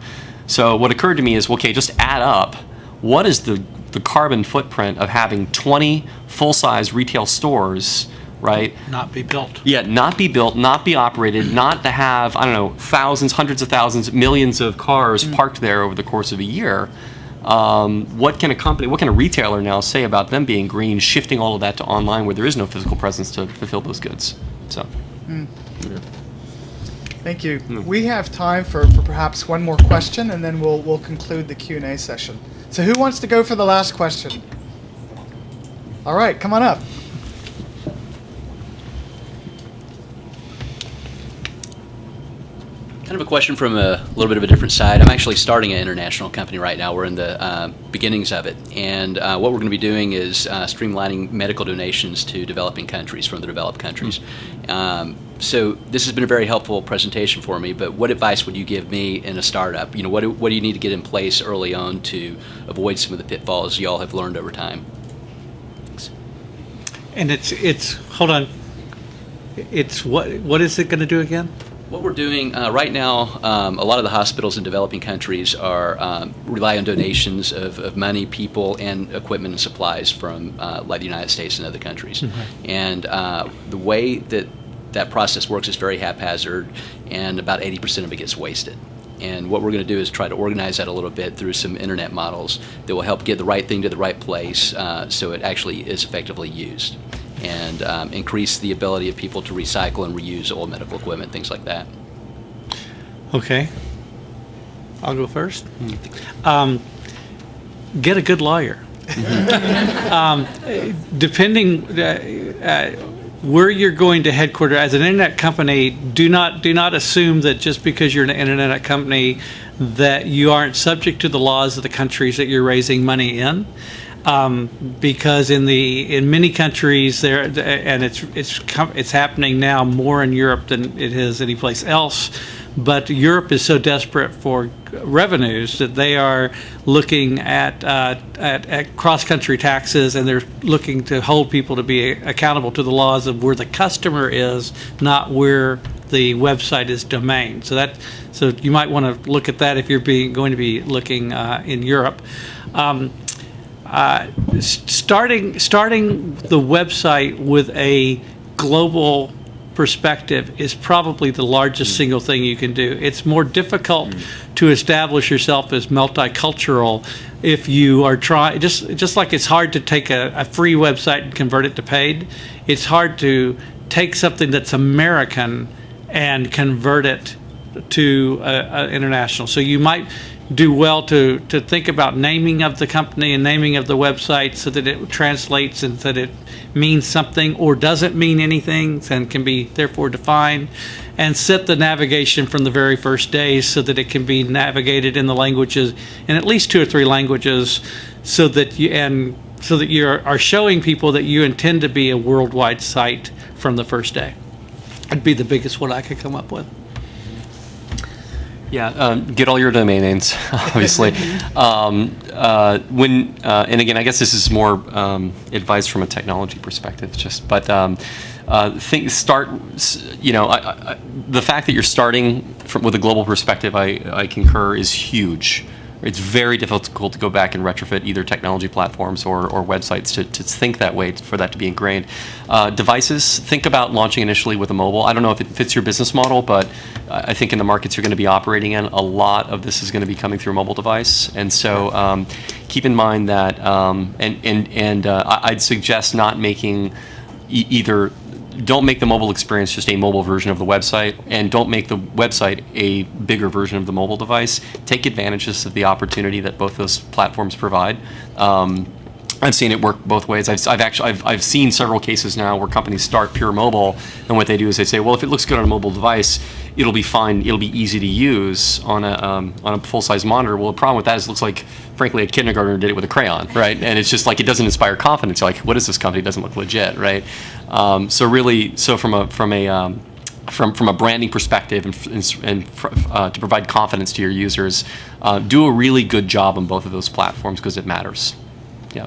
So what occurred to me is, okay, just add up, what is the carbon footprint of having 20 full-size retail stores, right?
Not be built.
Yeah, not be built, not be operated, not to have, I don't know, thousands, hundreds of thousands, millions of cars parked there over the course of a year. What can a retailer now say about them being green, shifting all of that to online where there is no physical presence to fulfill those goods? So. Yeah.
Thank you. We have time for perhaps one more question, and then we'll conclude the Q&A session. So who wants to go for the last question? All right, come on up.
Kind of a question from a little bit of a different side. I'm actually starting an international company right now. We're in the beginnings of it. And what we're going to be doing is streamlining medical donations to developing countries from the developed countries. So this has been a very helpful presentation for me, but what advice would you give me in a startup? What do you need to get in place early on to avoid some of the pitfalls you all have learned over time? Thanks.
And it's hold on. It's what is it going to do again?
What we're doing right now, a lot of the hospitals in developing countries are rely on donations of money, people, and equipment and supplies from like the United States and other countries. And the way that process works is very haphazard, and about 80% of it gets wasted. And what we're going to do is try to organize that a little bit through some internet models that will help get the right thing to the right place so it actually is effectively used, and increase the ability of people to recycle and reuse old medical equipment, things like that.
Okay. I'll go first. Get a good lawyer. Depending where you're going to headquarter as an internet company, do not assume that just because you're an internet company that you aren't subject to the laws of the countries that you're raising money in. Because in many countries there, and it's happening now more in Europe than it is anyplace else. But Europe is so desperate for revenues that they are looking at cross-country taxes, and they're looking to hold people to be accountable to the laws of where the customer is, not where the website is domained. So you might want to look at that if you're going to be looking in Europe. Starting the website with a global perspective is probably the largest single thing you can do. It's more difficult to establish yourself as multicultural if you are trying, just like it's hard to take a free website and convert it to paid, it's hard to take something that's American and convert it to international. So you might do well to think about naming of the company and naming of the website so that it translates and that it means something or doesn't mean anything and can be therefore defined, and set the navigation from the very first day so that it can be navigated in the languages, in at least 2 or 3 languages, so that you are showing people that you intend to be a worldwide site from the first day. That'd be the biggest one I could come up with.
Yeah, get all your domain names, obviously. And again, I guess this is more advice from a technology perspective. The fact that you're starting with a global perspective, I concur, is huge. It's very difficult to go back and retrofit either technology platforms or websites to think that way, for that to be ingrained. Devices, think about launching initially with a mobile. I don't know if it fits your business model, but I think in the markets you're going to be operating in, a lot of this is going to be coming through a mobile device. And so keep in mind that, I'd suggest not making don't make the mobile experience just a mobile version of the website, and don't make the website a bigger version of the mobile device. Take advantages of the opportunity that both those platforms provide. I've seen it work both ways. I've seen several cases now where companies start pure mobile, and what they do is they say, well, if it looks good on a mobile device, it'll be fine. It'll be easy to use on a full-size monitor. Well, the problem with that is it looks like, frankly, a kindergartner did it with a crayon, right? And it's just like, it doesn't inspire confidence. You're like, what is this company? It doesn't look legit, right? So from a branding perspective and to provide confidence to your users, do a really good job on both of those platforms, because it matters. Yeah.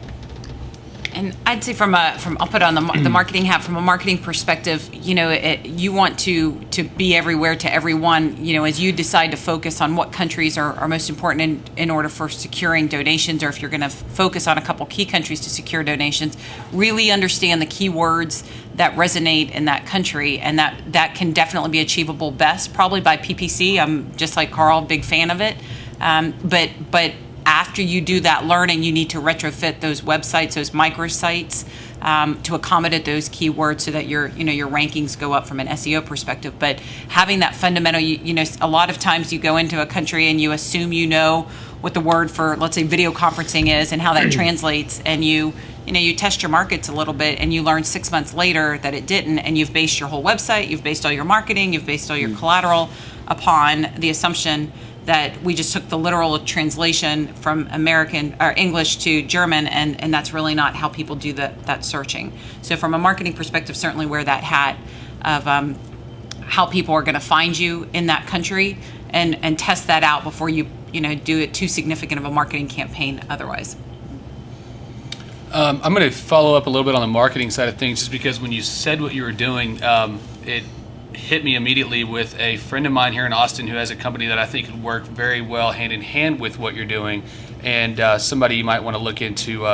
And I'd say I'll put on the marketing hat. From a marketing perspective, you want to be everywhere to everyone. As you decide to focus on what countries are most important in order for securing donations, or if you're going to focus on a couple key countries to secure donations, really understand the keywords that resonate in that country, and that can definitely be achievable best probably by PPC. I'm just like Carl, big fan of it, but after you do that learning, you need to retrofit those websites, those microsites, to accommodate those keywords so that your rankings go up from an SEO perspective. But having that fundamental, a lot of times you go into a country and you assume you know what the word for, let's say, video conferencing is and how that translates, and you test your markets a little bit, and you learn 6 months later that it didn't, and you've based your whole website, you've based all your marketing, you've based all your collateral upon the assumption that we just took the literal translation from American or English to German, and that's really not how people do that searching. So from a marketing perspective, certainly wear that hat of how people are going to find you in that country, and test that out before you do it too significant of a marketing campaign otherwise.
I'm going to follow up a little bit on the marketing side of things, just because when you said what you were doing, hit me immediately with a friend of mine here in Austin who has a company that I think would work very well hand in hand with what you're doing, and somebody you might want to look into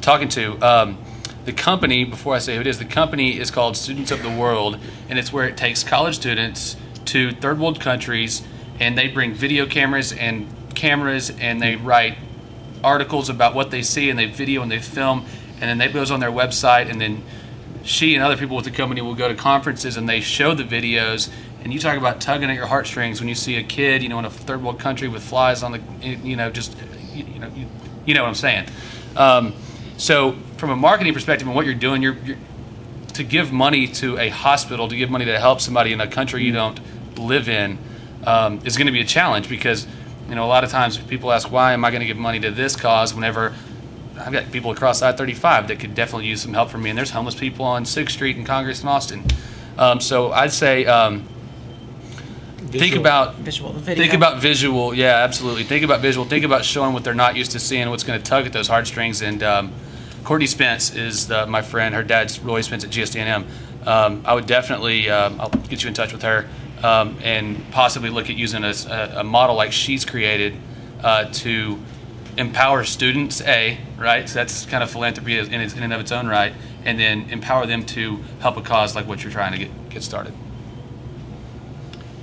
talking to. The company, before I say who it is, the company is called Students of the World, and it's where it takes college students to third world countries, and they bring video cameras, and they write articles about what they see, and they video and they film, and then that goes on their website, and then she and other people with the company will go to conferences and they show the videos. And you talk about tugging at your heartstrings when you see a kid, in a third world country with flies on the, you know what I'm saying. So from a marketing perspective and what you're doing, you're to give money to a hospital, to give money to help somebody in a country you don't live in, is going to be a challenge, because a lot of times people ask, why am I going to give money to this cause whenever I've got people across I-35 that could definitely use some help from me, and there's homeless people on 6th Street in Congress in Austin. So I'd say think about visual. Yeah, absolutely. Think about visual. Think about showing what they're not used to seeing, what's going to tug at those heartstrings. And Courtney Spence is my friend. Her dad's Roy Spence at GSD&M. I would definitely I'll get you in touch with her and possibly look at using a model like she's created to empower students, right? So that's kind of philanthropy in and of its own right, and then empower them to help a cause like what you're trying to get started.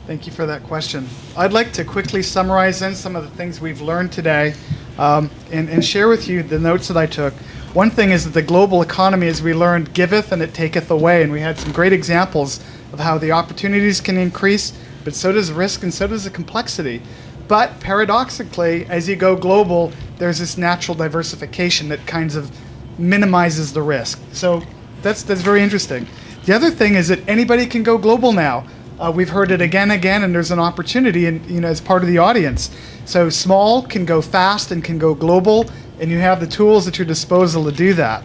Thank you for that question. I'd like to quickly summarize in some of the things we've learned today and share with you the notes that I took. One thing is that the global economy, as we learned, giveth and it taketh away, and we had some great examples of how the opportunities can increase, but so does risk and so does the complexity. But paradoxically, as you go global, there's this natural diversification that kind of minimizes the risk. So that's very interesting. The other thing is that anybody can go global now. We've heard it again, and there's an opportunity, and as part of the audience. So small can go fast and can go global, and you have the tools at your disposal to do that.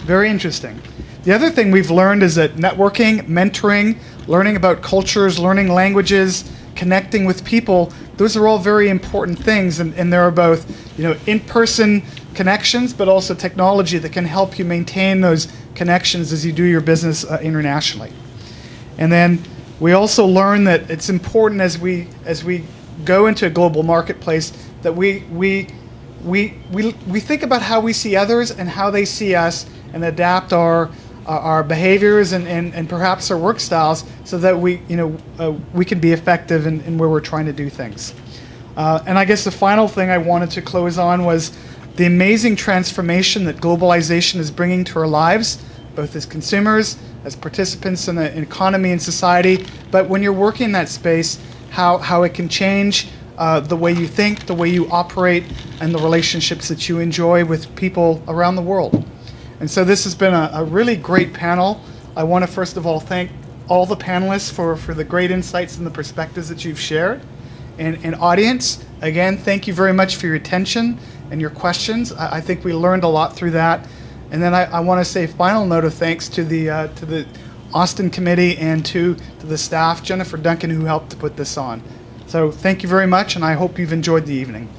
Very interesting. The other thing we've learned is that networking, mentoring, learning about cultures, learning languages, connecting with people, those are all very important things, and there are both in-person connections, but also technology that can help you maintain those connections as you do your business internationally. And then we also learn that it's important as we go into a global marketplace that we think about how we see others and how they see us, and adapt our behaviors and perhaps our work styles so that we can be effective in where we're trying to do things. And I guess the final thing I wanted to close on was the amazing transformation that globalization is bringing to our lives, both as consumers, as participants in the economy and society, but when you're working in that space, how it can change the way you think, the way you operate, and the relationships that you enjoy with people around the world. And so this has been a really great panel. I want to first of all thank all the panelists for the great insights and the perspectives that you've shared. And audience, again, thank you very much for your attention and your questions. I think we learned a lot through that. And then I want to say a final note of thanks to the Austin committee and to the staff, Jennifer Duncan, who helped to put this on. So thank you very much, and I hope you've enjoyed the evening.